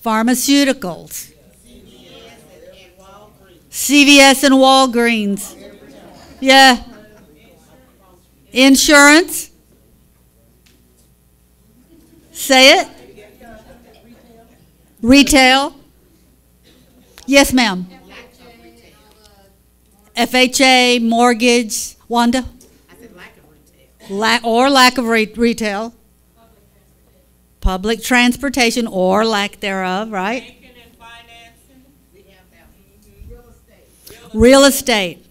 Pharmaceuticals. CVS and Walgreens. Yeah. Insurance. Say it. Retail. Yes, ma'am. FHA, mortgage. Wanda? I said lack of retail. Or lack of retail. Public transportation or lack thereof, right? Banking and financing. We have that. Real estate. Real estate.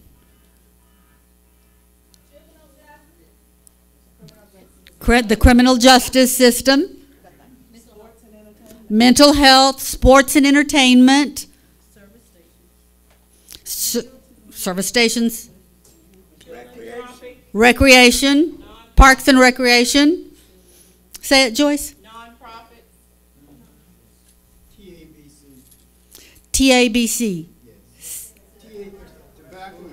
The criminal justice system. Mental health, sports and entertainment. Service stations. Recreation. Parks and recreation. Say it, Joyce. Non-profit. TABC. Yes. Tobacco.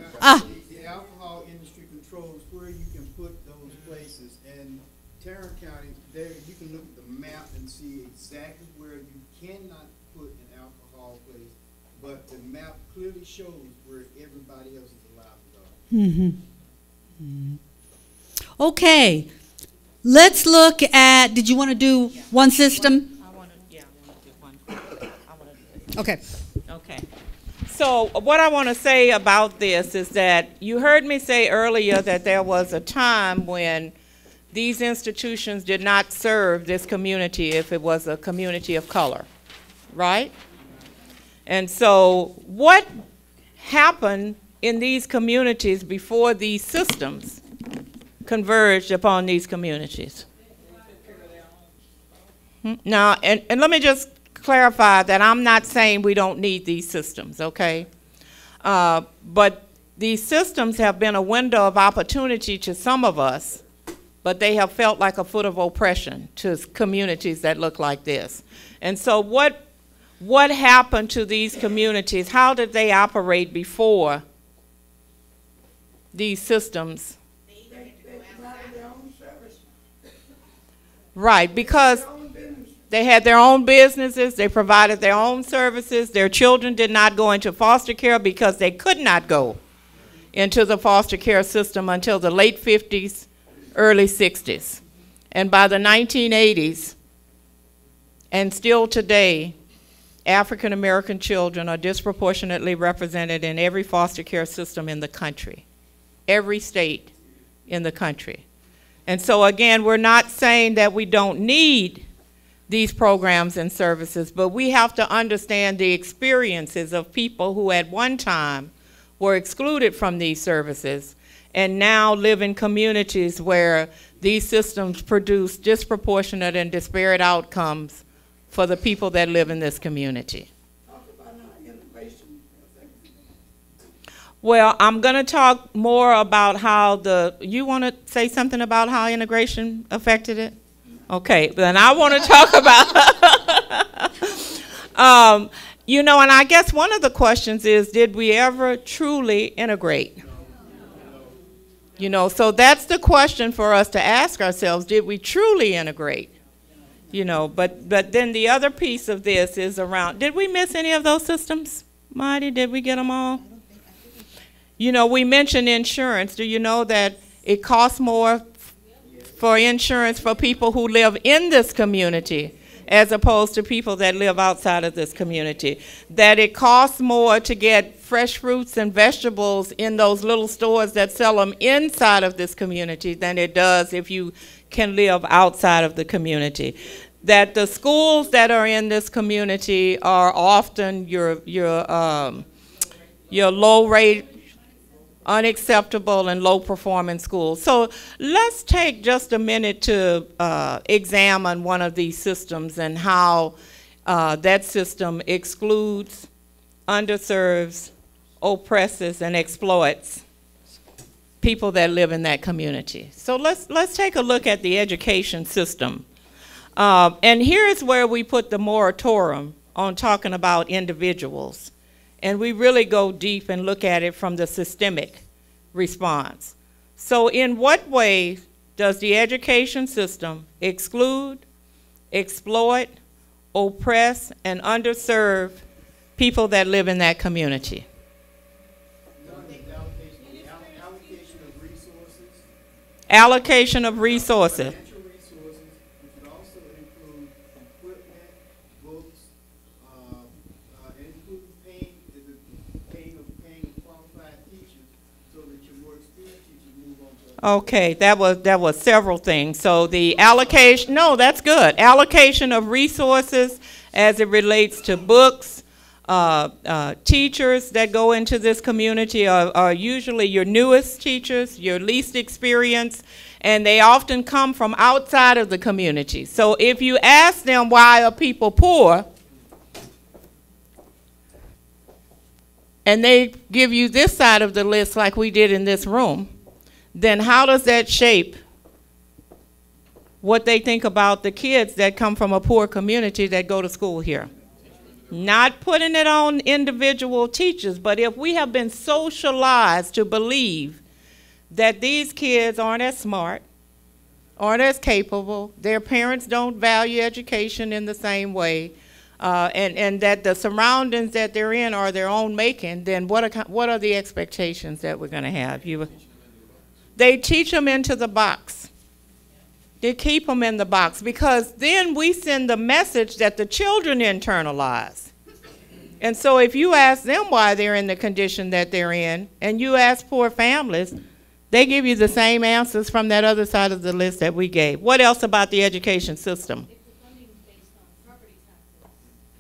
The alcohol industry controls where you can put those places. And Tarrant County, there you can look at the map and see exactly where you cannot put an alcohol place, but the map clearly shows where everybody else is allowed to go. Mm-hmm. Mm-hmm. Okay. Let's look at, did you want to do one system? I want to do one. Okay. Okay. So what I want to say about this is that you heard me say earlier that there was a time when these institutions did not serve this community if it was a community of color, right? And so what happened in these communities before these systems converged upon these communities? Now, and let me just clarify that I'm not saying we don't need these systems, okay? But these systems have been a window of opportunity to some of us, but they have felt like a foot of oppression to communities that look like this. And so what happened to these communities? How did they operate before these systems? Right, because they had their own businesses, they provided their own services, their children did not go into foster care because they could not go into the foster care system until the late 50s, early 60s. And by the 1980s, and still today, African American children are disproportionately represented in every foster care system in the country, every state in the country. And so again, we're not saying that we don't need these programs and services, but we have to understand the experiences of people who at one time were excluded from these services and now live in communities where these systems produce disproportionate and disparate outcomes for the people that live in this community. Well, I'm going to talk more about how you want to say something about how integration affected it? Okay, then I want to talk about, you know, and I guess one of the questions is, did we ever truly integrate? You know, so that's the question for us to ask ourselves, did we truly integrate? You know, but then the other piece of this is around, did we miss any of those systems, Marty? Did we get them all? You know, we mentioned insurance. Do you know that it costs more for insurance for people who live in this community as opposed to people that live outside of this community. That it costs more to get fresh fruits and vegetables in those little stores that sell them inside of this community than it does if you can live outside of the community. That the schools that are in this community are often your low rate, unacceptable, and low performing schools. So let's take just a minute to examine one of these systems and how that system excludes, underserves, oppresses, and exploits people that live in that community. So let's take a look at the education system. And here's where we put the moratorium on talking about individuals. And we really go deep and look at it from the systemic response. So in what way does the education system exclude, exploit, oppress, and underserve people that live in that community? Allocation of resources. Okay, that was several things. So the allocation, no, that's good. Allocation of resources as it relates to books. Teachers that go into this community are usually your newest teachers, your least experienced, and they often come from outside of the community. So if you ask them why are people poor, and they give you this side of the list like we did in this room, then how does that shape what they think about the kids that come from a poor community that go to school here? Not putting it on individual teachers, but if we have been socialized to believe that these kids aren't as smart, aren't as capable, their parents don't value education in the same way, and that the surroundings that they're in are their own making, then what are the expectations that we're going to have? They teach them into the box. They keep them in the box because then we send the message that the children internalize. And so if you ask them why they're in the condition that they're in, and you ask poor families, they give you the same answers from that other side of the list that we gave. What else about the education system? If the funding is based on property taxes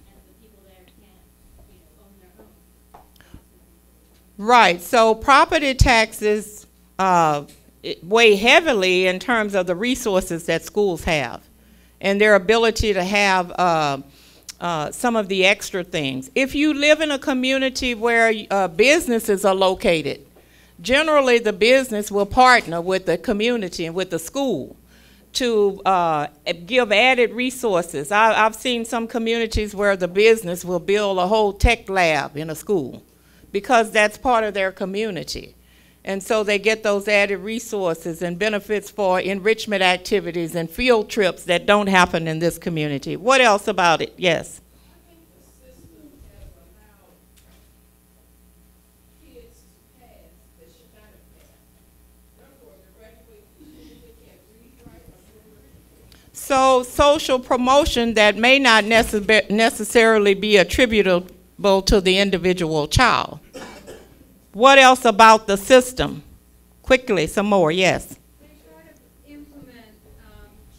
and the people there can't, own their home. Right, so property taxes weigh heavily in terms of the resources that schools have and their ability to have some of the extra things. If you live in a community where businesses are located, generally the business will partner with the community and with the school to give added resources. I've seen some communities where the business will build a whole tech lab in a school because that's part of their community. And so they get those added resources and benefits for enrichment activities and field trips that don't happen in this community. What else about it? Yes? I think the system has allowed kids to pass that should not have passed. In other words, they graduate from school, they can't read, write, or do. So social promotion that may not necessarily be attributable to the individual child. What else about the system? Quickly, some more, yes. They try to implement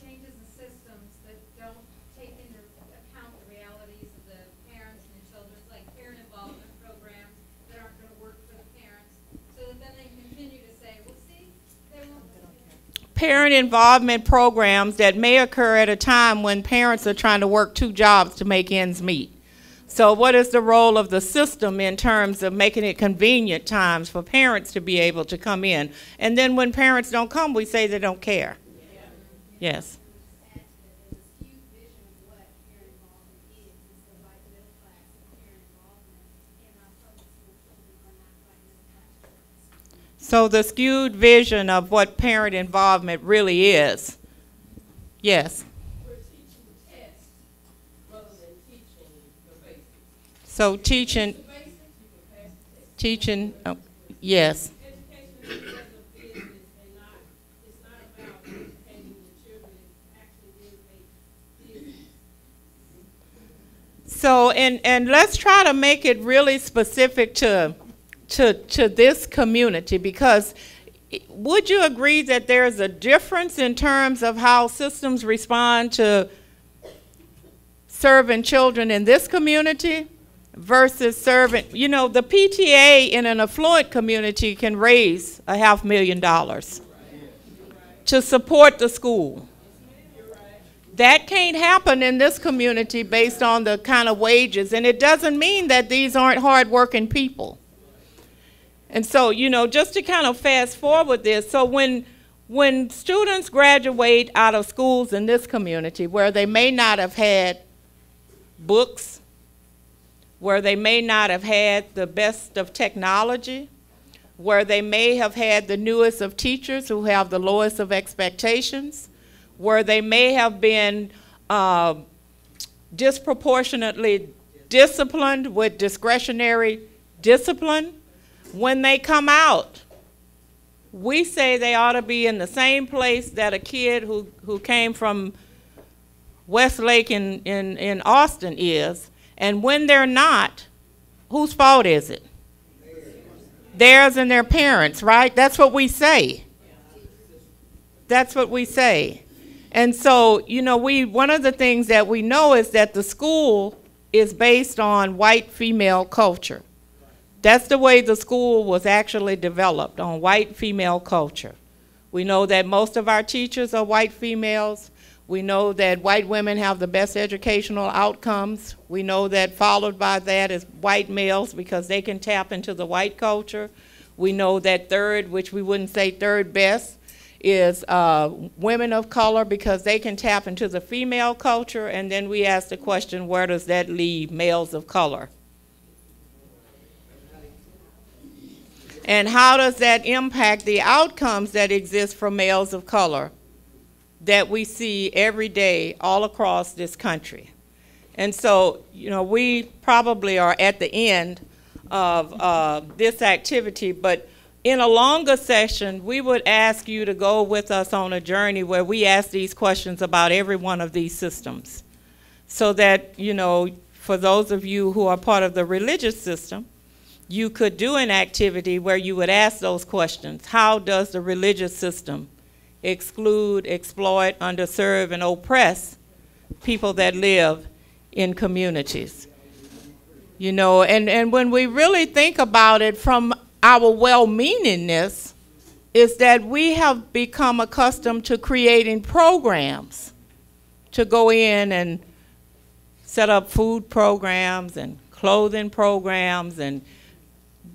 changes in systems that don't take into account the realities of the parents and the children, like parent involvement programs that aren't going to work for the parents, so that then they continue to say, well, see, they won't. Parent involvement programs that may occur at a time when parents are trying to work 2 jobs to make ends meet. So what is the role of the system in terms of making it convenient times for parents to be able to come in? And then when parents don't come, we say they don't care. Yes. So the skewed vision of what parent involvement really is. Yes. So teaching, oh, yes. Education is a business and it's not about educating So, and let's try to make it really specific to this community, because would you agree that there's a difference in terms of how systems respond to serving children in this community versus serving, you know, the PTA in an affluent community can raise $500,000 to support the school. That can't happen in this community based on the kind of wages, and it doesn't mean that these aren't hardworking people. And so, you know, just to kind of fast forward this, so when students graduate out of schools in this community where they may not have had books, where they may not have had the best of technology, where they may have had the newest of teachers who have the lowest of expectations, where they may have been disproportionately disciplined with discretionary discipline, when they come out, we say they ought to be in the same place that a kid who came from Westlake in Austin is. And when they're not, whose fault is it? Theirs and their parents, right? That's what we say. That's what we say. And so, you know, one of the things that we know is that the school is based on white female culture. That's the way the school was actually developed, on white female culture. We know that most of our teachers are white females. We know that white women have the best educational outcomes. We know that followed by that is white males, because they can tap into the white culture. We know that third, which we wouldn't say third best, is women of color, because they can tap into the female culture. And then we ask the question, where does that leave males of color? And how does that impact the outcomes that exist for males of color that we see every day all across this country? And so, you know, we probably are at the end of this activity, but in a longer session, we would ask you to go with us on a journey where we ask these questions about every one of these systems, so that, you know, for those of you who are part of the religious system, you could do an activity where you would ask those questions. How does the religious system exclude, exploit, underserve, and oppress people that live in communities? You know, and when we really think about it from our well-meaningness, is that we have become accustomed to creating programs to go in and set up food programs and clothing programs and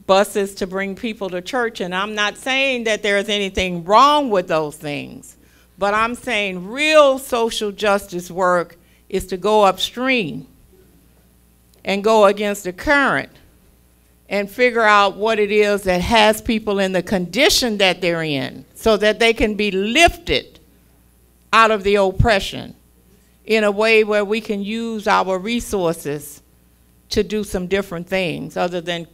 buses to bring people to church. And I'm not saying that there's anything wrong with those things, but I'm saying real social justice work is to go upstream and go against the current and figure out what it is that has people in the condition that they're in, so that they can be lifted out of the oppression in a way where we can use our resources to do some different things other than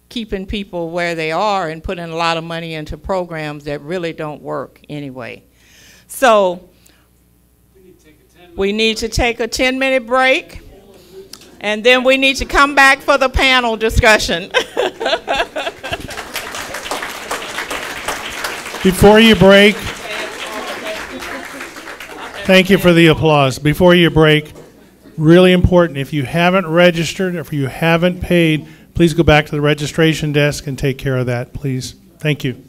keeping people where they are and putting a lot of money into programs that really don't work anyway. So we need to take a 10-minute break, and then we need to come back for the panel discussion. Before you break, thank you for the applause. Before you break, really important, if you haven't registered, if you haven't paid, please go back to the registration desk and take care of that, please. Thank you.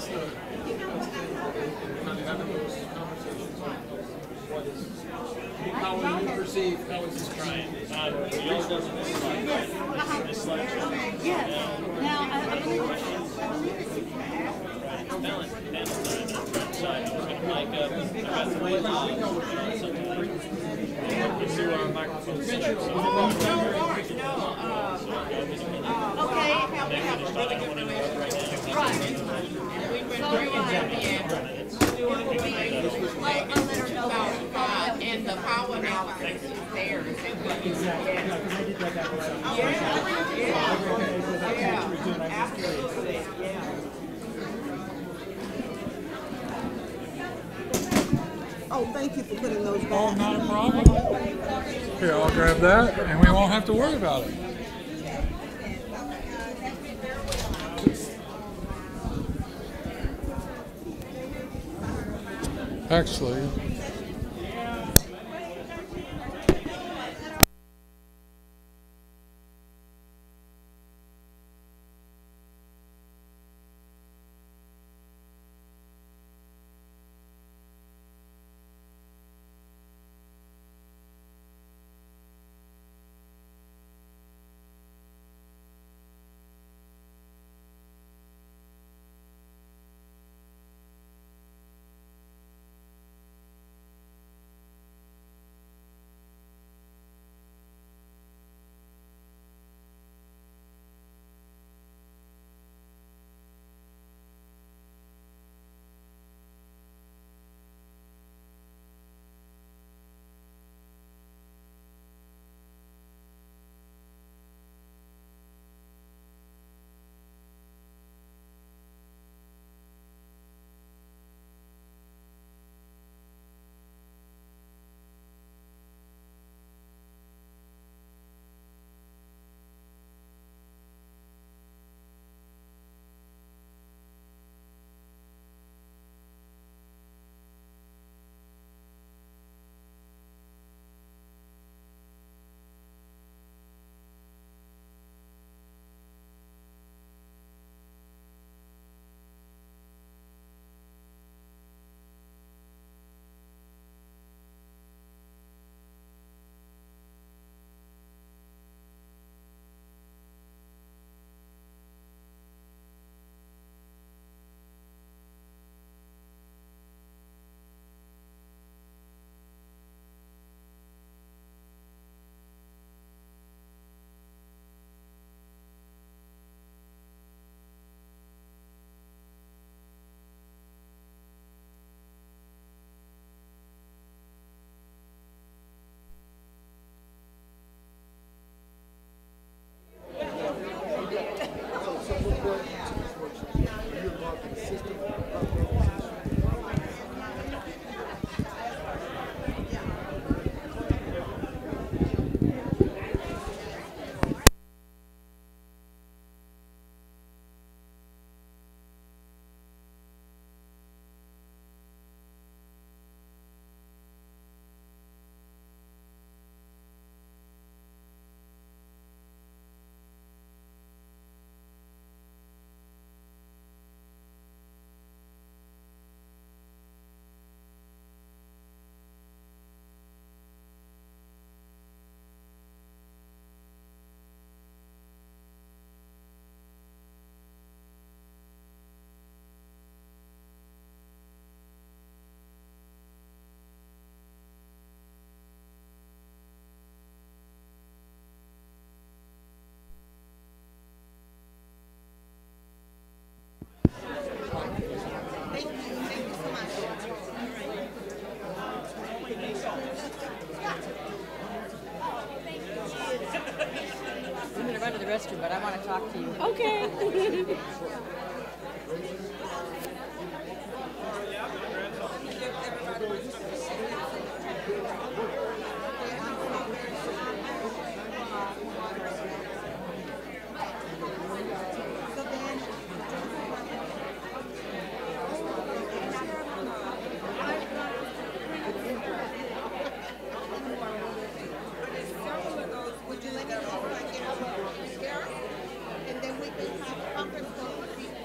What's the, kind of having those conversations on what is, how will you perceive, how is this trying? Yes. Now, I believe and the power analysis is theirs and what you get. Absolutely. Oh, thank you for putting those back. Oh, not a problem. Here, I'll grab that, and we won't have to worry about it. Actually, restroom, but I want to talk to you. Okay. And then we can have conference calls.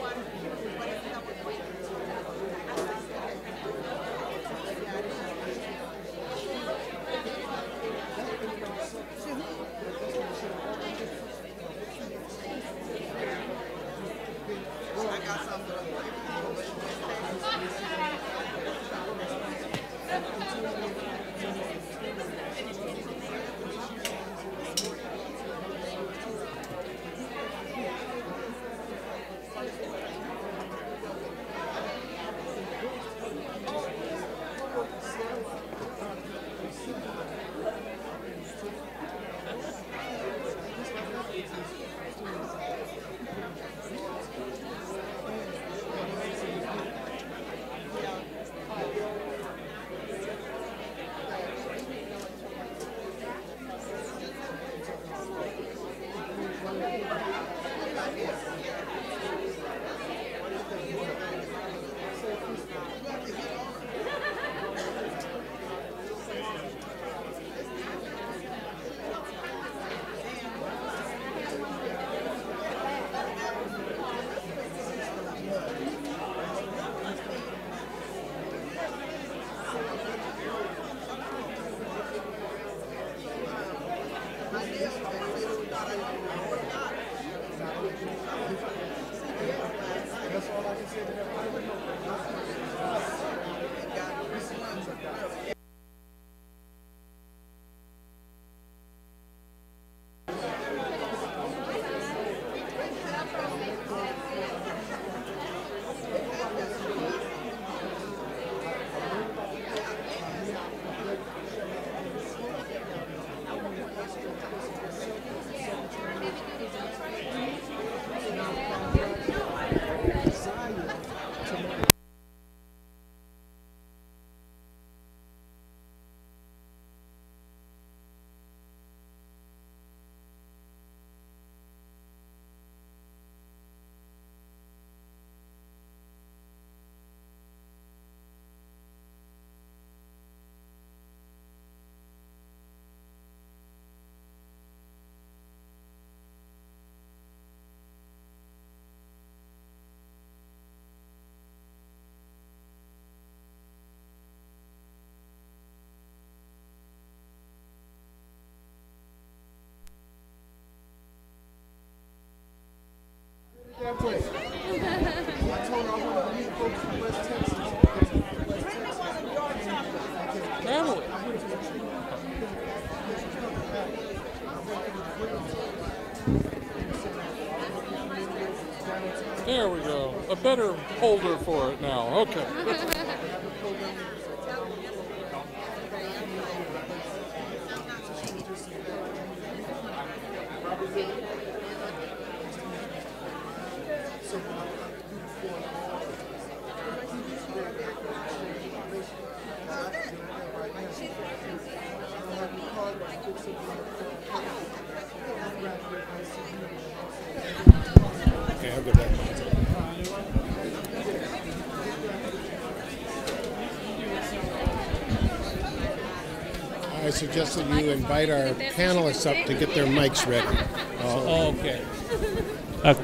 There we go. A better holder for it now. Okay. Okay, I'll go back. I suggest that you invite our panelists up to get their mics ready. Okay.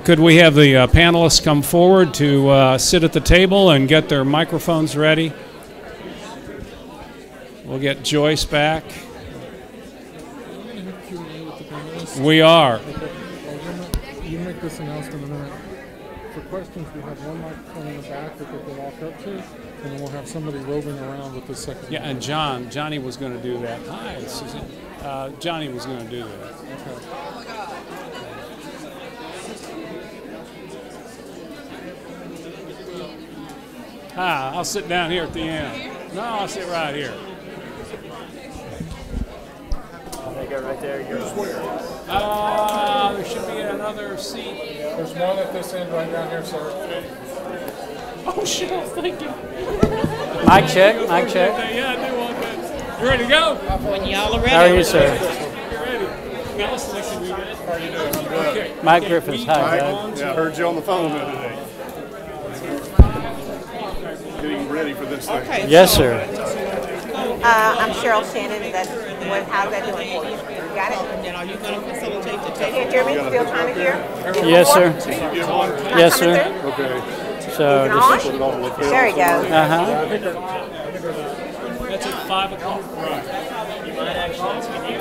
Could we have the panelists come forward to sit at the table and get their microphones ready? We'll get Joyce back. We are. You make this announcement in a minute. For questions, we have one microphone in the back that they can walk up to, and then we'll have somebody roving around with the second. Yeah, and Johnny was going to do that. Hi, Susanne. Johnny was going to do that. Okay. I'll sit down here at the end. No, I'll sit right here. They go right there. You're There should be another seat. There's one at this end right down here, sir. Oh, shit, thank you. Mic check, mic check. Yeah, I do want that. You ready to go? When y'all are ready. How are you, sir? You're ready. Nelson, how are you doing? I'm good. Okay. Mike Griffiths, hi, bud. Yeah, I heard you on the phone the other day. Getting ready for this thing. Okay, yes, sir. I'm Cheryl Shannon. How's that doing for you? You got it? And then are you going to facilitate the Can you hear me? Still trying to hear? Yes, sir. Yes, sir. Okay. So, there you go. That's at 5 o'clock. Right. You might actually, can you,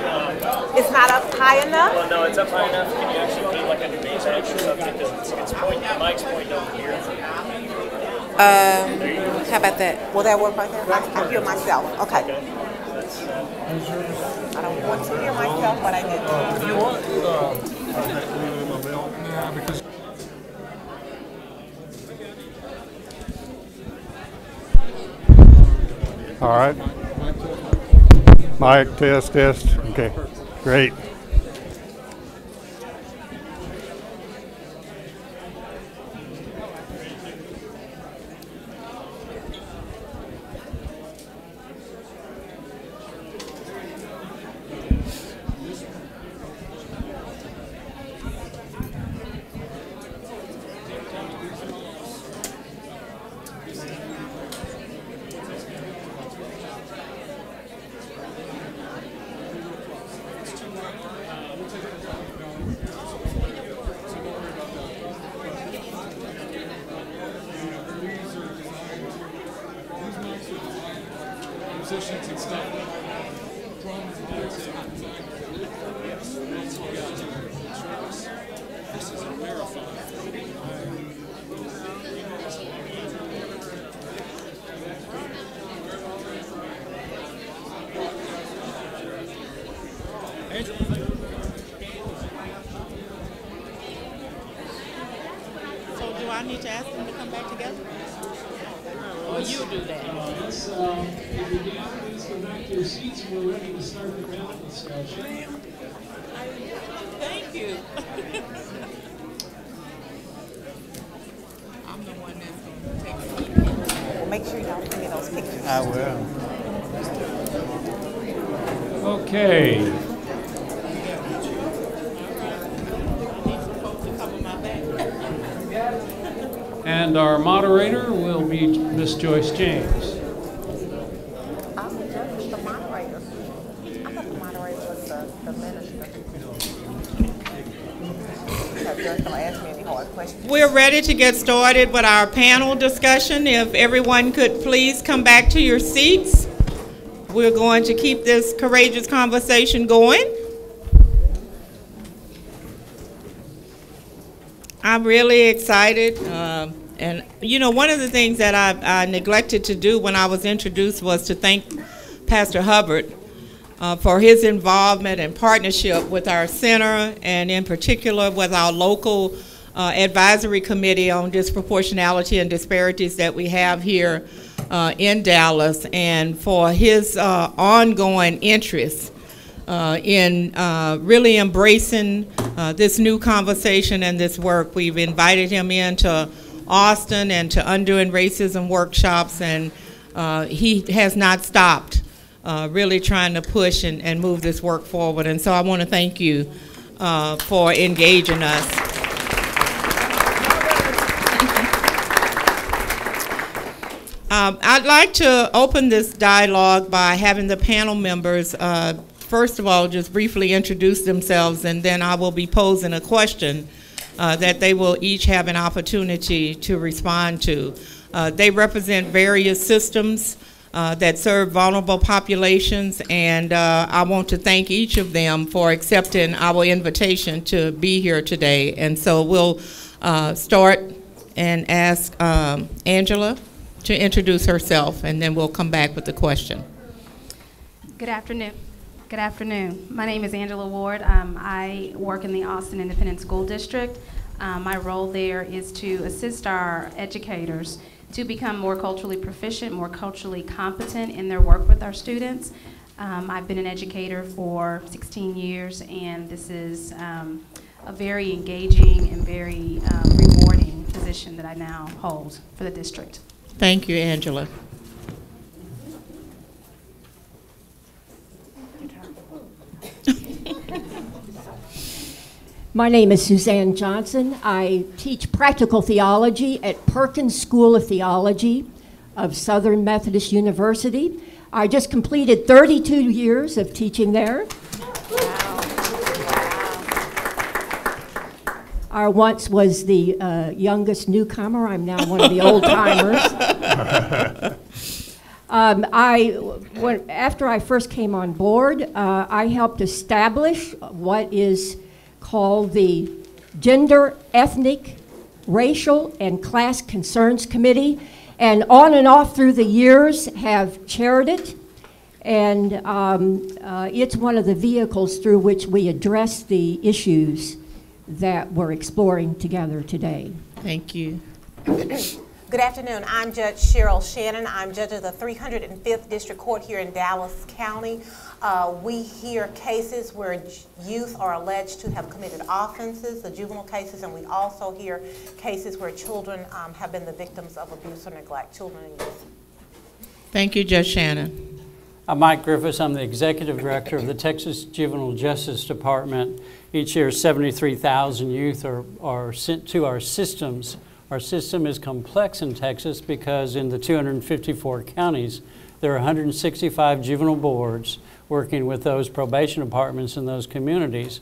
it's not up high enough? Well, no, it's up high enough. Can you actually be like a base action subject? It's pointing, the mic's pointing over here. How about that? Will that work right there? I hear myself. Okay. I don't want to hear myself, but I do. If you want, Yeah, because. all right. Mic, test. Okay, great. positions and stuff. Drums and lights. This is a marathon. So do I need to ask them to come back together? Or you do that? Let's, if you please go back to your seats. We're ready to start the panel discussion. Thank you. I'm the one that's going to take the Well, make sure you don't forget those pictures. I will. Okay. And our moderator will be Miss Joyce James. I'm the moderator. I thought the moderator was the minister. You're going to ask me any hard questions. We're ready to get started with our panel discussion. If everyone could please come back to your seats. We're going to keep this courageous conversation going. I'm really excited. And, you know, one of the things that I neglected to do when I was introduced was to thank Pastor Hubbard for his involvement and partnership with our center, and in particular with our local advisory committee on disproportionality and disparities that we have here in Dallas, and for his ongoing interest in really embracing this new conversation and this work. We've invited him into Austin and to Undoing Racism workshops, and he has not stopped really trying to push and move this work forward. And so I want to thank you for engaging us. I'd like to open this dialogue by having the panel members first of all just briefly introduce themselves, and then I will be posing a question that they will each have an opportunity to respond to. They represent various systems that serve vulnerable populations, and I want to thank each of them for accepting our invitation to be here today. And so we'll start and ask Angela to introduce herself, and then we'll come back with the question. Good afternoon. Good afternoon. My name is Angela Ward. I work in the Austin Independent School District. My role there is to assist our educators to become more culturally proficient, more culturally competent in their work with our students. I've been an educator for 16 years, and this is a very engaging and very rewarding position that I now hold for the district. Thank you, Angela. My name is Susanne Johnson. I teach practical theology at Perkins School of Theology of Southern Methodist University. I just completed 32 years of teaching there. I once was the youngest newcomer. I'm now one of the old timers. After I first came on board, I helped establish what is called the Gender, Ethnic, Racial, and Class Concerns Committee, and on and off through the years have chaired it. And it's one of the vehicles through which we address the issues that we're exploring together today. Thank you. Good afternoon. I'm Judge Cheryl Shannon. I'm judge of the 305th District Court here in Dallas County. We hear cases where youth are alleged to have committed offenses, the juvenile cases, and we also hear cases where children have been the victims of abuse or neglect, children and youth. Thank you, Judge Shannon. I'm Mike Griffiths. I'm the Executive Director of the Texas Juvenile Justice Department. Each year, 73,000 youth are sent to our systems. Our system is complex in Texas because in the 254 counties, there are 165 juvenile boards working with those probation departments in those communities.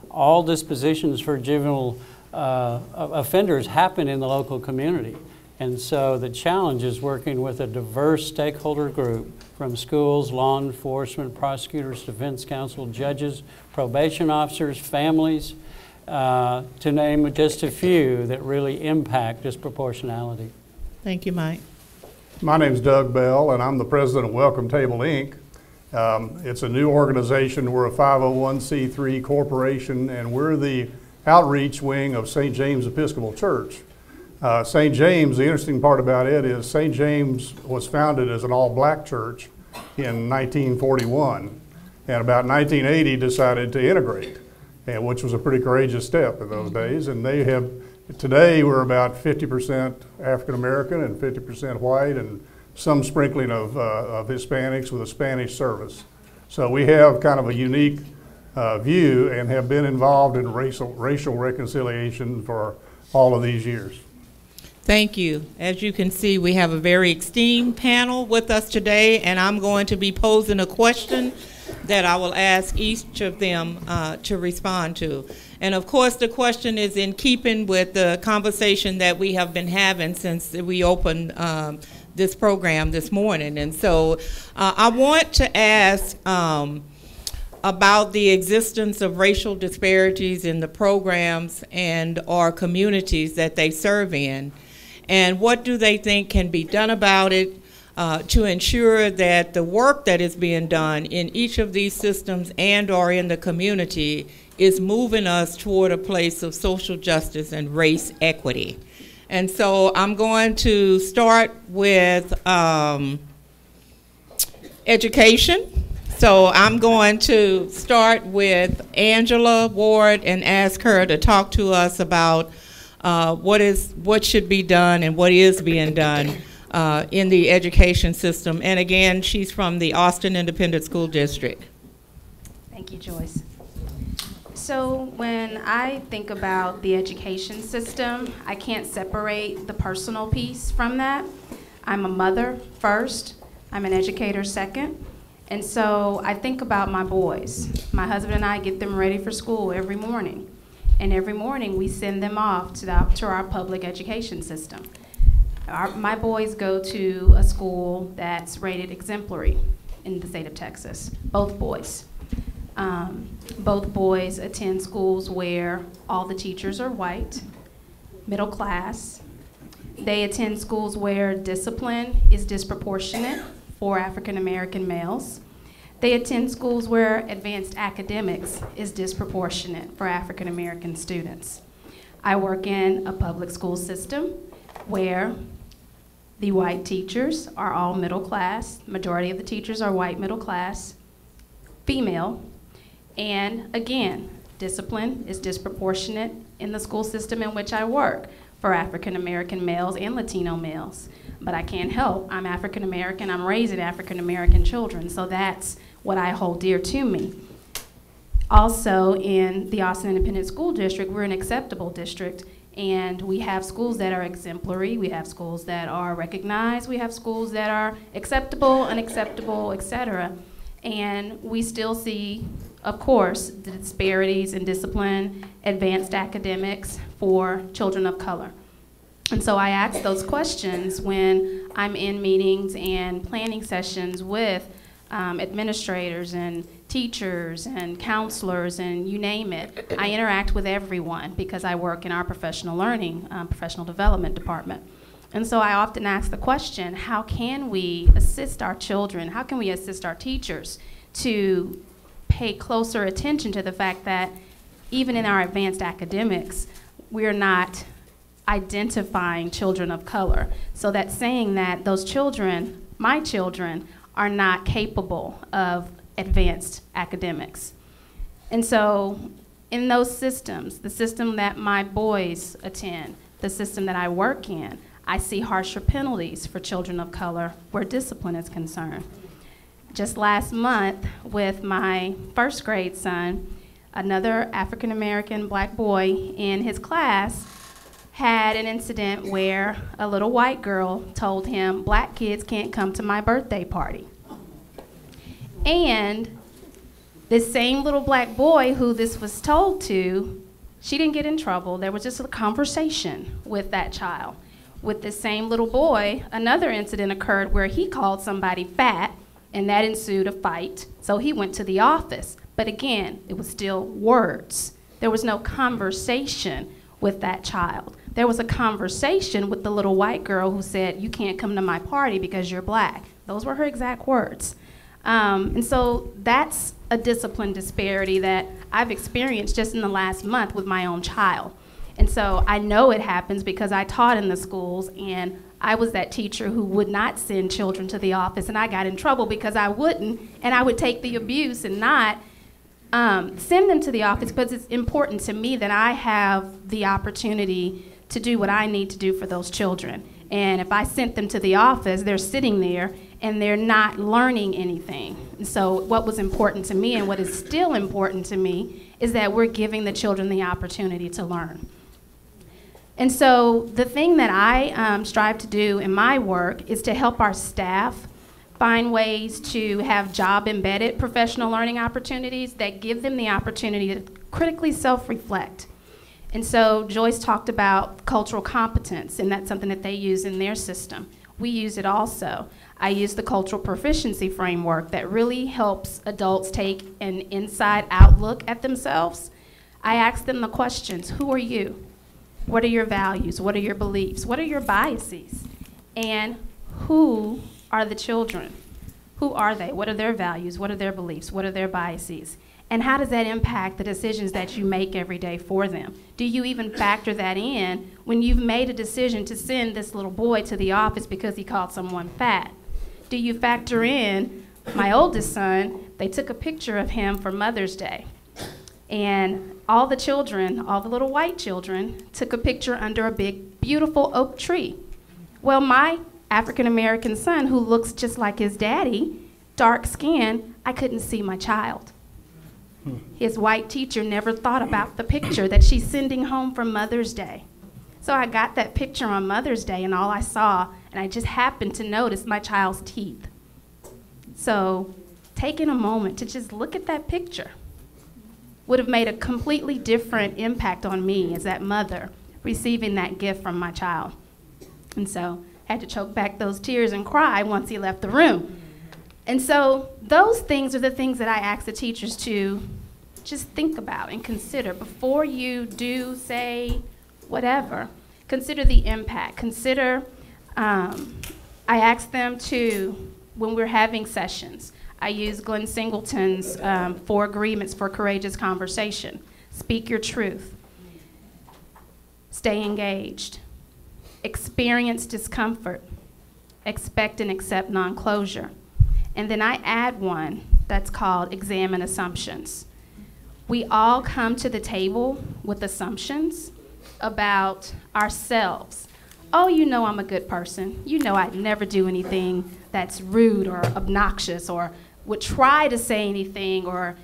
All dispositions for juvenile offenders happen in the local community. And so the challenge is working with a diverse stakeholder group from schools, law enforcement, prosecutors, defense counsel, judges, probation officers, families, to name just a few that really impact disproportionality. Thank you, Mike. My name's Doug Bell, and I'm the president of Welcome Table, Inc. It's a new organization. We're a 501c3 corporation, and we're the outreach wing of St. James Episcopal Church. St. James, the interesting part about it is St. James was founded as an all-black church in 1941, and about 1980 decided to integrate, and which was a pretty courageous step in those days. And they have, today we're about 50% African American and 50% white, and some sprinkling of Hispanics with a Spanish service. So we have kind of a unique view and have been involved in racial reconciliation for all of these years. Thank you. As you can see, we have a very esteemed panel with us today, and I'm going to be posing a question that I will ask each of them to respond to. And of course, the question is in keeping with the conversation that we have been having since we opened this program this morning. And so I want to ask about the existence of racial disparities in the programs and our communities that they serve in. And what do they think can be done about it to ensure that the work that is being done in each of these systems and or in the community is moving us toward a place of social justice and race equity. And so I'm going to start with education. So I'm going to start with Angela Ward and ask her to talk to us about what should be done and what is being done in the education system. And again, she's from the Austin Independent School District. Thank you, Joyce. So when I think about the education system, I can't separate the personal piece from that. I'm a mother first, I'm an educator second, and so I think about my boys. My husband and I get them ready for school every morning. And every morning we send them off to our public education system. My boys go to a school that's rated exemplary in the state of Texas, both boys. Both boys attend schools where all the teachers are white, middle class. They attend schools where discipline is disproportionate for African American males. They attend schools where advanced academics is disproportionate for African American students. I work in a public school system where the white teachers are all middle class. Majority of the teachers are white, middle class, female. And again, discipline is disproportionate in the school system in which I work for African American males and Latino males. But I can't help, I'm African American, I'm raising African American children, so that's what I hold dear to me. Also, in the Austin Independent School District, we're an acceptable district, and we have schools that are exemplary, we have schools that are recognized, we have schools that are acceptable, unacceptable, etc. And we still see, of course, the disparities in discipline, advanced academics for children of color. And so I ask those questions when I'm in meetings and planning sessions with administrators and teachers and counselors and you name it. I interact with everyone because I work in our professional learning, professional development department. And so I often ask the question, how can we assist our children? How can we assist our teachers to pay closer attention to the fact that even in our advanced academics, we're not identifying children of color. So that's saying that those children, my children, are not capable of advanced academics. And so in those systems, the system that my boys attend, the system that I work in, I see harsher penalties for children of color where discipline is concerned. Just last month with my first grade son, another African American black boy in his class had an incident where a little white girl told him, black kids can't come to my birthday party. And this same little black boy who this was told to, she didn't get in trouble. There was just a conversation with that child. With this same little boy, another incident occurred where he called somebody fat, and that ensued a fight. So he went to the office. But again, it was still words. There was no conversation with that child. There was a conversation with the little white girl who said, "You can't come to my party because you're black." Those were her exact words. And so that's a discipline disparity that I've experienced just in the last month with my own child. And so I know it happens because I taught in the schools, and I was that teacher who would not send children to the office, and I got in trouble because I wouldn't, and I would take the abuse and not send them to the office, because it's important to me that I have the opportunity to do what I need to do for those children. And if I sent them to the office, they're sitting there and they're not learning anything. And so what was important to me, and what is still important to me, is that we're giving the children the opportunity to learn. And so the thing that I strive to do in my work is to help our staff find ways to have job-embedded professional learning opportunities that give them the opportunity to critically self-reflect. And so Joyce talked about cultural competence, and that's something that they use in their system. We use it also. I use the Cultural Proficiency framework that really helps adults take an inside-out look at themselves. I ask them the questions: who are you? What are your values? What are your beliefs? What are your biases? And who are the children? Who are they? What are their values? What are their beliefs? What are their biases? And how does that impact the decisions that you make every day for them? Do you even factor that in when you've made a decision to send this little boy to the office because he called someone fat? Do you factor in my oldest son? They took a picture of him for Mother's Day. And all the children, all the little white children, took a picture under a big, beautiful oak tree. Well, my African-American son, who looks just like his daddy, dark skinned, I couldn't see my child. His white teacher never thought about the picture that she's sending home for Mother's Day. So I got that picture on Mother's Day, and all I saw, and I just happened to notice my child's teeth. So taking a moment to just look at that picture would have made a completely different impact on me as that mother receiving that gift from my child. And so I had to choke back those tears and cry once he left the room. And so those things are the things that I ask the teachers to just think about and consider before you do, say, whatever. Consider the impact. Consider, I ask them to, when we're having sessions, I use Glenn Singleton's 4 agreements for courageous conversation. Speak your truth. Stay engaged. Experience discomfort. Expect and accept non-closure. And then I add one that's called examine assumptions. We all come to the table with assumptions about ourselves. Oh, you know I'm a good person. You know I'd never do anything that's rude or obnoxious, or would try to say anything or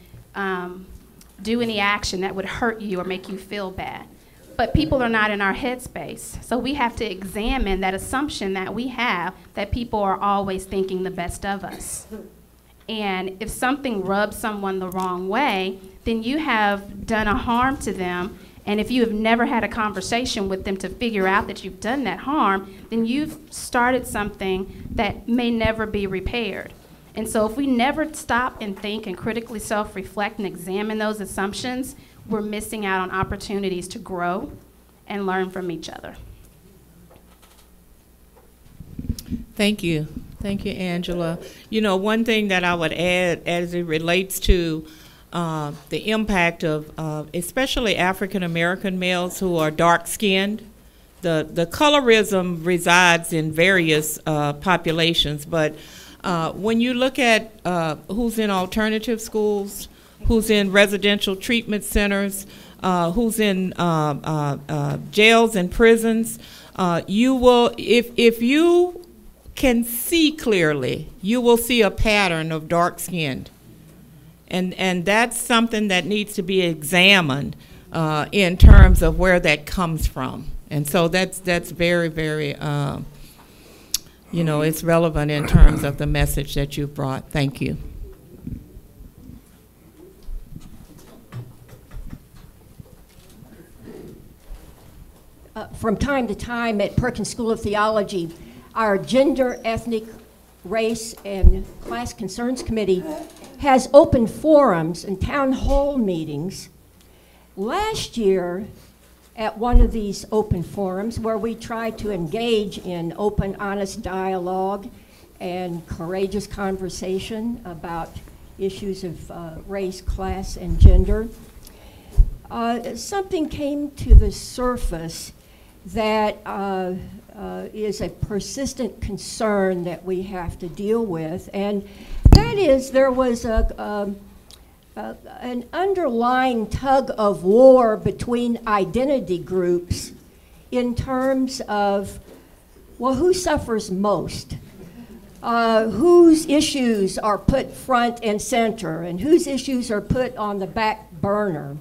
do any action that would hurt you or make you feel bad. But people are not in our headspace. So we have to examine that assumption that we have that people are always thinking the best of us. And if something rubs someone the wrong way, then you have done a harm to them. And if you have never had a conversation with them to figure out that you've done that harm, then you've started something that may never be repaired. And so if we never stop and think and critically self-reflect and examine those assumptions, we're missing out on opportunities to grow and learn from each other. Thank you. Thank you, Angela. You know, one thing that I would add as it relates to the impact of especially African-American males who are dark-skinned, the colorism resides in various populations, but when you look at who's in alternative schools, who's in residential treatment centers, who's in jails and prisons, you will, if you can see clearly, you will see a pattern of dark-skinned. And that's something that needs to be examined in terms of where that comes from. And so that's very, very, you know, it's relevant in terms of the message that you brought. Thank you. from time to time at Perkins School of Theology, our Gender, Ethnic, Race, and Class Concerns Committee has open forums and town hall meetings. Last year, at one of these open forums where we tried to engage in open, honest dialogue and courageous conversation about issues of race, class, and gender, something came to the surface that is a persistent concern that we have to deal with, and that is there was an underlying tug of war between identity groups in terms of, well, who suffers most? Whose issues are put front and center, and whose issues are put on the back burner?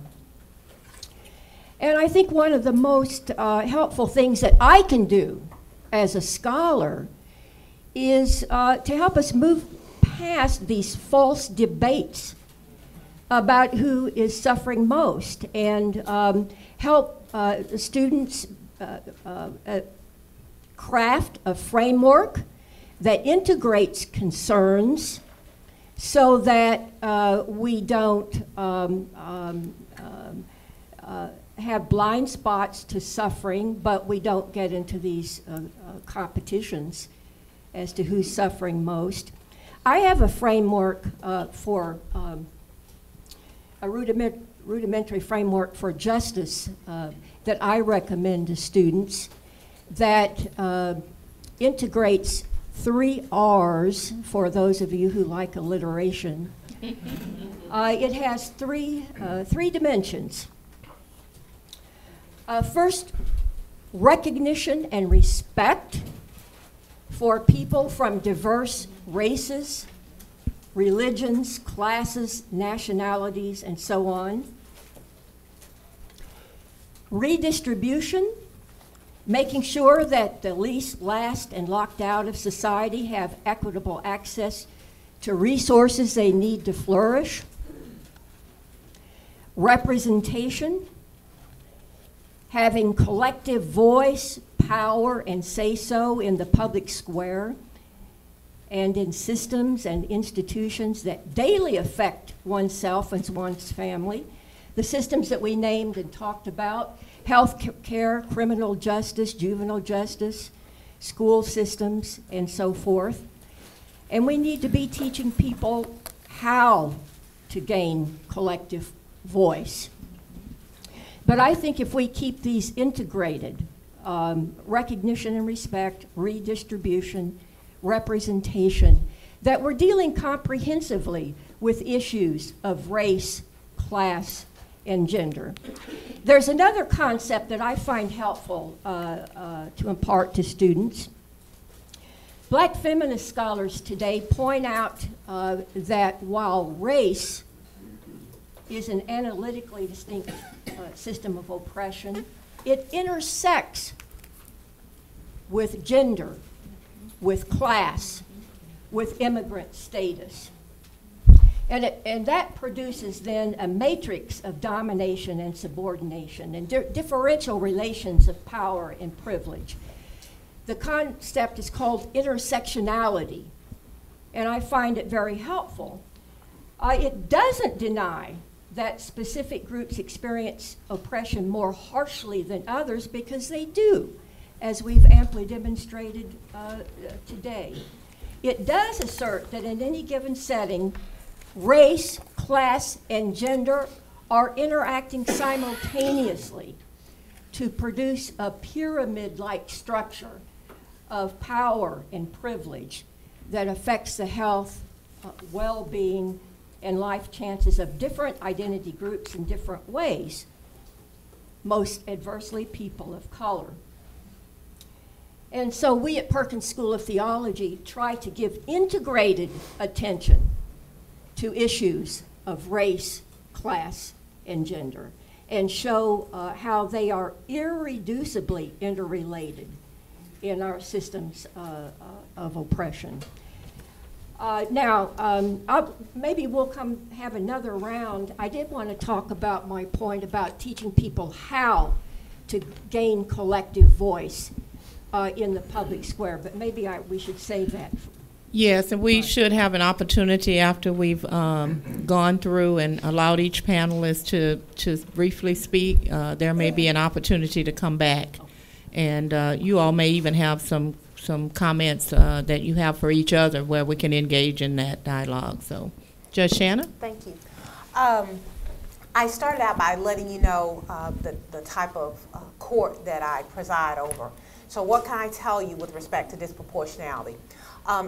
And I think one of the most helpful things that I can do as a scholar is to help us move past these false debates about who is suffering most, and help students craft a framework that integrates concerns so that we don't have blind spots to suffering, but we don't get into these competitions as to who's suffering most. I have a framework for a rudimentary framework for justice that I recommend to students that integrates 3 R's for those of you who like alliteration. It has three dimensions. First, recognition and respect for people from diverse races, religions, classes, nationalities, and so on. Redistribution, making sure that the least, last, and locked out of society have equitable access to resources they need to flourish. Representation, having collective voice, power, and say-so in the public square and in systems and institutions that daily affect oneself and one's family. The systems that we named and talked about: health care, criminal justice, juvenile justice, school systems, and so forth. And we need to be teaching people how to gain collective voice. But I think if we keep these integrated, recognition and respect, redistribution, representation, that we're dealing comprehensively with issues of race, class, and gender. There's another concept that I find helpful to impart to students. Black feminist scholars today point out that while race is an analytically distinct system of oppression, it intersects with gender, with class, with immigrant status. And that produces then a matrix of domination and subordination and differential relations of power and privilege. The concept is called intersectionality, and I find it very helpful. It doesn't deny that specific groups experience oppression more harshly than others, because they do, as we've amply demonstrated today. It does assert that in any given setting, race, class, and gender are interacting simultaneously to produce a pyramid-like structure of power and privilege that affects the health, well-being, and life chances of different identity groups in different ways, most adversely people of color. And so we at Perkins School of Theology try to give integrated attention to issues of race, class, and gender, and show how they are irreducibly interrelated in our systems of oppression. Maybe we'll come have another round. I did want to talk about my point about teaching people how to gain collective voice in the public square. But maybe we should save that. Yes, and we should have an opportunity after we've gone through and allowed each panelist to briefly speak. There may be an opportunity to come back, and you all may even have some comments that you have for each other where we can engage in that dialogue. So, Judge Shannon? Thank you. I started out by letting you know the type of court that I preside over. So what can I tell you with respect to disproportionality?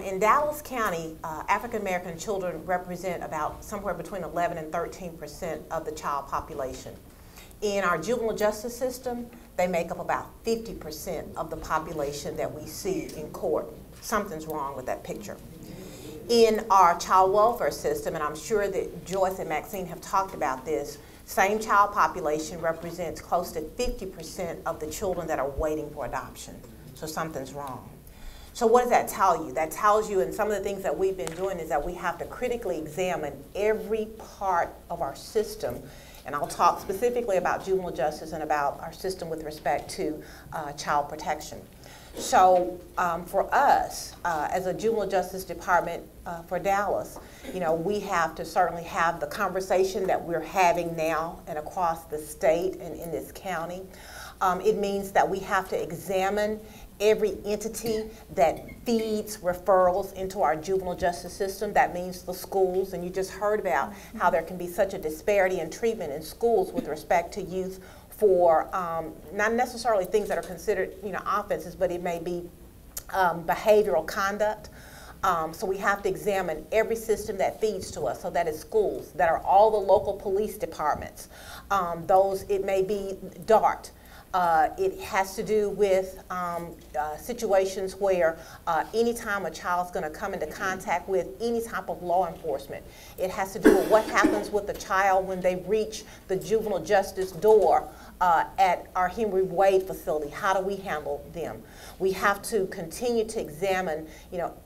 In Dallas County, African American children represent about somewhere between 11 and 13% of the child population. In our juvenile justice system, they make up about 50% of the population that we see in court. Something's wrong with that picture. In our child welfare system, and I'm sure that Joyce and Maxine have talked about this, same child population represents close to 50% of the children that are waiting for adoption. So something's wrong. So what does that tell you? That tells you, and some of the things that we've been doing is that we have to critically examine every part of our system. And I'll talk specifically about juvenile justice and about our system with respect to child protection. So for us, as a Juvenile Justice Department for Dallas, we have to certainly have the conversation that we're having now and across the state and in this county. It means that we have to examine every entity that feeds referrals into our juvenile justice system. That means the schools, and you just heard about how there can be such a disparity in treatment in schools with respect to youth for not necessarily things that are considered, offenses, but it may be behavioral conduct. So we have to examine every system that feeds to us. So that is schools, that are all the local police departments. It may be DART. It has to do with situations where anytime a child's going to come into contact with any type of law enforcement, it has to do with what happens with the child when they reach the juvenile justice door at our Henry Wade facility. How do we handle them? We have to continue to examine,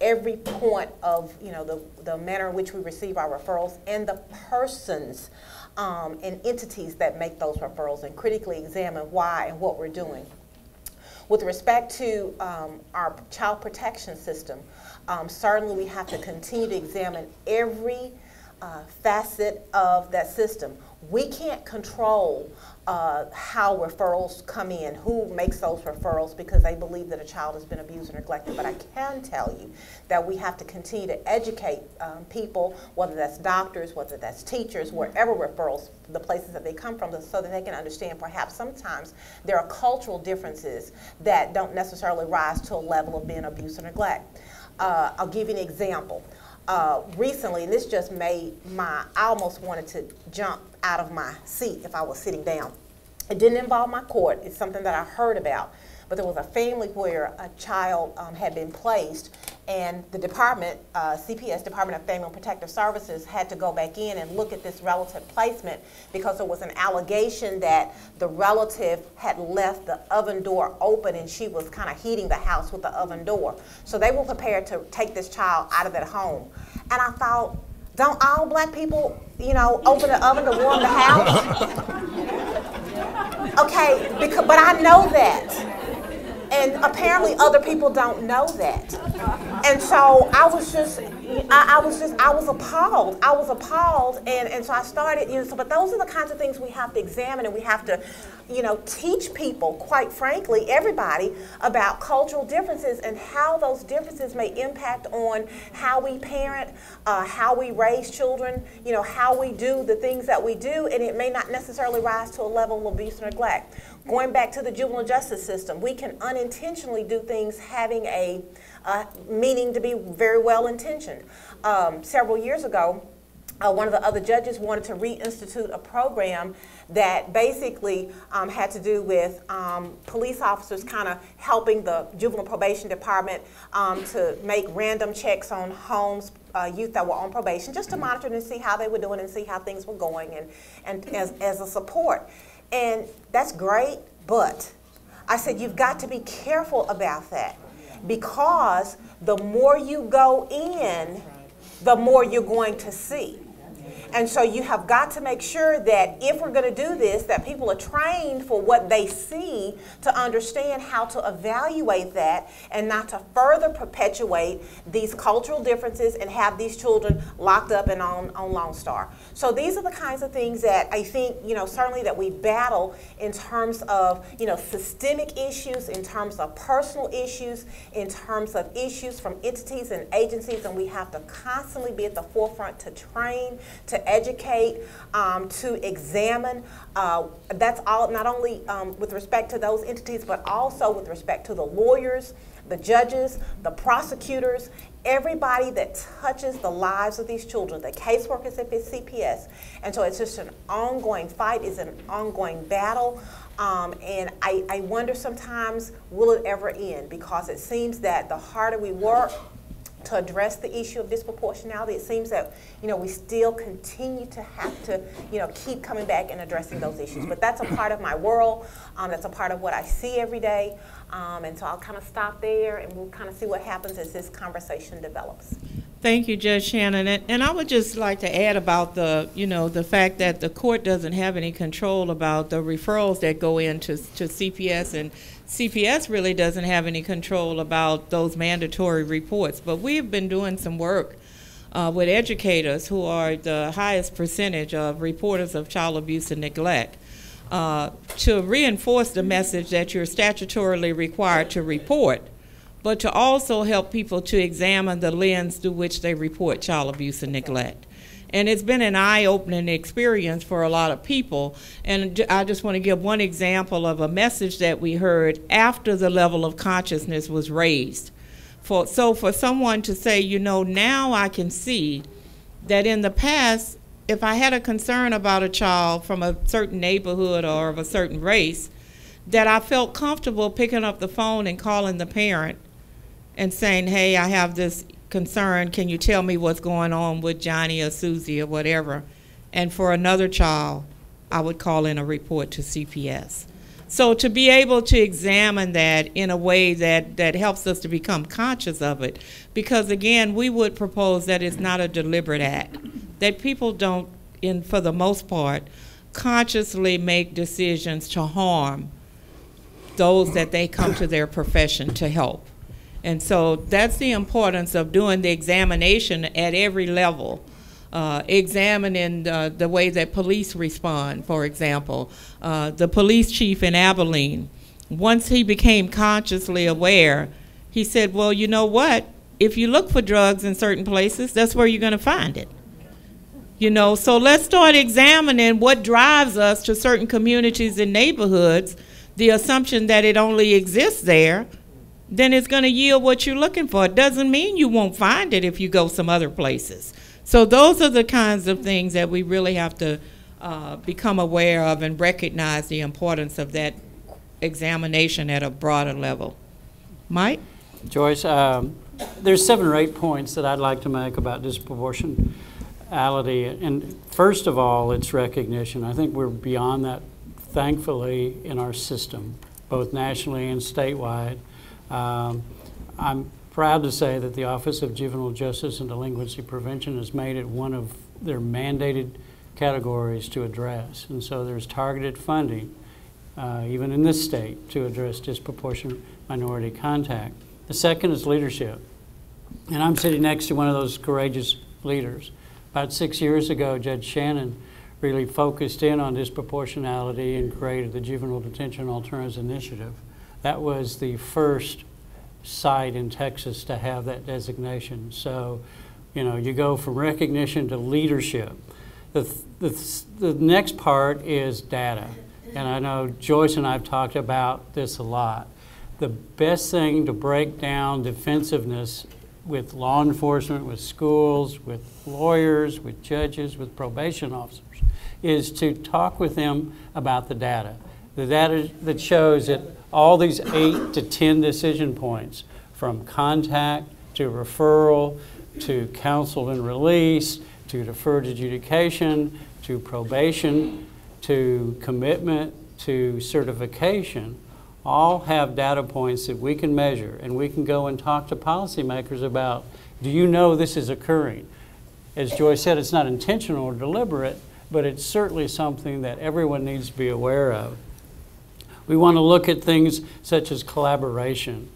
every point of, the manner in which we receive our referrals and the persons and entities that make those referrals, and critically examine why and what we're doing. With respect to our child protection system, certainly we have to continue to examine every facet of that system. We can't control how referrals come in, who makes those referrals because they believe that a child has been abused or neglected, but I can tell you that we have to continue to educate people, whether that's doctors, whether that's teachers, wherever referrals, the places that they come from, so that they can understand perhaps sometimes there are cultural differences that don't necessarily rise to a level of being abuse or neglect. I'll give you an example. Recently, and this just made I almost wanted to jump out of my seat if I was sitting down. It didn't involve my court. It's something that I heard about. But there was a family where a child had been placed, and the department, CPS, Department of Family and Protective Services, had to go back in and look at this relative placement because there was an allegation that the relative had left the oven door open and she was kind of heating the house with the oven door. So they were prepared to take this child out of that home. And I thought, don't all black people, open the oven to warm the house? Okay, but I know that. And apparently other people don't know that. And so I was appalled. I was appalled, and so I started, but those are the kinds of things we have to examine, and we have to, teach people, quite frankly, everybody, about cultural differences and how those differences may impact on how we parent, how we raise children, how we do the things that we do, and it may not necessarily rise to a level of abuse or neglect. Going back to the juvenile justice system, we can unintentionally do things having a meaning to be very well intentioned. Several years ago, one of the other judges wanted to reinstitute a program that basically had to do with police officers kind of helping the juvenile probation department to make random checks on homes, youth that were on probation, just to monitor and see how they were doing and see how things were going, and as a support. And that's great, but I said you've got to be careful about that, because the more you go in, the more you're going to see. And so you have got to make sure that if we're going to do this, that people are trained for what they see to understand how to evaluate that and not to further perpetuate these cultural differences and have these children locked up and on Lone Star. So these are the kinds of things that I think, certainly that we battle in terms of, systemic issues, in terms of personal issues, in terms of issues from entities and agencies, and we have to constantly be at the forefront to train, to educate, to examine. That's all, not only with respect to those entities, but also with respect to the lawyers, the judges, the prosecutors, everybody that touches the lives of these children, the caseworkers if it's CPS. And so it's just an ongoing fight, it's an ongoing battle. And I wonder sometimes, will it ever end? Because it seems that the harder we work to address the issue of disproportionality, it seems that, we still continue to have to, keep coming back and addressing those issues. But that's a part of my world. That's a part of what I see every day. And so I'll kind of stop there and we'll kind of see what happens as this conversation develops. Thank you, Judge Shannon. And I would just like to add about the fact that the court doesn't have any control about the referrals that go into CPS, and CPS really doesn't have any control about those mandatory reports. But we have been doing some work with educators who are the highest percentage of reporters of child abuse and neglect to reinforce the message that you're statutorily required to report, but to also help people to examine the lens through which they report child abuse and neglect. And it's been an eye-opening experience for a lot of people. And I just want to give one example of a message that we heard after the level of consciousness was raised. So for someone to say, now I can see that in the past, if I had a concern about a child from a certain neighborhood or of a certain race, that I felt comfortable picking up the phone and calling the parent and saying, hey, I have this concern, can you tell me what's going on with Johnny or Susie or whatever? And for another child, I would call in a report to CPS. So to be able to examine that in a way that helps us to become conscious of it, because again, we would propose that it's not a deliberate act, that people don't, for the most part, consciously make decisions to harm those that they come to their profession to help. And so that's the importance of doing the examination at every level, examining the way that police respond, for example. The police chief in Abilene, once he became consciously aware, he said, well, you know what? If you look for drugs in certain places, that's where you're going to find it. So let's start examining what drives us to certain communities and neighborhoods, the assumption that it only exists there, then it's going to yield what you're looking for. It doesn't mean you won't find it if you go some other places. So those are the kinds of things that we really have to become aware of and recognize the importance of that examination at a broader level. Mike? Joyce, there's 7 or 8 points that I'd like to make about disproportionality. And first of all, it's recognition. I think we're beyond that, thankfully, in our system, both nationally and statewide. I'm proud to say that the Office of Juvenile Justice and Delinquency Prevention has made it one of their mandated categories to address. And so there's targeted funding, even in this state, to address disproportionate minority contact. The second is leadership. And I'm sitting next to one of those courageous leaders. About 6 years ago, Judge Shannon really focused in on disproportionality and created the Juvenile Detention Alternatives Initiative. That was the first site in Texas to have that designation. So, you go from recognition to leadership. The next part is data. And I know Joyce and I have talked about this a lot. The best thing to break down defensiveness with law enforcement, with schools, with lawyers, with judges, with probation officers, is to talk with them about the data. The data that shows that all these 8 to 10 decision points, from contact to referral to counsel and release to deferred adjudication to probation to commitment to certification, all have data points that we can measure, and we can go and talk to policymakers about, do you know this is occurring? as Joyce said, it's not intentional or deliberate, but it's certainly something that everyone needs to be aware of. We want to look at things such as collaboration,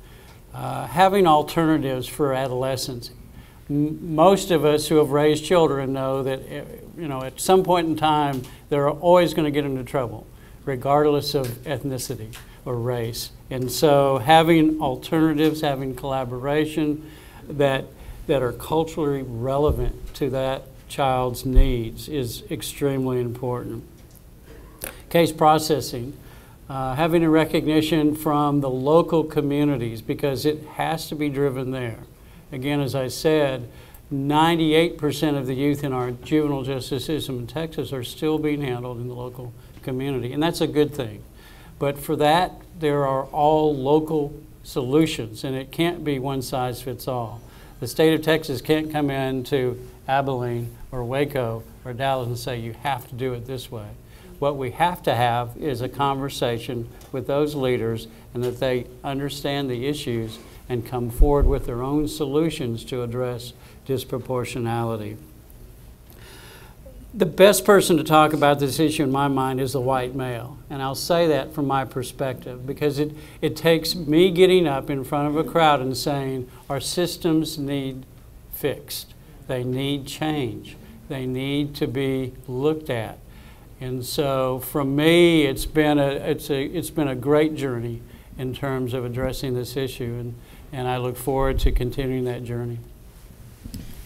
having alternatives for adolescents. Most of us who have raised children know that at some point in time they're always going to get into trouble, regardless of ethnicity or race. And so having alternatives, having collaboration that are culturally relevant to that child's needs is extremely important. Case processing, having a recognition from the local communities, because it has to be driven there. Again, as I said, 98% of the youth in our juvenile justice system in Texas are still being handled in the local community, and that's a good thing. But for that, there are all local solutions, and it can't be one size fits all. The state of Texas can't come in to Abilene or Waco or Dallas and say, you have to do it this way. What we have to have is a conversation with those leaders, and that they understand the issues and come forward with their own solutions to address disproportionality. The best person to talk about this issue in my mind is the white male, and I'll say that from my perspective, because it takes me getting up in front of a crowd and saying our systems need fixed. They need change. They need to be looked at. And so from me, it's been a great journey in terms of addressing this issue, and I look forward to continuing that journey.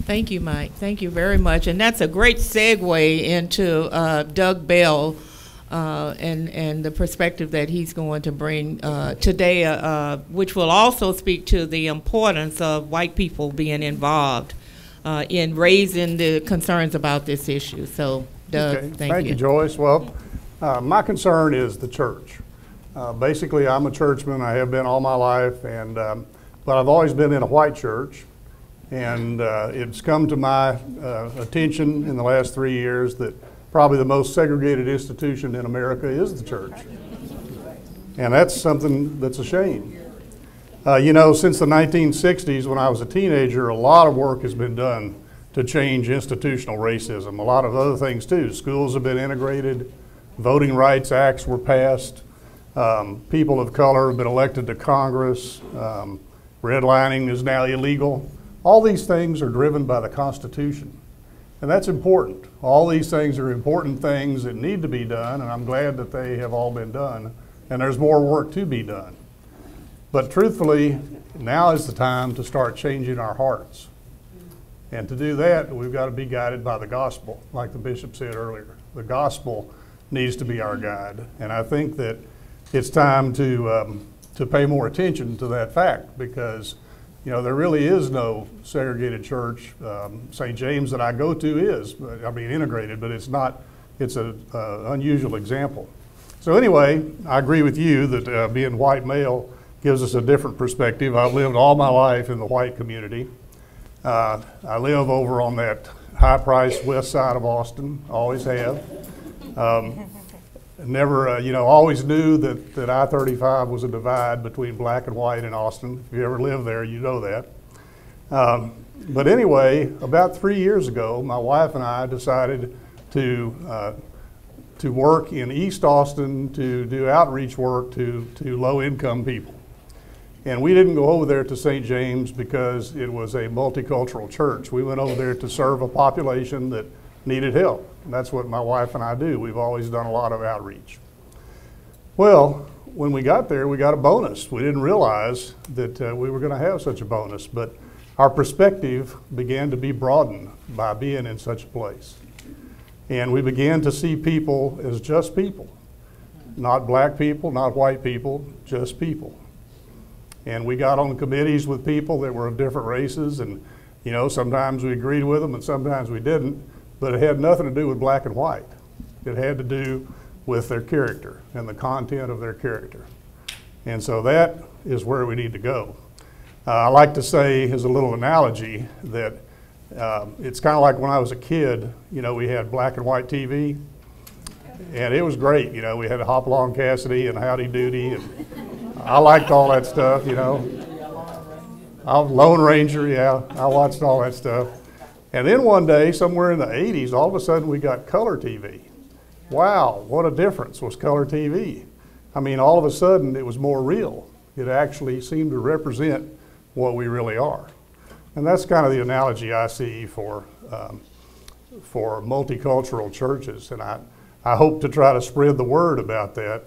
Thank you, Mike. Thank you very much. And that's a great segue into Doug Bell and the perspective that he's going to bring today, which will also speak to the importance of white people being involved in raising the concerns about this issue. So, Doug, okay. Thank you. Joyce. Well, my concern is the church. Basically, I'm a churchman. I have been all my life, and but I've always been in a white church. And it's come to my attention in the last 3 years that probably the most segregated institution in America is the church. And that's something that's a shame. Since the 1960s, when I was a teenager, a lot of work has been done to change institutional racism. A lot of other things too. Schools have been integrated, voting rights acts were passed, people of color have been elected to Congress, redlining is now illegal. All these things are driven by the Constitution, and that's important. All these things are important things that need to be done, and I'm glad that they have all been done, and there's more work to be done. But truthfully, now is the time to start changing our hearts. And to do that, we've got to be guided by the gospel, like the bishop said earlier. The gospel needs to be our guide, and I think that it's time to pay more attention to that fact, because there really is no segregated church. St. James that I go to is, integrated, but it's not, it's an unusual example. So anyway, I agree with you that being white male gives us a different perspective. I've lived all my life in the white community. I live over on that high-priced west side of Austin, always have. Never, always knew that I-35 was a divide between black and white in Austin. If you ever lived there, you know that. But anyway, about 3 years ago, my wife and I decided to work in East Austin to do outreach work to low-income people. And we didn't go over there to St. James because it was a multicultural church. We went over there to serve a population that needed help. And that's what my wife and I do. We've always done a lot of outreach. Well, when we got there, we got a bonus. We didn't realize that we were going to have such a bonus, but our perspective began to be broadened by being in such a place. And we began to see people as just people, not black people, not white people, just people. And we got on committees with people that were of different races, and sometimes we agreed with them and sometimes we didn't. But it had nothing to do with black and white. It had to do with their character and the content of their character. And so that is where we need to go. I like to say, as a little analogy, that it's kind of like when I was a kid, we had black and white TV, and it was great. We had Hopalong Cassidy and Howdy Doody, and I liked all that stuff, I was Lone Ranger, yeah, I watched all that stuff. And then one day, somewhere in the 80s, all of a sudden we got color TV. Wow, what a difference was color TV. I mean, all of a sudden it was more real. It actually seemed to represent what we really are. And that's kind of the analogy I see for multicultural churches. And I hope to try to spread the word about that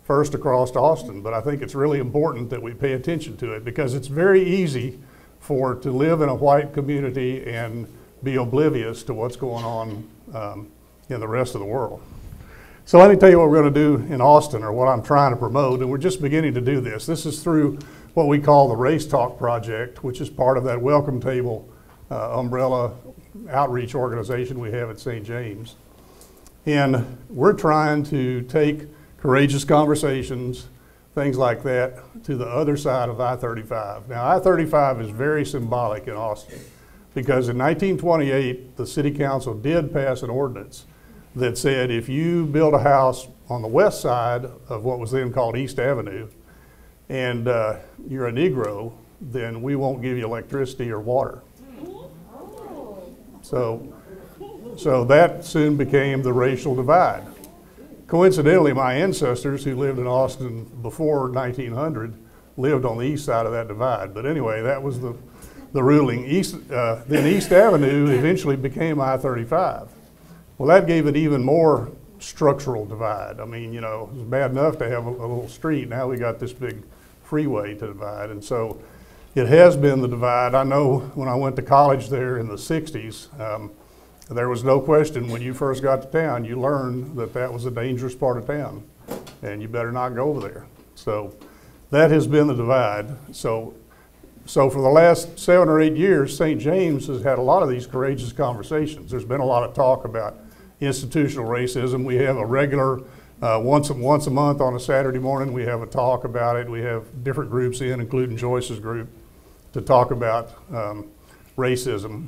first across Austin. But I think it's really important that we pay attention to it, because it's very easy to live in a white community and be oblivious to what's going on in the rest of the world. So let me tell you what we're going to do in Austin, or what I'm trying to promote, and we're just beginning to do this. This is through what we call the Race Talk Project, which is part of that Welcome Table umbrella outreach organization we have at St. James. And we're trying to take courageous conversations, things like that, to the other side of I-35. Now, I-35 is very symbolic in Austin, because in 1928, the City Council did pass an ordinance that said if you build a house on the west side of what was then called East Avenue, and you're a Negro, then we won't give you electricity or water. So that soon became the racial divide. Coincidentally, my ancestors who lived in Austin before 1900 lived on the east side of that divide. But anyway, that was the ruling. Then East Avenue eventually became I-35. Well, that gave it even more structural divide. I mean, you know, it was bad enough to have a little street. Now we got this big freeway to divide. And so it has been the divide. I know when I went to college there in the 60s, there was no question when you first got to town, you learned that that was a dangerous part of town and you better not go over there. So that has been the divide. So for the last 7 or 8 years, St. James has had a lot of these courageous conversations. There's been a lot of talk about institutional racism. We have a regular, once a month on a Saturday morning, we have a talk about it. We have different groups in, including Joyce's group, to talk about racism.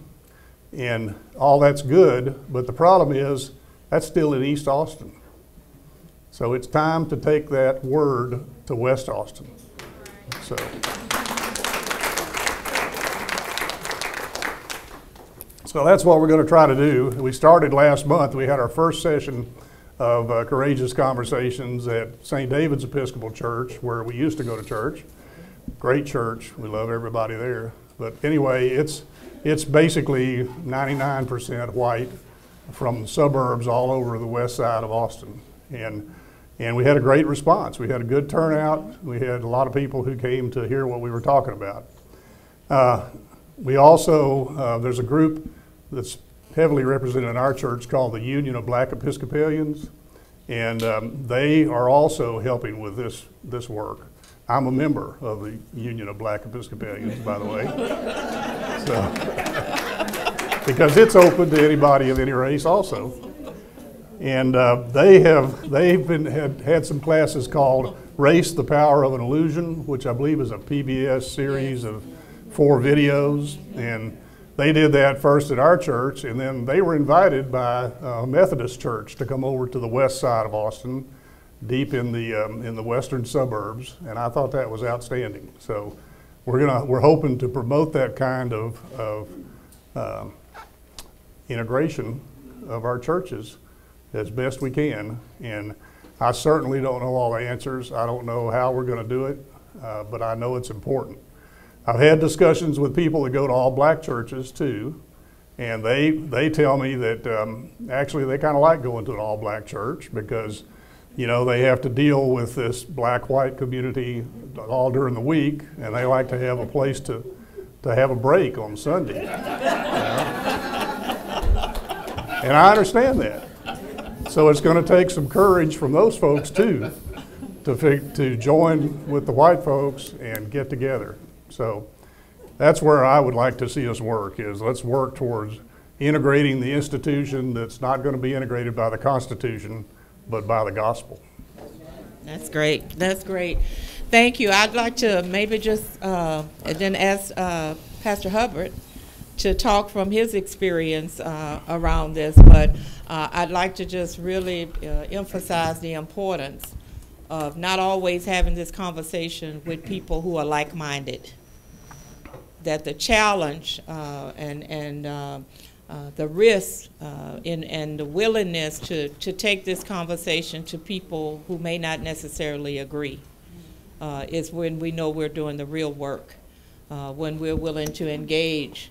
And all that's good, but the problem is that's still in East Austin. So it's time to take that word to West Austin. So that's what we're going to try to do. We started last month. We had our first session of Courageous Conversations at St. David's Episcopal Church, where we used to go to church. Great church. We love everybody there. But anyway, it's basically 99% white from suburbs all over the west side of Austin. And we had a great response. We had a good turnout. We had a lot of people who came to hear what we were talking about. We also, there's a group that's heavily represented in our church called the Union of Black Episcopalians, and they are also helping with this work. I'm a member of the Union of Black Episcopalians, by the way. So, because it's open to anybody of any race also. And they've had some classes called Race, the Power of an Illusion, which I believe is a PBS series of 4 videos. And they did that first at our church, and then they were invited by a Methodist church to come over to the west side of Austin, deep in the western suburbs, and I thought that was outstanding. So we're hoping to promote that kind of integration of our churches as best we can. And I certainly don't know all the answers. I don't know how we're going to do it, but I know it's important. I've had discussions with people that go to all black churches too, and they tell me that actually they kind of like going to an all black church because, you know, they have to deal with this black-white community all during the week, and they like to have a place to have a break on Sunday. You know? And I understand that. So it's going to take some courage from those folks too to join with the white folks and get together. So that's where I would like to see us work, is let's work towards integrating the institution that's not going to be integrated by the Constitution, but by the gospel. That's great. That's great. Thank you. I'd like to maybe just then ask Pastor Hubbard to talk from his experience around this, but I'd like to just really emphasize the importance of not always having this conversation with people who are like-minded. that the challenge and the risk and the willingness to take this conversation to people who may not necessarily agree is when we know we're doing the real work, when we're willing to engage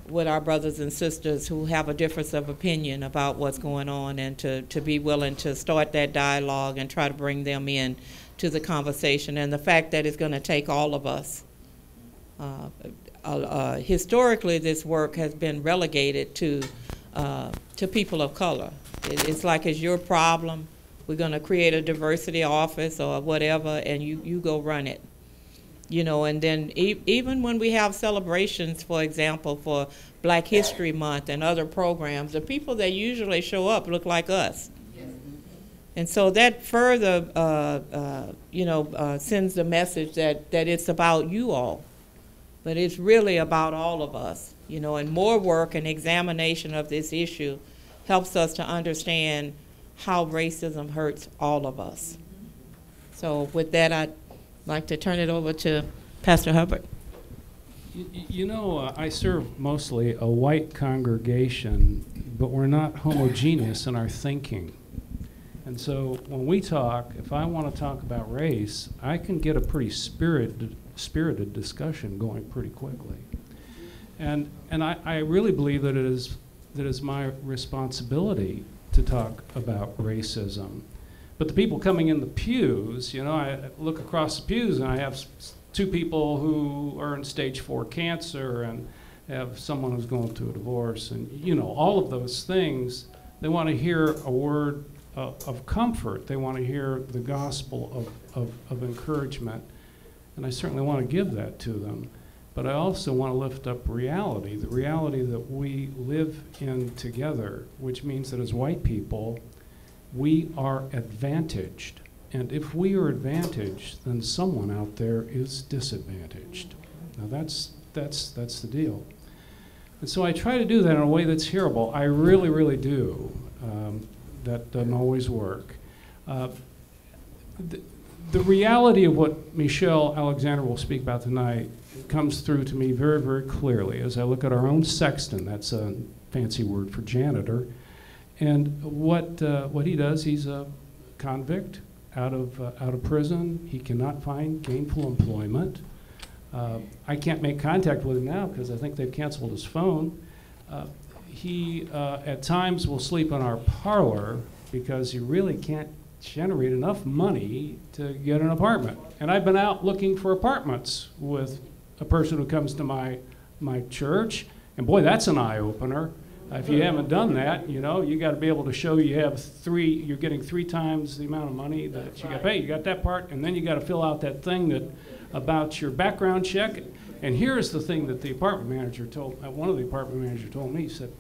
with our brothers and sisters who have a difference of opinion about what's going on, and to be willing to start that dialogue and try to bring them in to the conversation. And the fact that it's going to take all of us. Historically, this work has been relegated to people of color. It's like it's your problem. We're going to create a diversity office or whatever, and you go run it. You know, and then even when we have celebrations, for example, for Black History Month and other programs, the people that usually show up look like us. And so that further, sends the message that it's about you all, but it's really about all of us, you know, and more work and examination of this issue helps us to understand how racism hurts all of us. So with that, I'd like to turn it over to Pastor Hubbard. You know, I serve mostly a white congregation, but we're not homogeneous in our thinking. And so when we talk, if I want to talk about race, I can get a pretty spirited discussion going pretty quickly. And I really believe that it is my responsibility to talk about racism. But the people coming in the pews, you know, I look across the pews and I have two people who are in stage 4 cancer and have someone who's going through a divorce, and you know, all of those things. They want to hear a word of comfort. They want to hear the gospel of encouragement. And I certainly want to give that to them. But I also want to lift up reality, the reality that we live in together, which means that as white people, we are advantaged. And if we are advantaged, then someone out there is disadvantaged. Now that's the deal. And so I try to do that in a way that's hearable. I really, really do. That doesn't always work. The reality of what Michele Alexander will speak about tonight comes through to me very, very clearly as I look at our own sexton. That's a fancy word for janitor. And what he does, he's a convict out of prison. He cannot find gainful employment. I can't make contact with him now because I think they've canceled his phone. He at times will sleep in our parlor because he really can't generate enough money to get an apartment. And I've been out looking for apartments with a person who comes to my church, and boy, that's an eye-opener. If you haven't done that, you know, you got to be able to show you're getting 3 times the amount of money that you got to pay. You got that part, and then you got to fill out that thing about your background check. And here's the thing that one of the apartment managers told me. He said,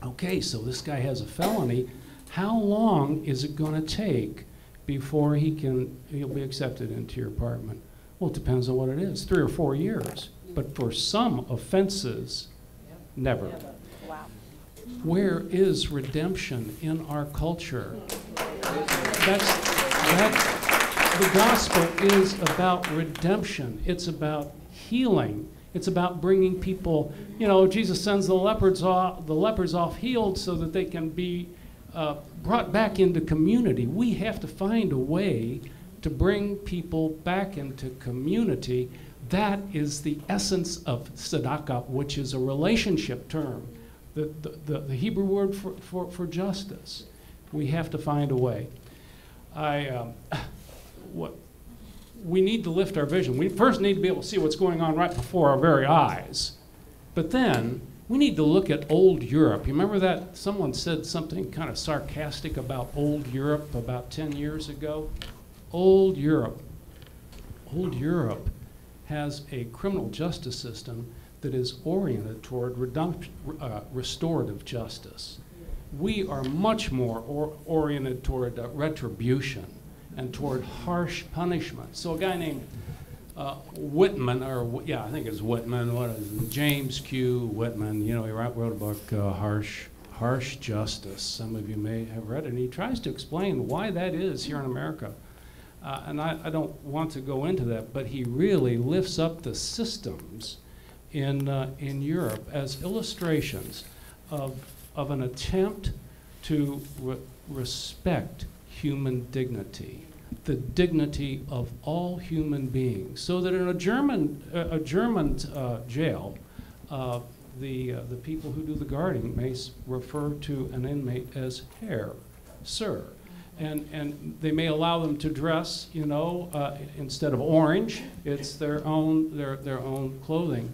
okay, so this guy has a felony. How long is it going to take before he'll be accepted into your apartment? Well, it depends on what it is, 3 or 4 years. But for some offenses, never. Wow. Where is redemption in our culture? The gospel is about redemption. It's about healing. It's about bringing people, you know, Jesus sends the lepers off healed so that they can be brought back into community. We have to find a way to bring people back into community. That is the essence of tzedakah, which is a relationship term, the Hebrew word for justice. We have to find a way. We need to lift our vision. We first need to be able to see what's going on right before our very eyes. But then we need to look at old Europe. You remember that someone said something kind of sarcastic about old Europe about 10 years ago? Old Europe has a criminal justice system that is oriented toward restorative justice. We are much more oriented toward retribution and toward harsh punishment. So a guy named Whitman, I think it's Whitman, James Q. Whitman, you know, he wrote a book, Harsh Justice. Some of you may have read it, and he tries to explain why that is here in America. And I don't want to go into that, but he really lifts up the systems in Europe as illustrations of an attempt to respect human dignity, the dignity of all human beings, so that in a German jail, the people who do the guarding may refer to an inmate as Herr, Sir, and they may allow them to dress, you know, instead of orange, it's their own clothing.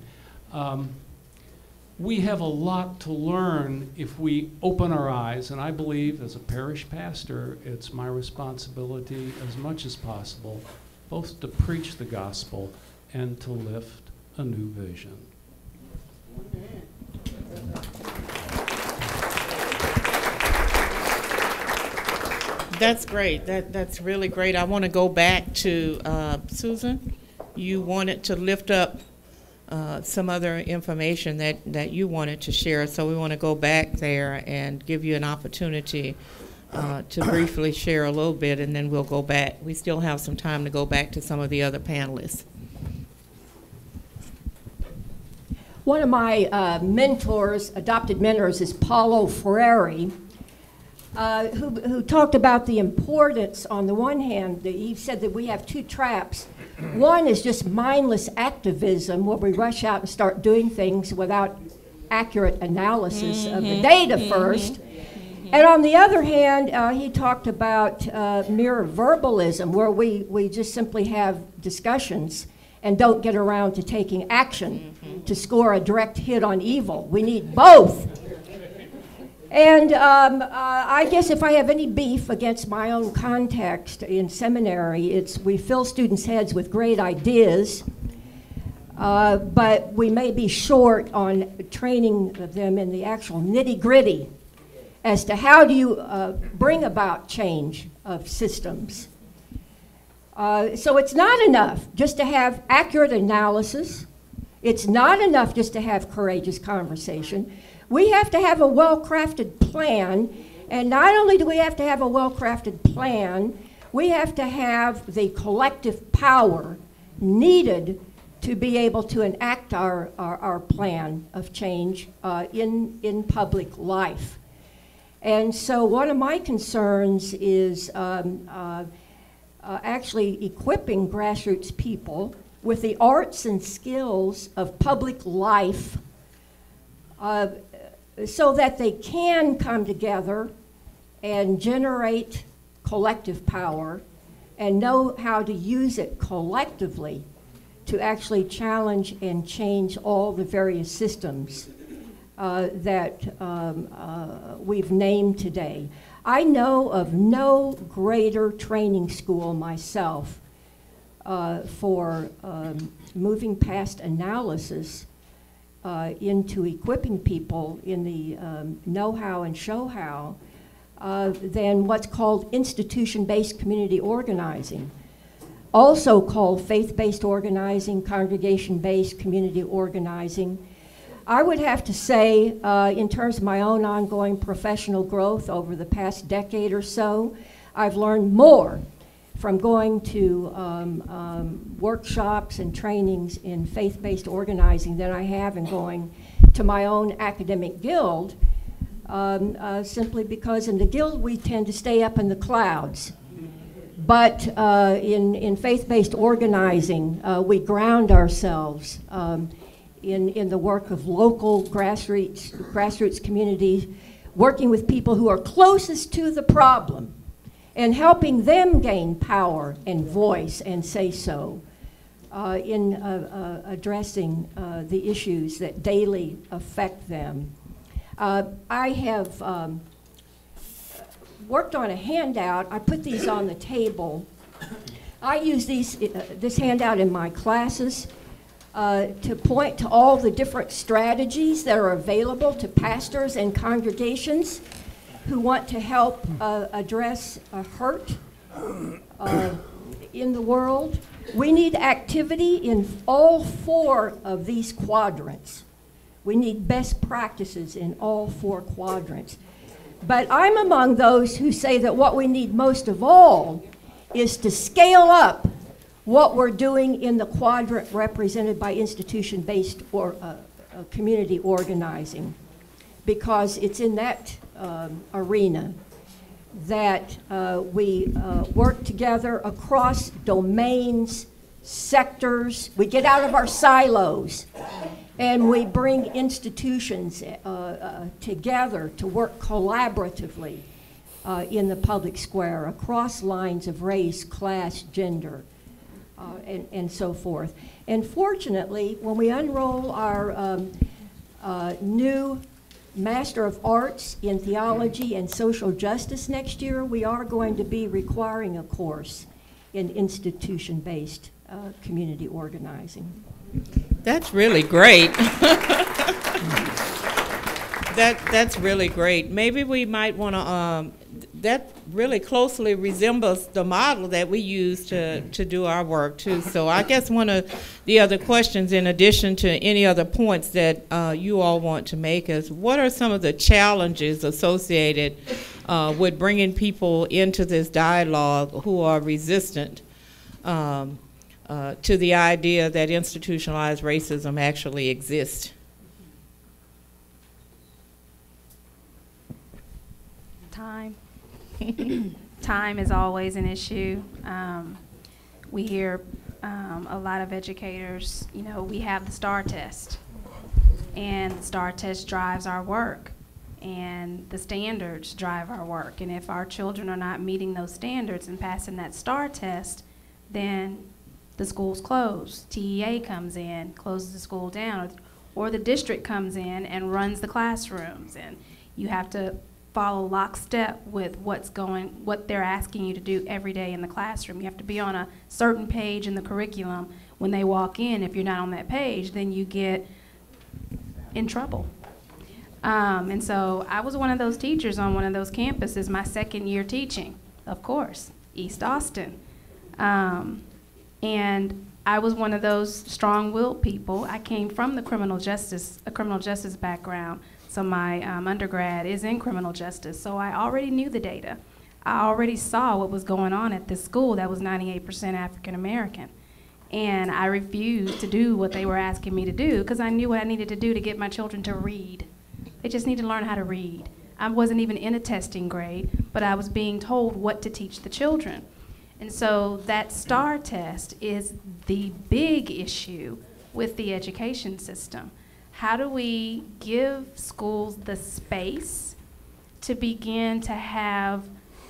We have a lot to learn if we open our eyes, and I believe as a parish pastor, it's my responsibility as much as possible both to preach the gospel and to lift a new vision. That's great. That's really great. I want to go back to Susan. You wanted to lift up some other information that you wanted to share, so we want to go back there and give you an opportunity to briefly share a little bit, and then we'll go back. We still have some time to go back to some of the other panelists. One of my mentors, adopted mentors, is Paulo Freire, who talked about the importance, on the one hand, he said that we have two traps. One is just mindless activism, where we rush out and start doing things without accurate analysis of the data first. And on the other hand, he talked about mere verbalism, where we just simply have discussions and don't get around to taking action to score a direct hit on evil. We need both. And I guess if I have any beef against my own context in seminary, it's we fill students' heads with great ideas, but we may be short on training them in the actual nitty-gritty as to how do you bring about change of systems. So it's not enough just to have accurate analysis. It's not enough just to have courageous conversation. We have to have a well-crafted plan, and not only do we have to have a well-crafted plan, we have to have the collective power needed to be able to enact our plan of change in public life. And so one of my concerns is actually equipping grassroots people with the arts and skills of public life so that they can come together and generate collective power and know how to use it collectively to actually challenge and change all the various systems that we've named today. I know of no greater training school myself for moving past analysis into equipping people in the know-how and show-how than what's called institution-based community organizing, also called faith-based organizing, congregation-based community organizing. I would have to say, in terms of my own ongoing professional growth over the past decade or so, I've learned more from going to workshops and trainings in faith-based organizing than I have in going to my own academic guild, simply because in the guild we tend to stay up in the clouds. But in faith-based organizing, we ground ourselves in the work of local grassroots communities, working with people who are closest to the problem and helping them gain power and voice and say so in addressing the issues that daily affect them. I have worked on a handout. I put these on the table. I use this handout in my classes to point to all the different strategies that are available to pastors and congregations who want to help address hurt in the world. We need activity in all 4 of these quadrants. We need best practices in all 4 quadrants. But I'm among those who say that what we need most of all is to scale up what we're doing in the quadrant represented by institution-based or community organizing, because it's in that arena that we work together across domains, sectors. We get out of our silos and we bring institutions together to work collaboratively in the public square across lines of race, class, gender, and so forth. And fortunately, when we unroll our new Master of Arts in Theology and Social Justice next year, we are going to be requiring a course in institution-based community organizing. That's really great. That's really great. Maybe we might want to, that really closely resembles the model that we use to do our work too. So I guess one of the other questions, in addition to any other points that you all want to make, is what are some of the challenges associated with bringing people into this dialogue who are resistant to the idea that institutionalized racism actually exists? Time. Time is always an issue. We hear a lot of educators, you know, we have the STAR test, and the STAR test drives our work, and the standards drive our work. And if our children are not meeting those standards and passing that STAR test, then the school's closed. TEA comes in, closes the school down, or the district comes in and runs the classrooms, and you have to follow lockstep with what they're asking you to do every day in the classroom. You have to be on a certain page in the curriculum when they walk in. If you're not on that page, then you get in trouble. And so I was one of those teachers on one of those campuses, my second year teaching, of course, East Austin. And I was one of those strong-willed people. I came from a criminal justice background. So my undergrad is in criminal justice, so I already knew the data. I already saw what was going on at this school that was 98% African American. And I refused to do what they were asking me to do because I knew what I needed to do to get my children to read. They just need to learn how to read. I wasn't even in a testing grade, but I was being told what to teach the children. And so that STAR test is the big issue with the education system. How do we give schools the space to begin to have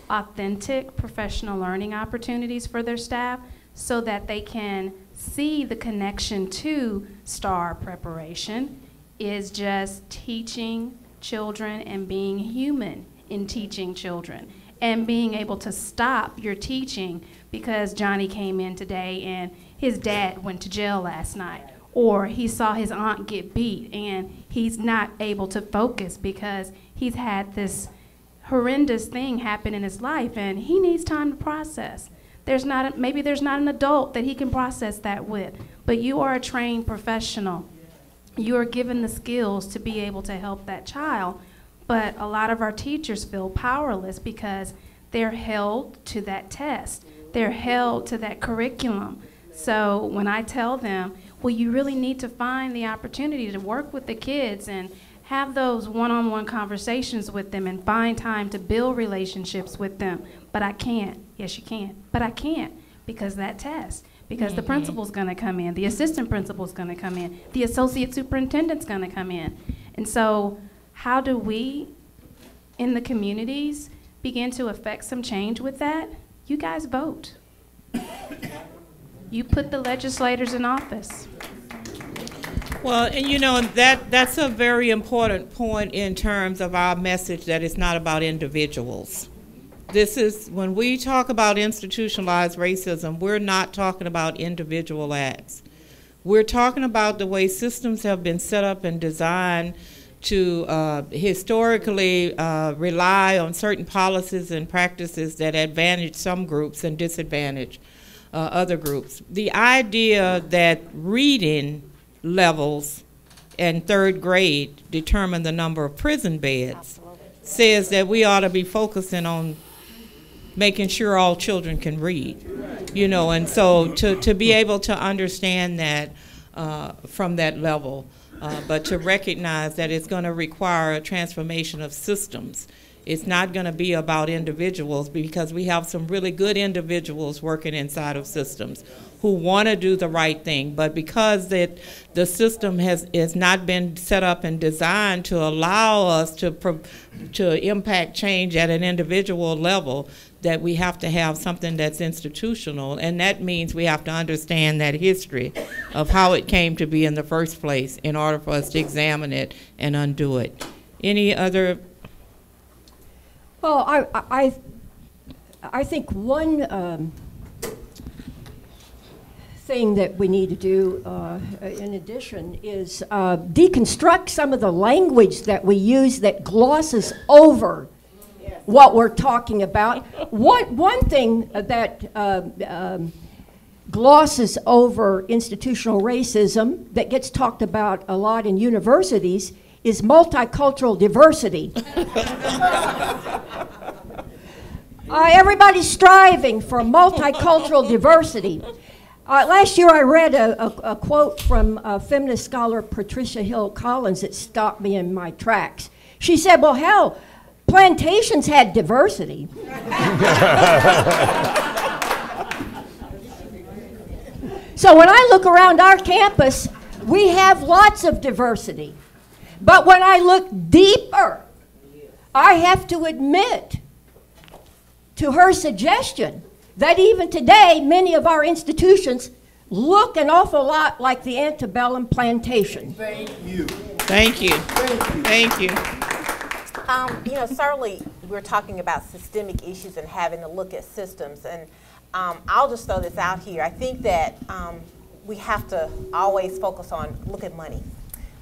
authentic professional learning opportunities for their staff so that they can see the connection to STAR preparation is just teaching children and being human in teaching children and being able to stop your teaching because Johnny came in today and his dad went to jail last night, or he saw his aunt get beat and he's not able to focus because he's had this horrendous thing happen in his life and he needs time to process. Maybe there's not an adult that he can process that with, but you are a trained professional. You are given the skills to be able to help that child, but a lot of our teachers feel powerless because they're held to that test. They're held to that curriculum. So when I tell them, well, you really need to find the opportunity to work with the kids and have those one-on-one conversations with them and find time to build relationships with them. But I can't. Yes, you can. But I can't because that test. Because the principal's going to come in. The assistant principal's going to come in. The associate superintendent's going to come in. And so how do we, in the communities, begin to affect some change with that? You guys vote. You put the legislators in office. Well, and you know, that's a very important point in terms of our message that it's not about individuals. This is, when we talk about institutionalized racism, we're not talking about individual acts. We're talking about the way systems have been set up and designed to historically rely on certain policies and practices that advantage some groups and disadvantage other groups. The idea that reading levels in third grade determine the number of prison beds says that we ought to be focusing on making sure all children can read, you know, and so to be able to understand that from that level, but to recognize that it's going to require a transformation of systems. It's not going to be about individuals, because we have some really good individuals working inside of systems who want to do the right thing, but because the system has not been set up and designed to allow us to impact change at an individual level, that we have to have something that's institutional, and that means we have to understand that history of how it came to be in the first place in order for us to examine it and undo it. Any other? Well, I think one thing that we need to do in addition is deconstruct some of the language that we use that glosses over what we're talking about. One thing that glosses over institutional racism that gets talked about a lot in universities is multicultural diversity. Everybody's striving for multicultural diversity. Last year I read a quote from feminist scholar Patricia Hill Collins that stopped me in my tracks. She said, well, hell, plantations had diversity. So when I look around our campus, we have lots of diversity. But when I look deeper, I have to admit to her suggestion that even today, many of our institutions look an awful lot like the antebellum plantation. Thank you. Thank you. Thank you. You know, certainly we're talking about systemic issues and having to look at systems. And I'll just throw this out here. I think that we have to always focus on look at money.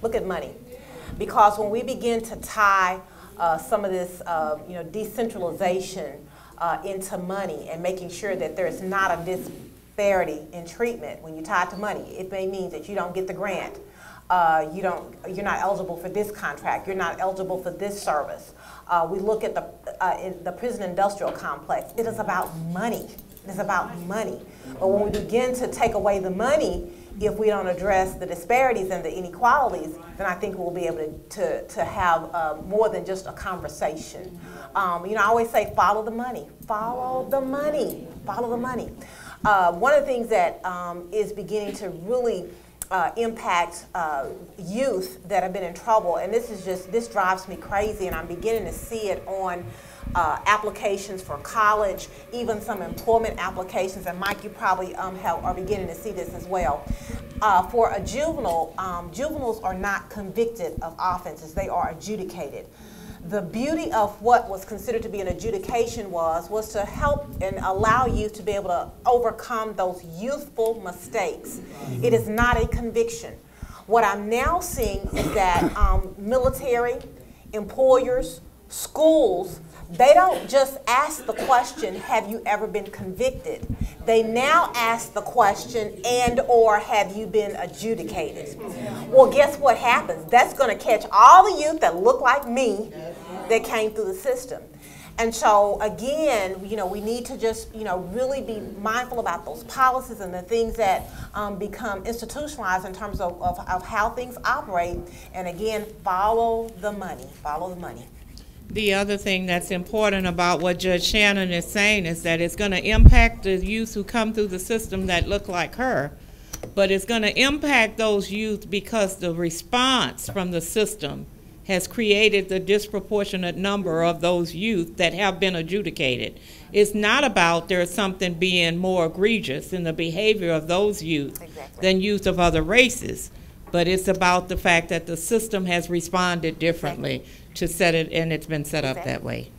Look at money. Because when we begin to tie some of this you know, decentralization into money and making sure that there's not a disparity in treatment, when you tie it to money, it may mean that you don't get the grant. You're not eligible for this contract. You're not eligible for this service. We look at the prison industrial complex. It is about money. It is about money. But when we begin to take away the money, if we don't address the disparities and the inequalities, then I think we'll be able to have more than just a conversation. You know, I always say follow the money. Follow the money. Follow the money. One of the things that is beginning to really impact youth that have been in trouble, and this drives me crazy, and I'm beginning to see it on applications for college, even some employment applications, and Mike, you probably are beginning to see this as well. For a juvenile, juveniles are not convicted of offenses, they are adjudicated. The beauty of what was considered to be an adjudication was to help and allow youth to be able to overcome those youthful mistakes. It is not a conviction. What I'm now seeing is that military, employers, schools, they don't just ask the question, have you ever been convicted? They now ask the question, and or have you been adjudicated? Well, guess what happens? That's going to catch all the youth that look like me that came through the system. And so, again, you know, we need to just, you know, really be mindful about those policies and the things that become institutionalized in terms of how things operate. And again, follow the money. Follow the money. The other thing that's important about what Judge Shannon is saying is that it's going to impact the youth who come through the system that look like her, but it's going to impact those youth because the response from the system has created the disproportionate number of those youth that have been adjudicated. It's not about there's something being more egregious in the behavior of those youth than youth of other races, but it's about the fact that the system has responded differently to set it, and it's been set up that way.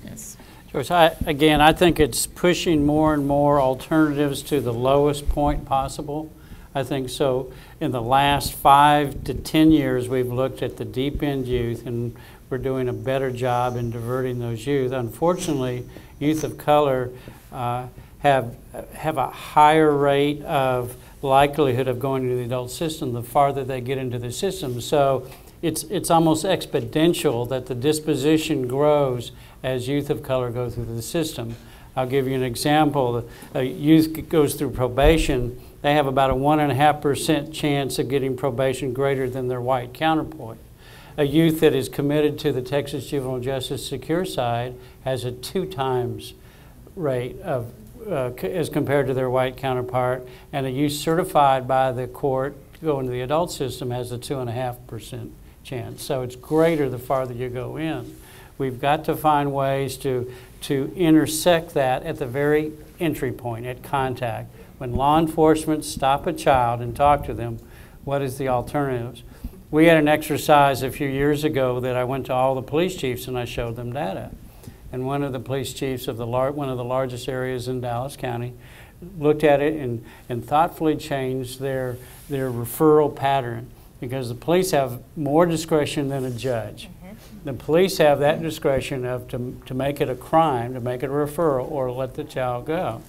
Yes. Joyce, again, I think it's pushing more and more alternatives to the lowest point possible. I think so. In the last 5 to 10 years, we've looked at the deep end youth, and we're doing a better job in diverting those youth. Unfortunately, youth of color have a higher rate of likelihood of going into the adult system the farther they get into the system. So it's almost exponential that the disposition grows as youth of color go through the system. I'll give you an example. A youth goes through probation, they have about a 1.5% chance of getting probation greater than their white counterpart. A youth that is committed to the Texas Juvenile Justice Secure side has a 2 times rate of as compared to their white counterpart, and a youth certified by the court to go into the adult system has a 2.5% chance. So it's greater the farther you go in. We've got to find ways to intersect that at the very entry point, at contact. When law enforcement stop a child and talk to them, what is the alternatives? We had an exercise a few years ago that I went to all the police chiefs and I showed them data. And one of the police chiefs of one of the largest areas in Dallas County looked at it and thoughtfully changed their referral pattern, because the police have more discretion than a judge. The police have that discretion of to make it a crime, to make it a referral, or let the child go.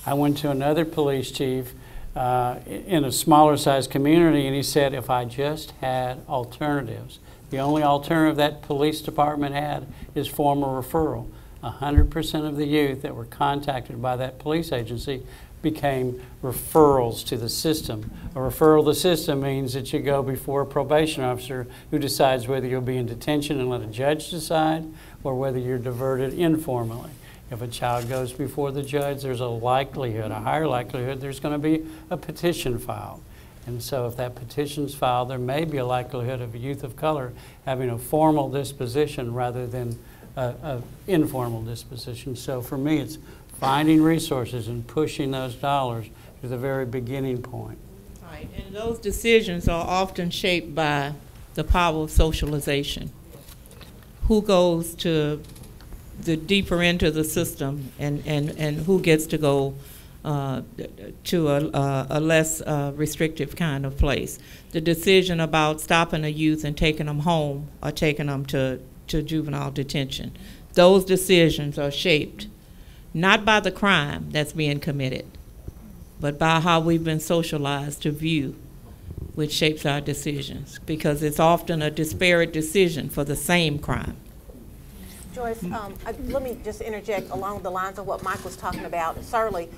I went to another police chief in a smaller sized community, and he said, if I just had alternatives. The only alternative that police department had is formal referral. 100% of the youth that were contacted by that police agency became referrals to the system. A referral to the system means that you go before a probation officer who decides whether you'll be in detention and let a judge decide, or whether you're diverted informally. If a child goes before the judge, there's a likelihood, a higher likelihood, there's going to be a petition filed. And so if that petition's filed, there may be a likelihood of a youth of color having a formal disposition rather than an informal disposition. So for me, it's finding resources and pushing those dollars to the very beginning point. Right, and those decisions are often shaped by the power of socialization. Who goes to the deeper into the system, and who gets to go to a less restrictive kind of place. The decision about stopping a youth and taking them home or taking them to juvenile detention, those decisions are shaped not by the crime that's being committed, but by how we've been socialized to view, which shapes our decisions, because it's often a disparate decision for the same crime. Joyce, let me just interject along the lines of what Mike was talking about. Certainly,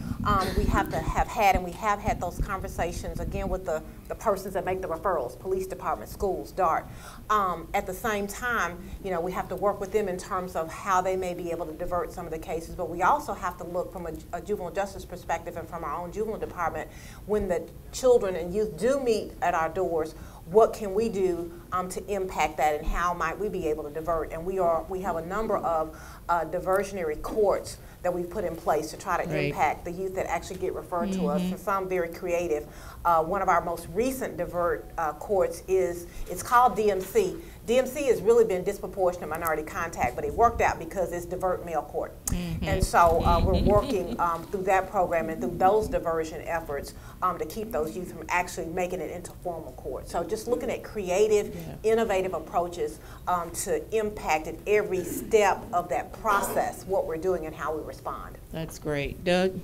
we have to have had, and we have had those conversations, again, with the persons that make the referrals, police department, schools, DART. At the same time, you know, we have to work with them in terms of how they may be able to divert some of the cases, but we also have to look from a juvenile justice perspective and from our own juvenile department, when the children and youth do meet at our doors, what can we do to impact that, and how might we be able to divert? And we have a number of diversionary courts that we've put in place to try to impact the youth that actually get referred to us, and some very creative. One of our most recent divert courts it's called DMC. DMC has really been disproportionate minority contact, but it worked out because it's divert male court. And so we're working through that program and through those diversion efforts to keep those youth from actually making it into formal court. So just looking at creative, innovative approaches to impact at every step of that process, what we're doing and how we respond. That's great. Doug?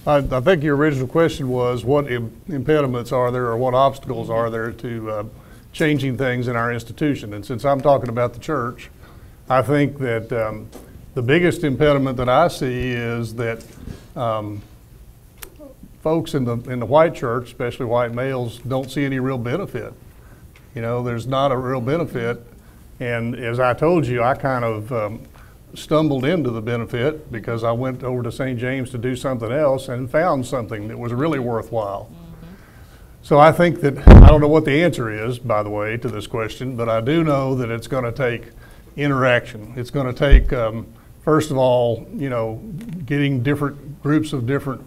I think your original question was, what impediments are there, or what obstacles are there to changing things in our institution? And since I'm talking about the church, I think that the biggest impediment that I see is that folks in the white church, especially white males, don't see any real benefit. You know, there's not a real benefit. And as I told you, I kind of stumbled into the benefit because I went over to St. James to do something else and found something that was really worthwhile. So I think that, I don't know what the answer is, by the way, to this question, but I do know that it's going to take interaction. It's going to take, first of all, you know, getting different groups of different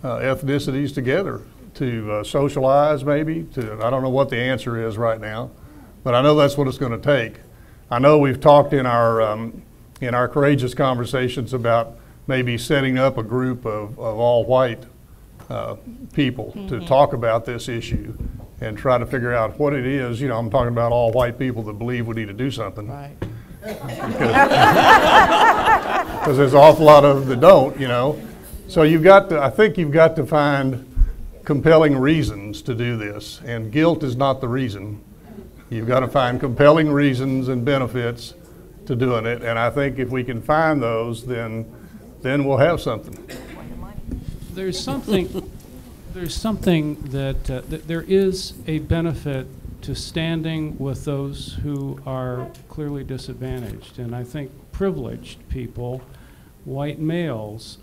ethnicities together to socialize, maybe. I don't know what the answer is right now, but I know that's what it's going to take. I know we've talked in our courageous conversations about maybe setting up a group of all white people to talk about this issue and try to figure out what it is. You know, I'm talking about all white people that believe we need to do something. Right. Because there's an awful lot of them that don't, you know. So I think you've got to find compelling reasons to do this, and guilt is not the reason. You've got to find compelling reasons and benefits to doing it, and I think if we can find those, then then we'll have something. There's something that there is a benefit to standing with those who are clearly disadvantaged. And I think privileged people, white males,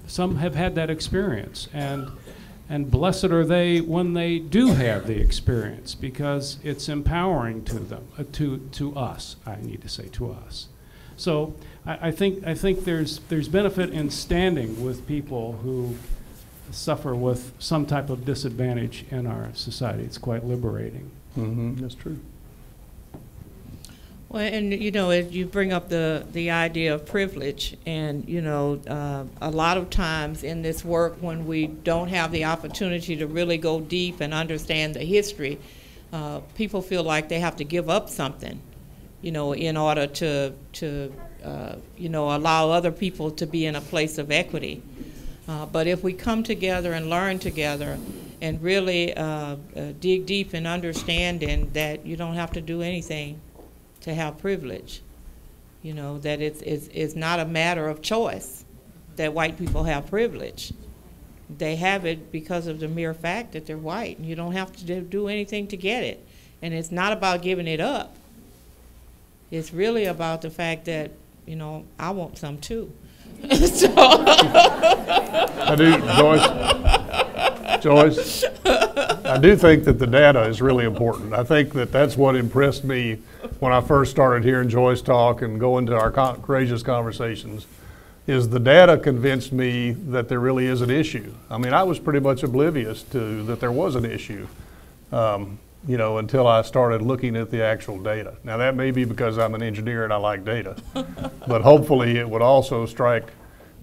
some have had that experience. And blessed are they when they do have the experience, because it's empowering to them, to us, I need to say, to us. So I think there's benefit in standing with people who suffer with some type of disadvantage in our society. It's quite liberating. Mm-hmm. That's true. Well, and you know, as you bring up the idea of privilege, and you know, a lot of times in this work, when we don't have the opportunity to really go deep and understand the history, people feel like they have to give up something, you know, in order to you know, allow other people to be in a place of equity. But if we come together and learn together and really dig deep in understanding that you don't have to do anything to have privilege, you know, that it's not a matter of choice that white people have privilege. They have it because of the mere fact that they're white, and you don't have to do anything to get it. And it's not about giving it up. It's really about the fact that, you know, I want some too. So I do, Joyce, I do think that the data is really important. I think that that's what impressed me when I first started hearing Joyce talk and go into our courageous conversations, is the data convinced me that there really is an issue. I mean, I was pretty much oblivious to that there was an issue, you know, until I started looking at the actual data. Now, that may be because I'm an engineer and I like data, but hopefully it would also strike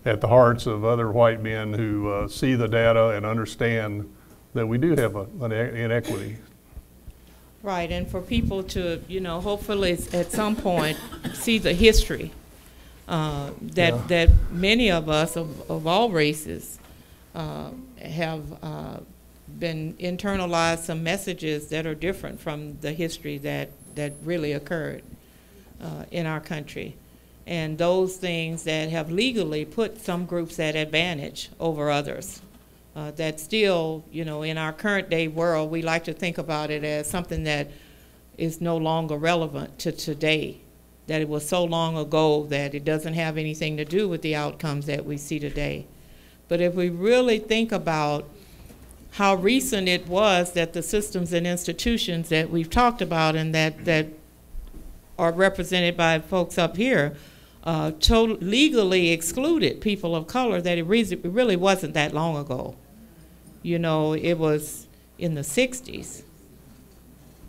at the hearts of other white men who see the data and understand that we do have an inequity. Right, and for people to, you know, hopefully at some point see the history that many of us of all races have been internalized some messages that are different from the history that really occurred in our country. And those things that have legally put some groups at advantage over others. That still, you know, in our current day world, we like to think about it as something that is no longer relevant to today, that it was so long ago that it doesn't have anything to do with the outcomes that we see today. But if we really think about how recent it was that the systems and institutions that we've talked about and that are represented by folks up here legally excluded people of color, that it really wasn't that long ago. You know, it was in the 60s,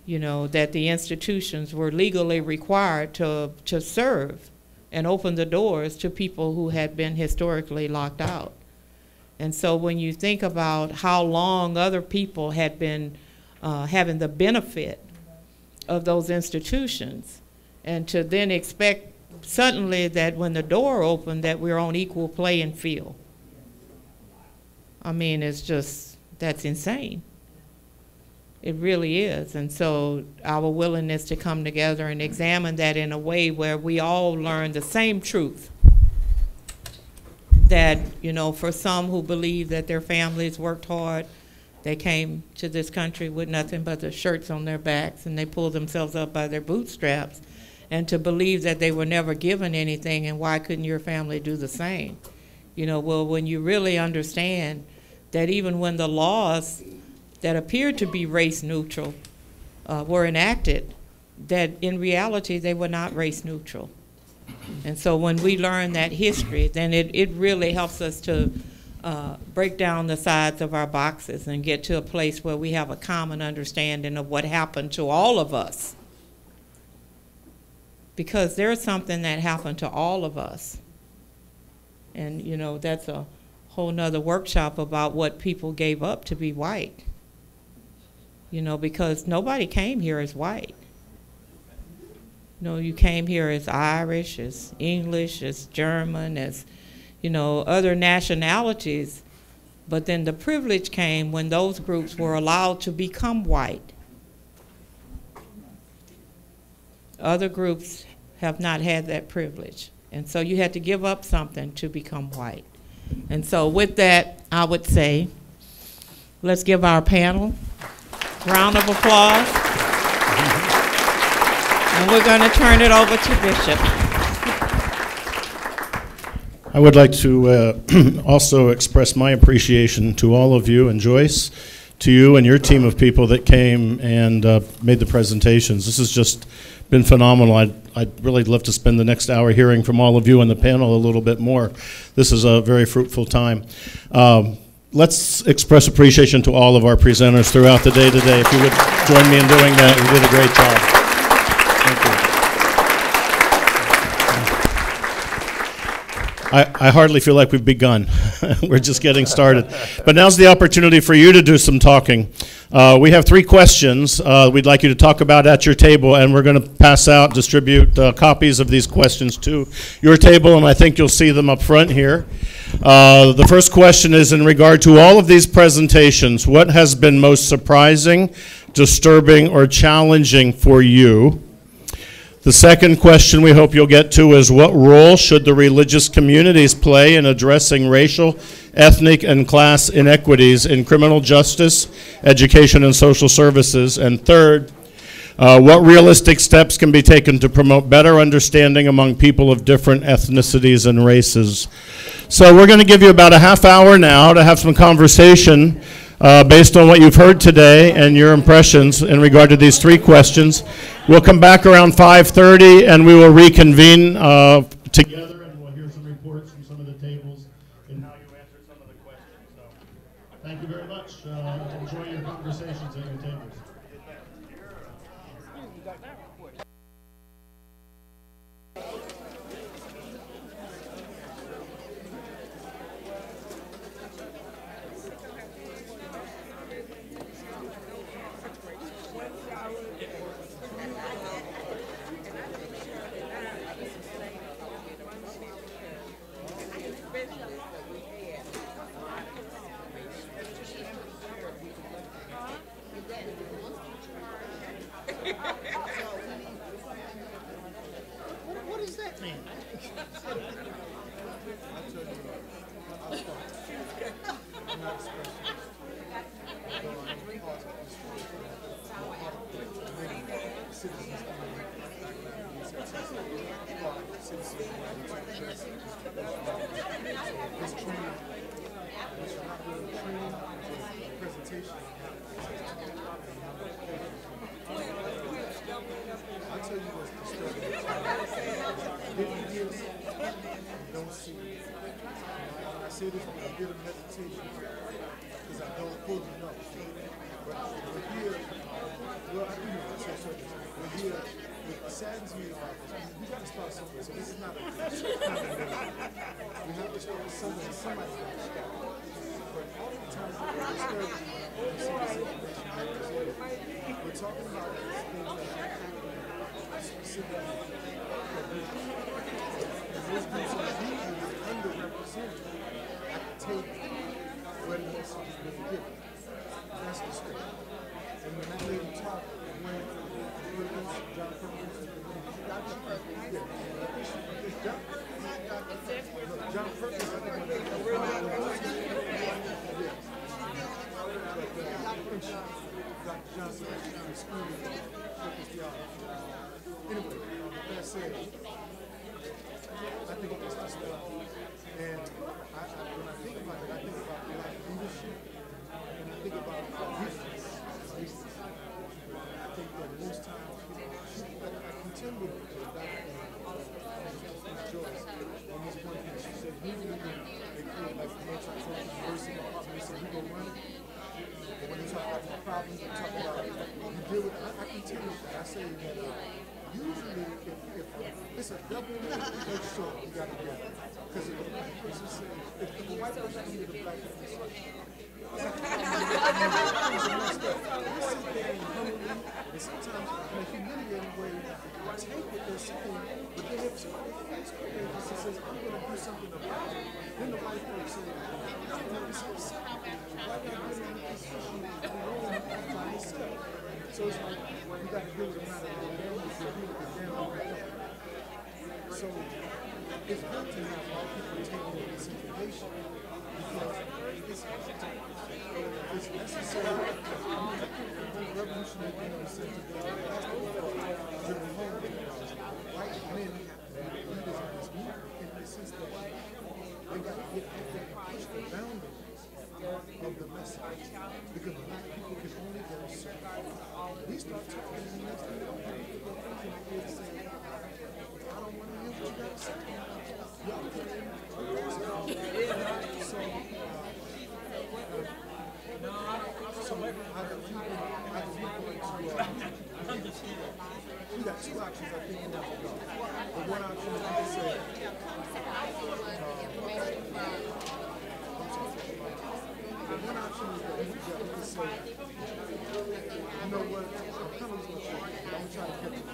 you know, that the institutions were legally required to serve and open the doors to people who had been historically locked out. And so when you think about how long other people had been having the benefit of those institutions, and to then expect suddenly that when the door opened that we're on equal playing field. I mean, it's just, that's insane. It really is. And so our willingness to come together and examine that in a way where we all learn the same truth, that, you know, for some who believe that their families worked hard, they came to this country with nothing but the shirts on their backs and they pulled themselves up by their bootstraps, and to believe that they were never given anything, and why couldn't your family do the same? You know, well, when you really understand that even when the laws that appeared to be race neutral were enacted, that in reality they were not race neutral. And so when we learn that history, then it really helps us to break down the sides of our boxes and get to a place where we have a common understanding of what happened to all of us. Because there's something that happened to all of us. And, you know, that's a whole nother workshop about what people gave up to be white. You know, because nobody came here as white. You know, you came here as Irish, as English, as German, as, you know, other nationalities. But then the privilege came when those groups were allowed to become white. Other groups have not had that privilege. And so you had to give up something to become white. And so with that, I would say, let's give our panel a round of applause. And we're going to turn it over to Bishop. I would like to also express my appreciation to all of you, and Joyce, to you and your team of people that came and made the presentations. This has just been phenomenal. I'd really love to spend the next hour hearing from all of you on the panel a little bit more. This is a very fruitful time. Let's express appreciation to all of our presenters throughout the day today. If you would join me in doing that, you did a great job. I hardly feel like we've begun. We're just getting started. But now's the opportunity for you to do some talking. We have 3 questions we'd like you to talk about at your table, and we're going to pass out, distribute copies of these questions to your table, and I think you'll see them up front here. The first question is in regard to all of these presentations. What has been most surprising, disturbing, or challenging for you? The second question we hope you'll get to is, what role should the religious communities play in addressing racial, ethnic, and class inequities in criminal justice, education, and social services? And third, what realistic steps can be taken to promote better understanding among people of different ethnicities and races? So we're going to give you about a half hour now to have some conversation based on what you've heard today and your impressions in regard to these 3 questions. We'll come back around 5:30 and we will reconvene together, and we'll hear some reports from some of the tables and how you answered some of the questions. So thank you very much. Enjoy your conversations at your tables. What does that mean? I'll tell you what's disturbing. Don't see it. I say this with a bit of hesitation because I don't fully know. But here, well, I do know I say certain things. But here, what saddens me about this, we got to start somewhere. So this is not a we have to start somewhere. Somebody's got to start. But all the time we're disturbed, we see this information. We're talking about things that are specific. Those groups are usually underrepresented at the table where the message is being given. That's the story. And when that lady talked, when Perkins, John Perkins, John Perkins, Dr. Johnson, School of Theology. Anyway, with that said, I think it's just and when I think about it, I think about black leadership, and I think about weakness. I think that most times, I contend with Joyce on this point that she said, usually they feel like the anti-Trump department, they say, we go run it. But when they talk about the problems, they talk about you deal with it. I contend with that. I say that usually if it's a double-edged sword you got to get. Because if a white person needed a black person, it's messed up. They sit there and humbly, and sometimes in a humiliating way, take what they're saying, but then if somebody else says, I'm going to do something about it, then the white folks say, I'm going to do something. Why not get in this issue and roll it by myself? So it's like, you got to deal with the matter of the damage, you deal with the damage. So, it's good to have all people taking in this information because it's necessary. The revolutionary thing we said today, that's the general home. White men have to be leaders in this movement in the sense that they got to get out there and push the boundaries of the message because black people can only go so far. We start talking and the next thing you know, people go thinking and say, I don't want to hear what you got to say. Y'all put it in. We got two options, I think, in that regard. But one option is to say, one option is that we can say, you know what, I'm kind of losing my train. I'm going to try to catch it.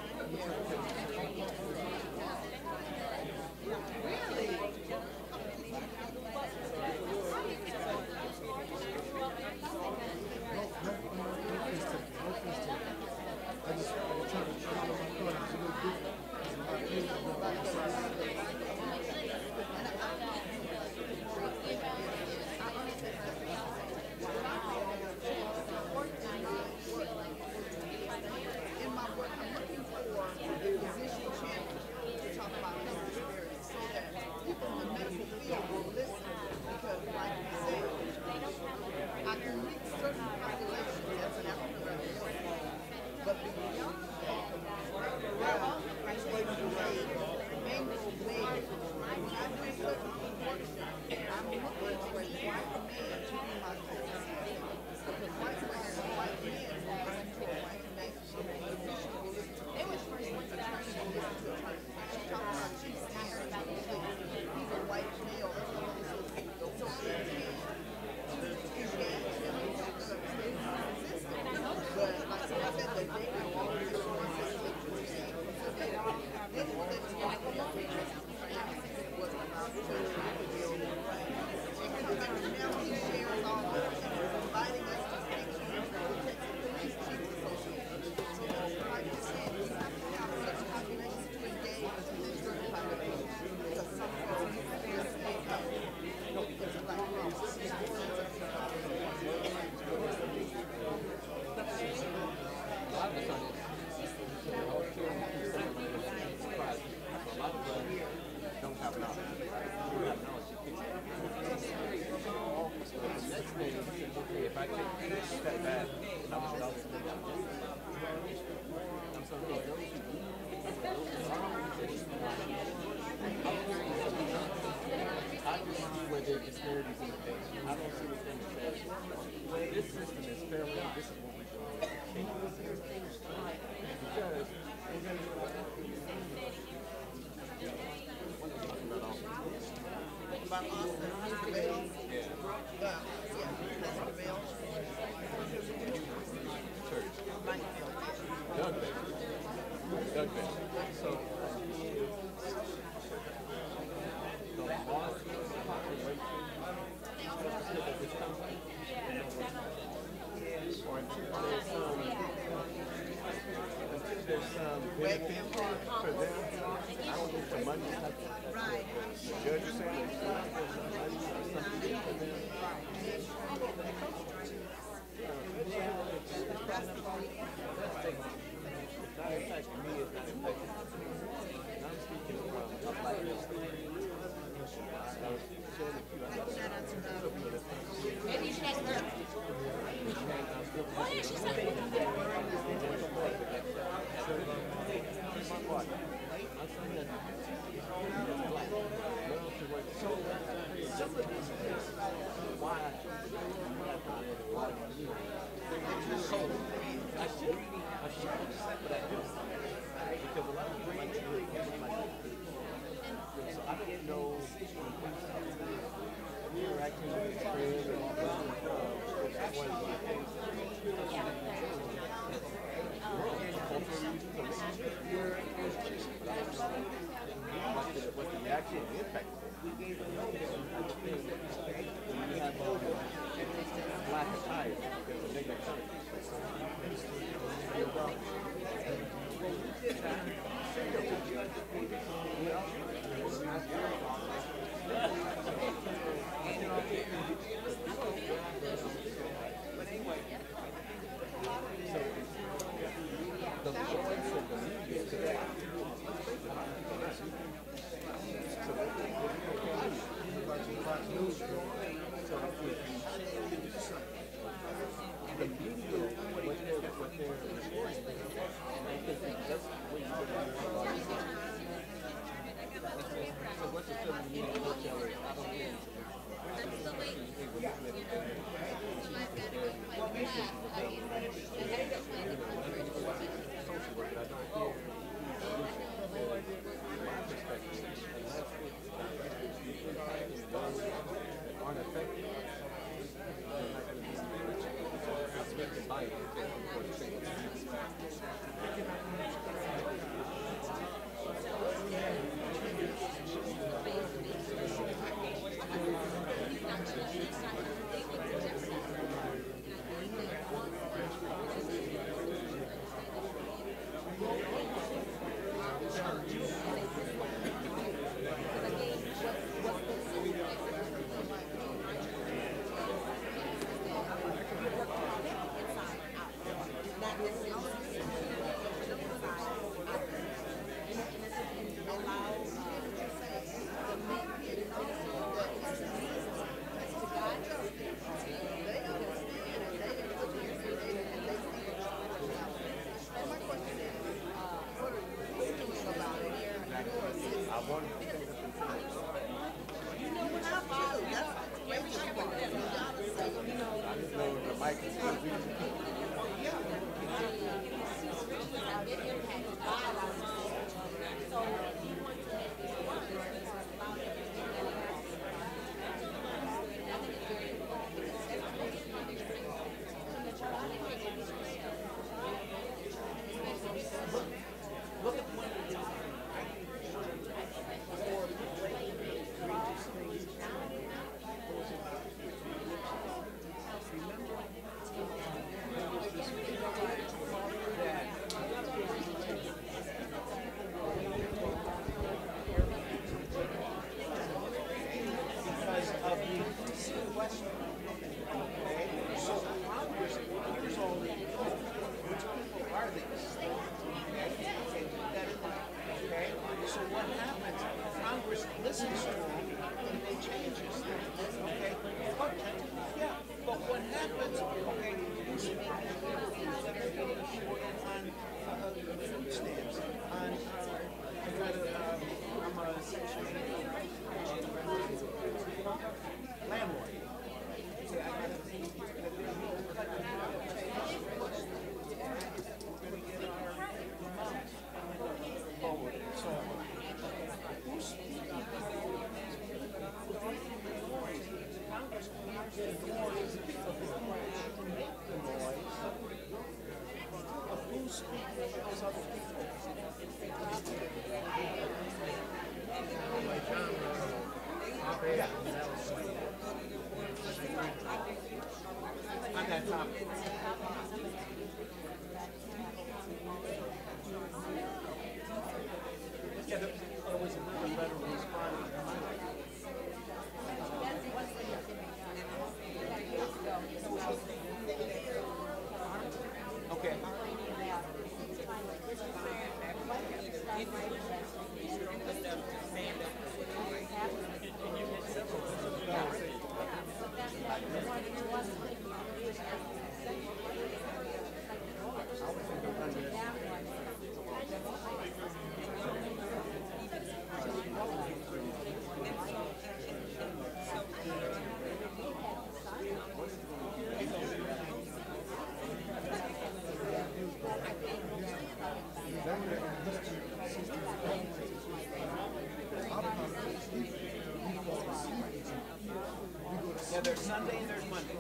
Yeah, there's Sunday and there's Monday.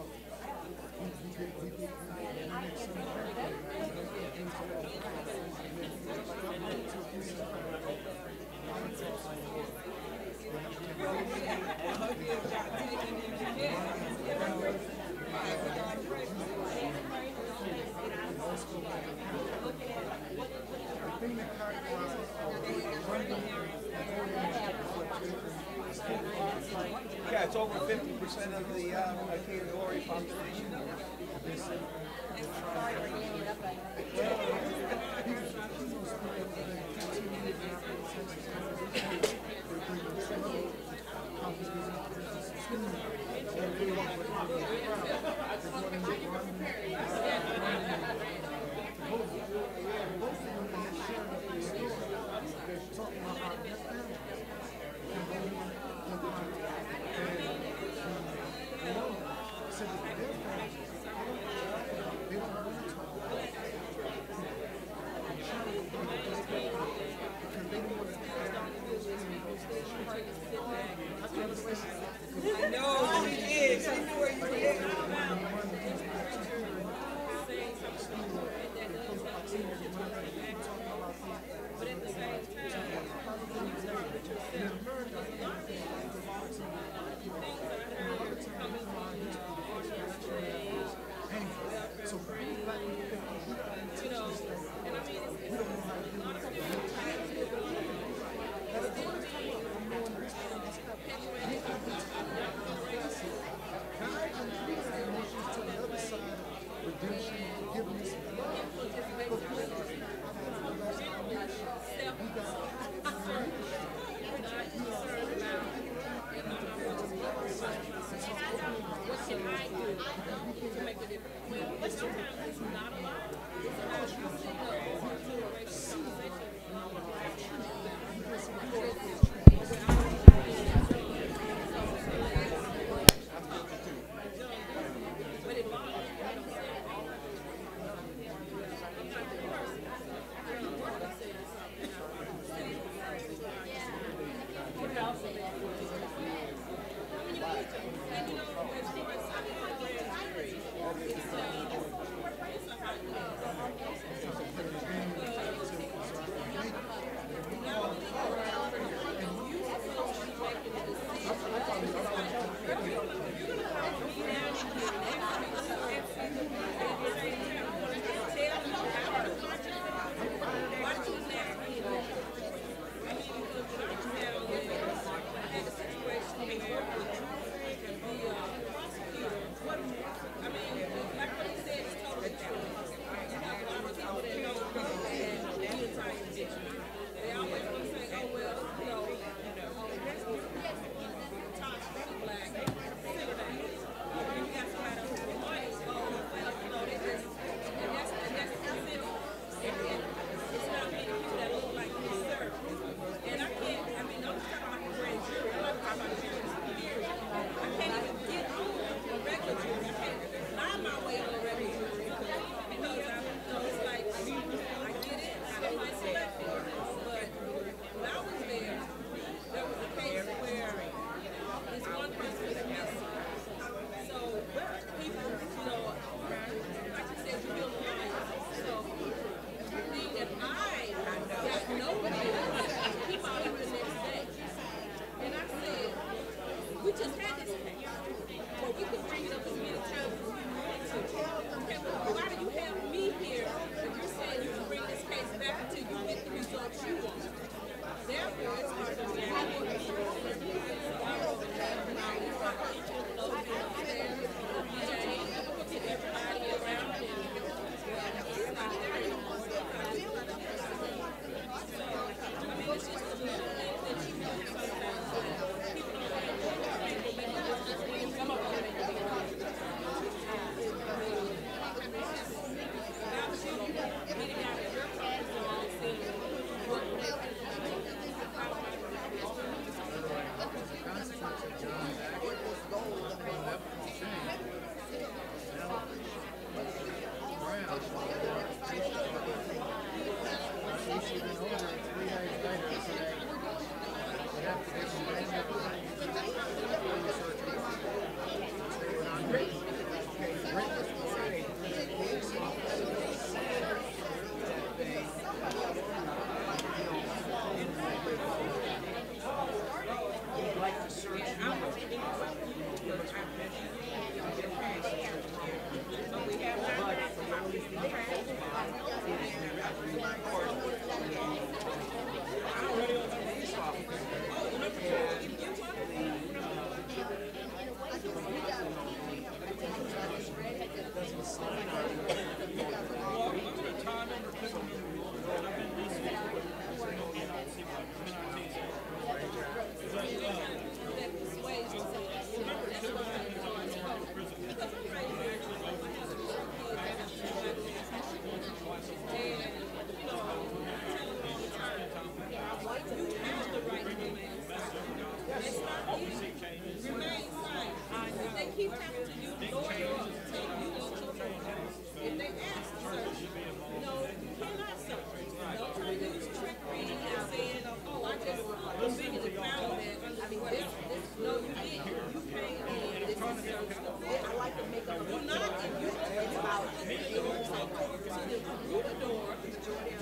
Yeah, it's over 50% of the category population. I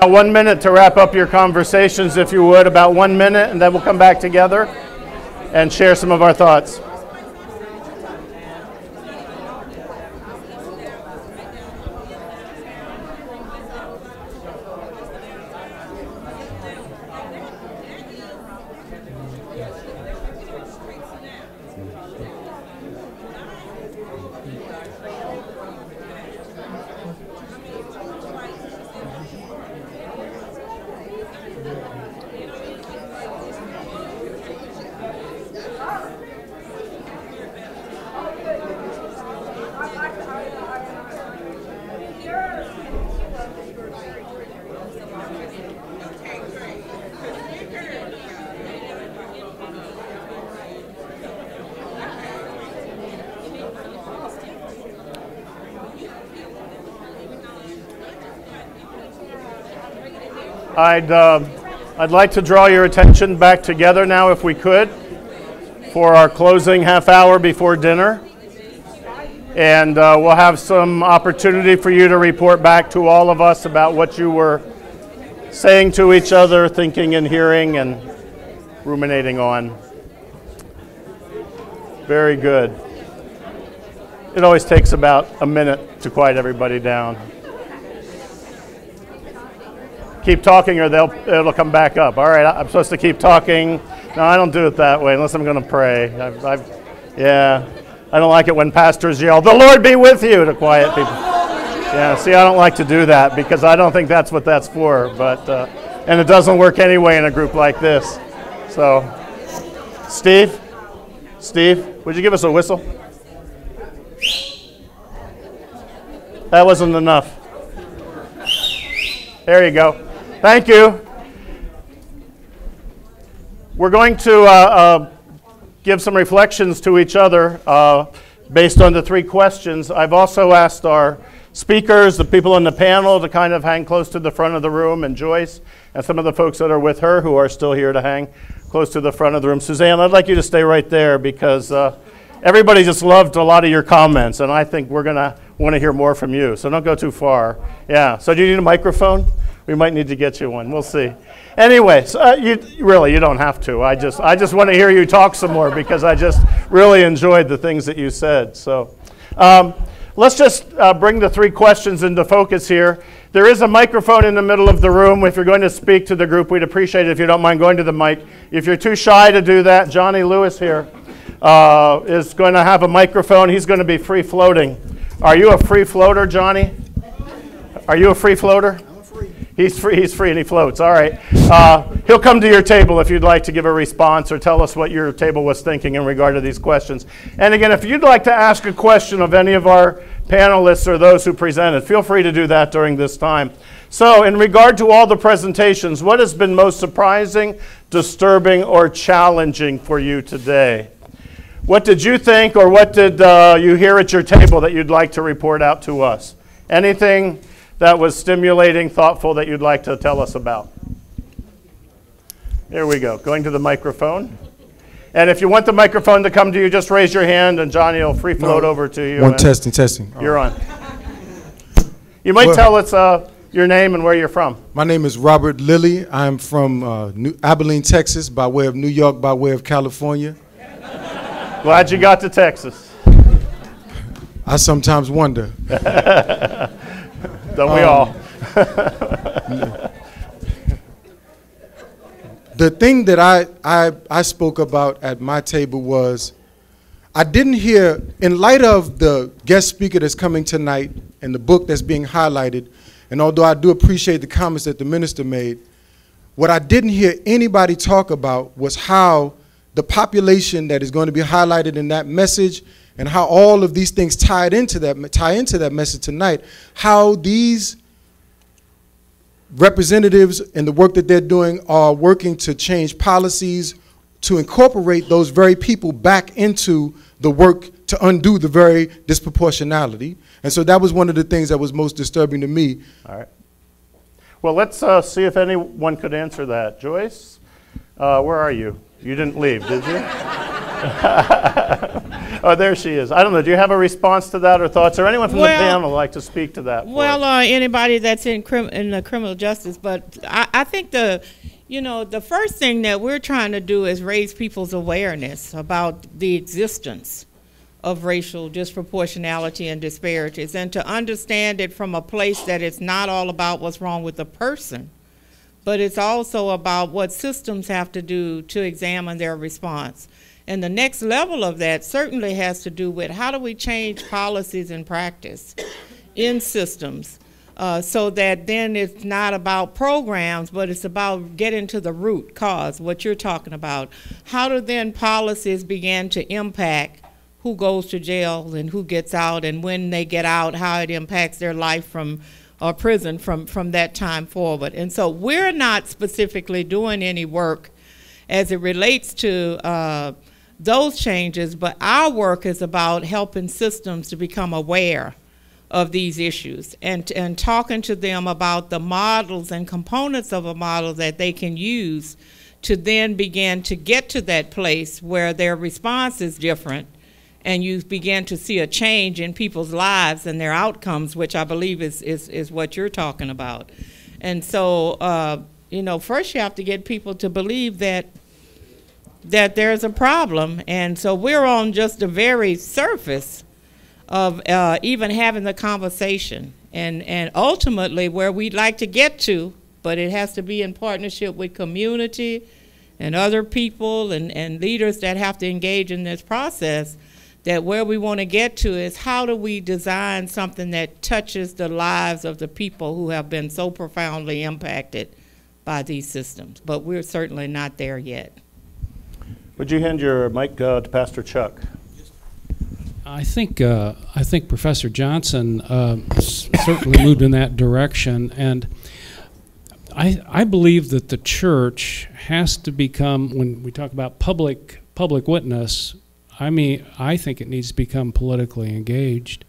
About 1 minute to wrap up your conversations, if you would, about 1 minute, and then we'll come back together and share some of our thoughts. I'd like to draw your attention back together now, if we could, for our closing half hour before dinner. And we'll have some opportunity for you to report back to all of us about what you were saying to each other, thinking and hearing and ruminating on. Very good. It always takes about a minute to quiet everybody down. Keep talking or it'll come back up. All right, I'm supposed to keep talking. No, I don't do it that way unless I'm going to pray. Yeah, I don't like it when pastors yell, "The Lord be with you," to quiet people. Yeah, see, I don't like to do that because I don't think that's what that's for. But and it doesn't work anyway in a group like this. So, Steve, would you give us a whistle? That wasn't enough. There you go. Thank you. We're going to give some reflections to each other based on the 3 questions. I've also asked our speakers, the people on the panel, to kind of hang close to the front of the room, and Joyce, and some of the folks that are with her who are still here to hang close to the front of the room. Susanne, I'd like you to stay right there because everybody just loved a lot of your comments, and I think we're going to want to hear more from you, so don't go too far. Yeah, so do you need a microphone? We might need to get you one. We'll see. Anyway, so you don't have to. I just want to hear you talk some more because I just really enjoyed the things that you said. So let's just bring the 3 questions into focus here. There is a microphone in the middle of the room. If you're going to speak to the group, we'd appreciate it if you don't mind going to the mic. If you're too shy to do that, Johnny Lewis here is going to have a microphone. He's going to be free floating. Are you a free floater, Johnny? Are you a free floater? He's free and he floats. All right. He'll come to your table if you'd like to give a response or tell us what your table was thinking in regard to these questions. And again, if you'd like to ask a question of any of our panelists or those who presented, feel free to do that during this time. So in regard to all the presentations, what has been most surprising, disturbing, or challenging for you today? What did you think, or what did you hear at your table that you'd like to report out to us? Anything that was stimulating, thoughtful, that you'd like to tell us about? There we go, going to the microphone. And if you want the microphone to come to you, just raise your hand and Johnny will free float over to you. Testing. You're on. You might tell us your name and where you're from. My name is Robert Lilly. I'm from Abilene, Texas, by way of New York, by way of California. Glad you got to Texas. I sometimes wonder. Don't we all? The thing that I spoke about at my table was I didn't hear, in light of the guest speaker that's coming tonight and the book that's being highlighted, and although I do appreciate the comments that the minister made, what I didn't hear anybody talk about was how the population that is going to be highlighted in that message and how all of these things tie into that message tonight, how these representatives and the work that they're doing are working to change policies to incorporate those very people back into the work to undo the very disproportionality. And so that was one of the things that was most disturbing to me. All right. Well, let's see if anyone could answer that. Joyce, where are you? You didn't leave, did you? Oh, there she is. I don't know. Do you have a response to that or thoughts? Or anyone from the panel like to speak to that? Well, anybody that's in the criminal justice. But I think the first thing that we're trying to do is raise people's awareness about the existence of racial disproportionality and disparities, and to understand it from a place that it's not all about what's wrong with the person, but it's also about what systems have to do to examine their response. And the next level of that certainly has to do with how do we change policies and practice in systems so that then it's not about programs, but it's about getting to the root cause, what you're talking about. How do then policies begin to impact who goes to jail and who gets out, and when they get out, how it impacts their life from or prison from that time forward. And so we're not specifically doing any work as it relates to those changes, but our work is about helping systems to become aware of these issues and talking to them about the models and components of a model that they can use to then begin to get to that place where their response is different and you begin to see a change in people's lives and their outcomes, which I believe is what you're talking about. And so, first you have to get people to believe that there's a problem. And so we're on just the very surface of even having the conversation. And ultimately where we'd like to get to, but it has to be in partnership with community and other people and leaders that have to engage in this process, that where we want to get to is how do we design something that touches the lives of the people who have been so profoundly impacted by these systems. But we're certainly not there yet. Would you hand your mic to Pastor Chuck? I think Professor Johnson certainly moved in that direction, and I believe that the church has to become, when we talk about public witness, I think it needs to become politically engaged,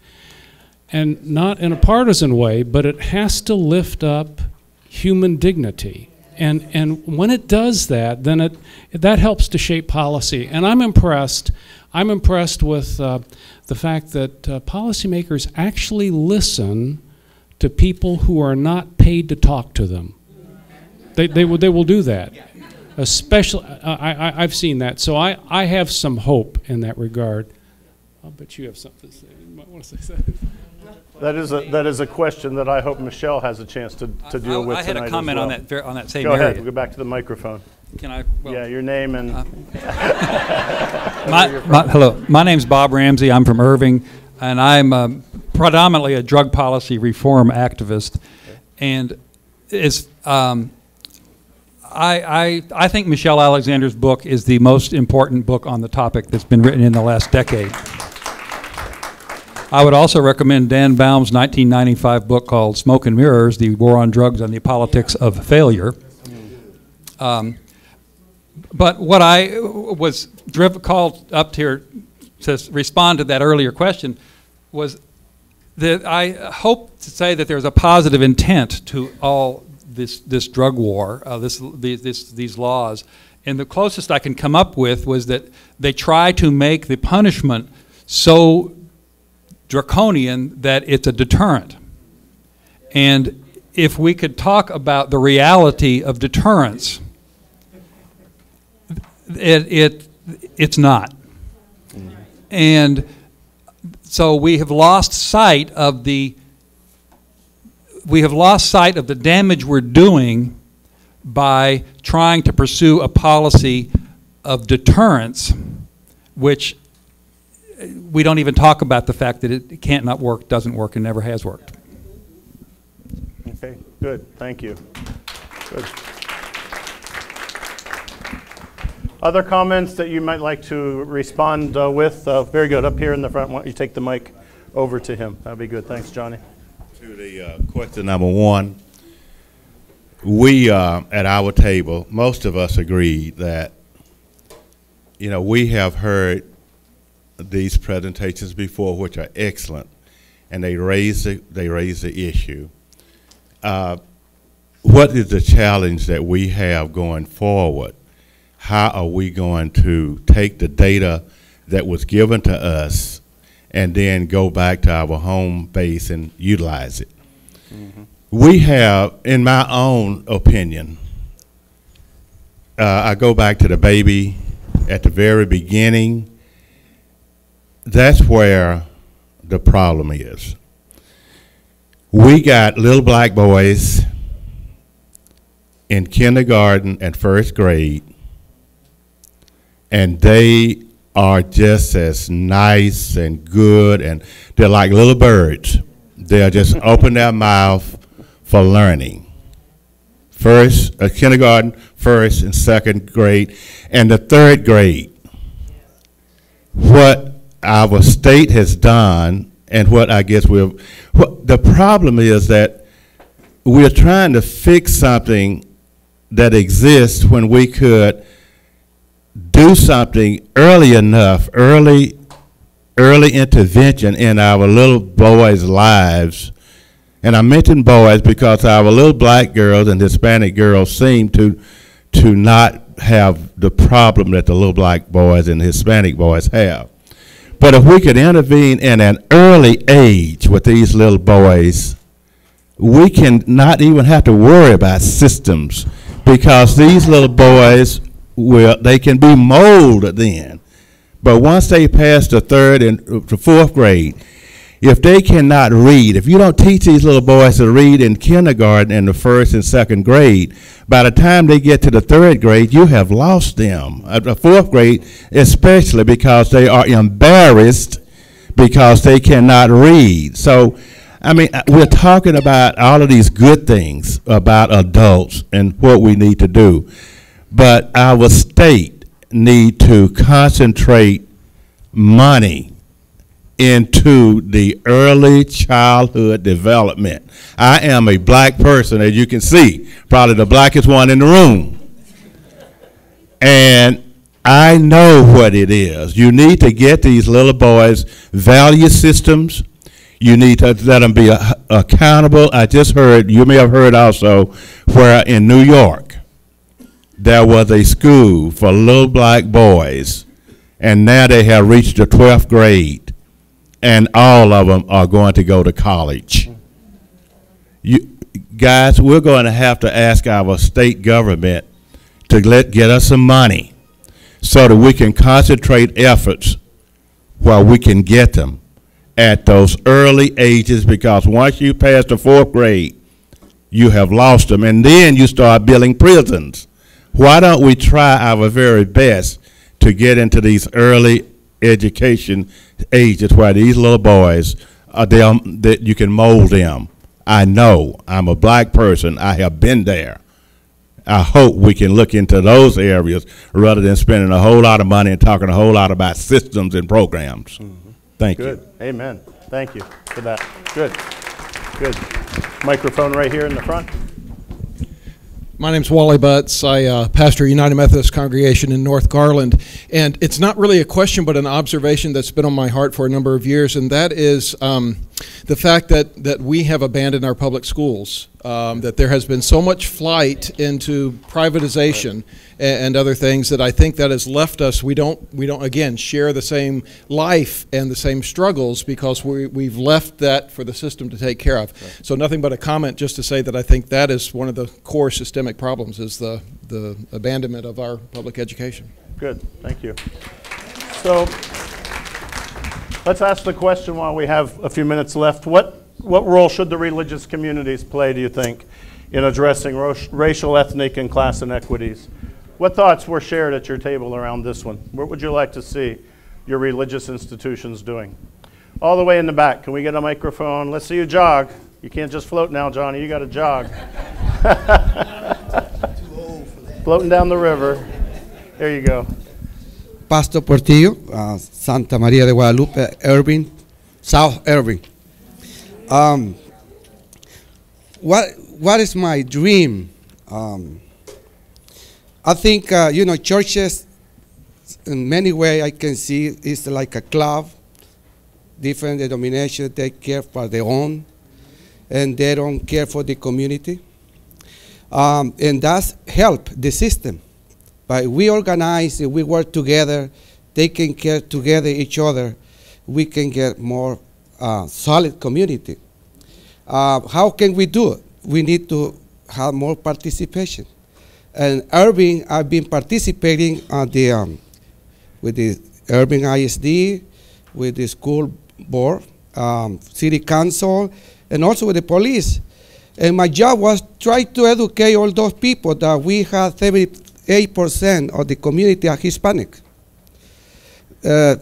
and not in a partisan way, but it has to lift up human dignity. And when it does that, then that helps to shape policy. And I'm impressed with the fact that policymakers actually listen to people who are not paid to talk to them. They will do that. Especially, I've seen that. So I have some hope in that regard. I'll bet you have something to say. You might want to say something. That is a question that I hope Michele has a chance to deal with tonight. I had a comment on that same area. Go ahead. We'll go back to the microphone. Can I? Well, yeah, your name and. Hello, my name's Bob Ramsey. I'm from Irving, and I'm predominantly a drug policy reform activist. And I think Michele Alexander's book is the most important book on the topic that's been written in the last decade. I would also recommend Dan Baum's 1995 book called Smoke and Mirrors, The War on Drugs and the Politics of Failure. But what I was called up here to respond to that earlier question was that I hope to say that there's a positive intent to all this drug war, these laws. And the closest I can come up with was that they try to make the punishment so draconian that it's a deterrent. And if we could talk about the reality of deterrence, it's not. And so we have lost sight of the damage we're doing by trying to pursue a policy of deterrence, which we don't even talk about the fact that it can't not work, doesn't work, and never has worked. Okay, good. Thank you. Good. Other comments that you might like to respond with? Very good. Up here in the front, why don't you take the mic over to him? That'd be good. Thanks, Johnny. To the question number one, we at our table, most of us agree that, we have heard these presentations before, which are excellent, and they raise the issue. What is the challenge that we have going forward? How are we going to take the data that was given to us and then go back to our home base and utilize it? Mm-hmm. We have, in my own opinion, I go back to the baby at the very beginning. That's where the problem is. We got little black boys in kindergarten and first grade, and they are just as nice and good, and they're like little birds. They'll just open their mouth for learning. Kindergarten, first and second grade, and the third grade. What our state has done, and what I guess the problem is that we're trying to fix something that exists when we could do something early enough, early intervention in our little boys' lives. And I mention boys because our little black girls and Hispanic girls seem to not have the problem that the little black boys and Hispanic boys have. But if we could intervene in an early age with these little boys, we can not even have to worry about systems, because these little boys, they can be molded then. But once they pass the third and the fourth grade, if they cannot read, if you don't teach these little boys to read in kindergarten and the first and second grade, by the time they get to the third grade, you have lost them. The fourth grade, especially, because they are embarrassed because they cannot read. So, I mean, we're talking about all of these good things about adults and what we need to do. But our state, need to concentrate money into the early childhood development. I am a black person, as you can see, probably the blackest one in the room. And I know what it is. You need to get these little boys value systems. You need to let them be accountable. I just heard, you may have heard also, where in New York, there was a school for little black boys, and now they have reached the 12th grade, and all of them are going to go to college. You, guys, we're going to have to ask our state government to get us some money so that we can concentrate efforts where we can get them at those early ages, because once you pass the 4th grade, you have lost them, and then you start building prisons. Why don't we try our very best to get into these early education ages where these little boys, that you can mold them. I know, I'm a black person, I have been there. I hope we can look into those areas rather than spending a whole lot of money and talking a whole lot about systems and programs. Thank you. Good. Amen. Thank you for that. Good. Good. Microphone right here in the front. My name's Wally Butts. I pastor a United Methodist congregation in North Garland. And it's not really a question, but an observation that's been on my heart for a number of years, and that is the fact that we have abandoned our public schools, that there has been so much flight into privatization and other things that I think that has left us, we don't again share the same life and the same struggles because we've left that for the system to take care of. Right. So nothing but a comment just to say that I think that is one of the core systemic problems, is the abandonment of our public education. Good, thank you. So let's ask the question while we have a few minutes left. What role should the religious communities play, do you think, in addressing racial, ethnic, and class inequities? What thoughts were shared at your table around this one? What would you like to see your religious institutions doing? All the way in the back, can we get a microphone? Let's see you jog. You can't just float now, Johnny, you got to jog. Floating down the river. There you go. Pastor Portillo, Santa Maria de Guadalupe, Irving, South Irving. What is my dream? I think, churches, in many ways I can see it's like a club. Different denominations, they care for their own, and they don't care for the community. And that's help the system. But we organize, we work together, taking care together each other, we can get more solid community. How can we do it? We need to have more participation. And Irving, I've been participating on the, with the Irving ISD, with the school board, city council, and also with the police. And my job was try to educate all those people that we have 78% of the community are Hispanic.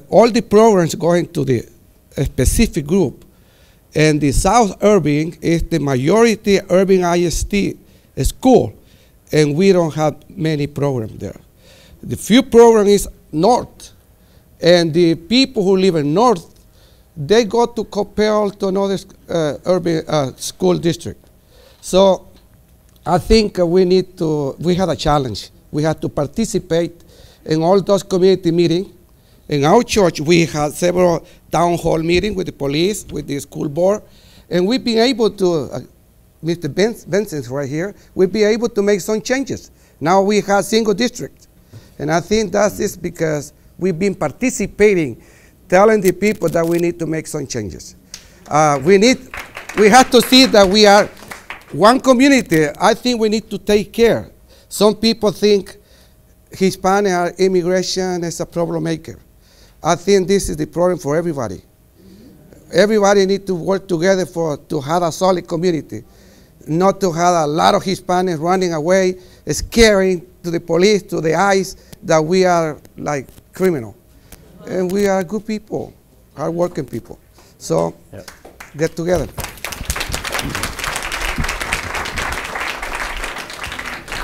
All the programs going to the specific group. And the South Irving is the majority Irving ISD school, and we don't have many programs there. The few programs is North, and the people who live in North, they go to compare to another urban school district. So I think we have a challenge. We have to participate in all those community meetings. In our church, we had several town hall meetings with the police, with the school board, and we've been able to, Mr. Benson's right here, we've been able to make some changes. Now we have single district. And I think that is because we've been participating, telling the people that we need to make some changes. We have to see that we are one community. I think we need to take care. Some people think Hispanic immigration is a problem maker. I think this is the problem for everybody. Everybody needs to work together to have a solid community, not to have a lot of Hispanics running away, scaring to the police, to the ICE, that we are like criminal. And we are good people, hard-working people. So get together.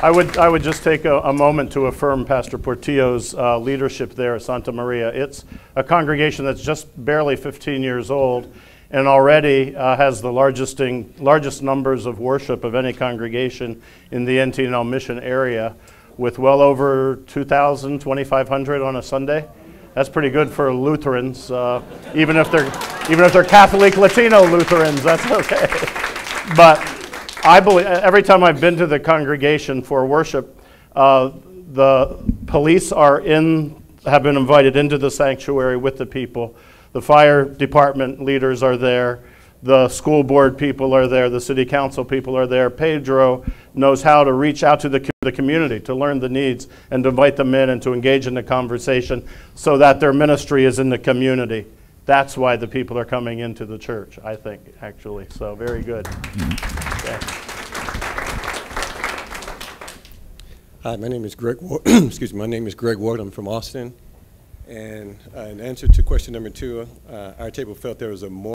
I would just take a moment to affirm Pastor Portillo's leadership there at Santa Maria. It's a congregation that's just barely 15 years old and already has the largest numbers of worship of any congregation in the NT-Nl mission area, with well over 2,000, 2,500 on a Sunday. That's pretty good for Lutherans, even if they're Catholic Latino Lutherans. That's okay. But I believe every time I've been to the congregation for worship, the police have been invited into the sanctuary with the people. The fire department leaders are there. The school board people are there. The city council people are there. Pedro knows how to reach out to the community to learn the needs and to invite them in and to engage in the conversation so that their ministry is in the community. That's why the people are coming into the church, I think, actually. So very good. Okay. Hi, my name is Greg Ward. Excuse me. My name is Greg Ward. I'm from Austin. And in answer to question number 2, our table felt there was a more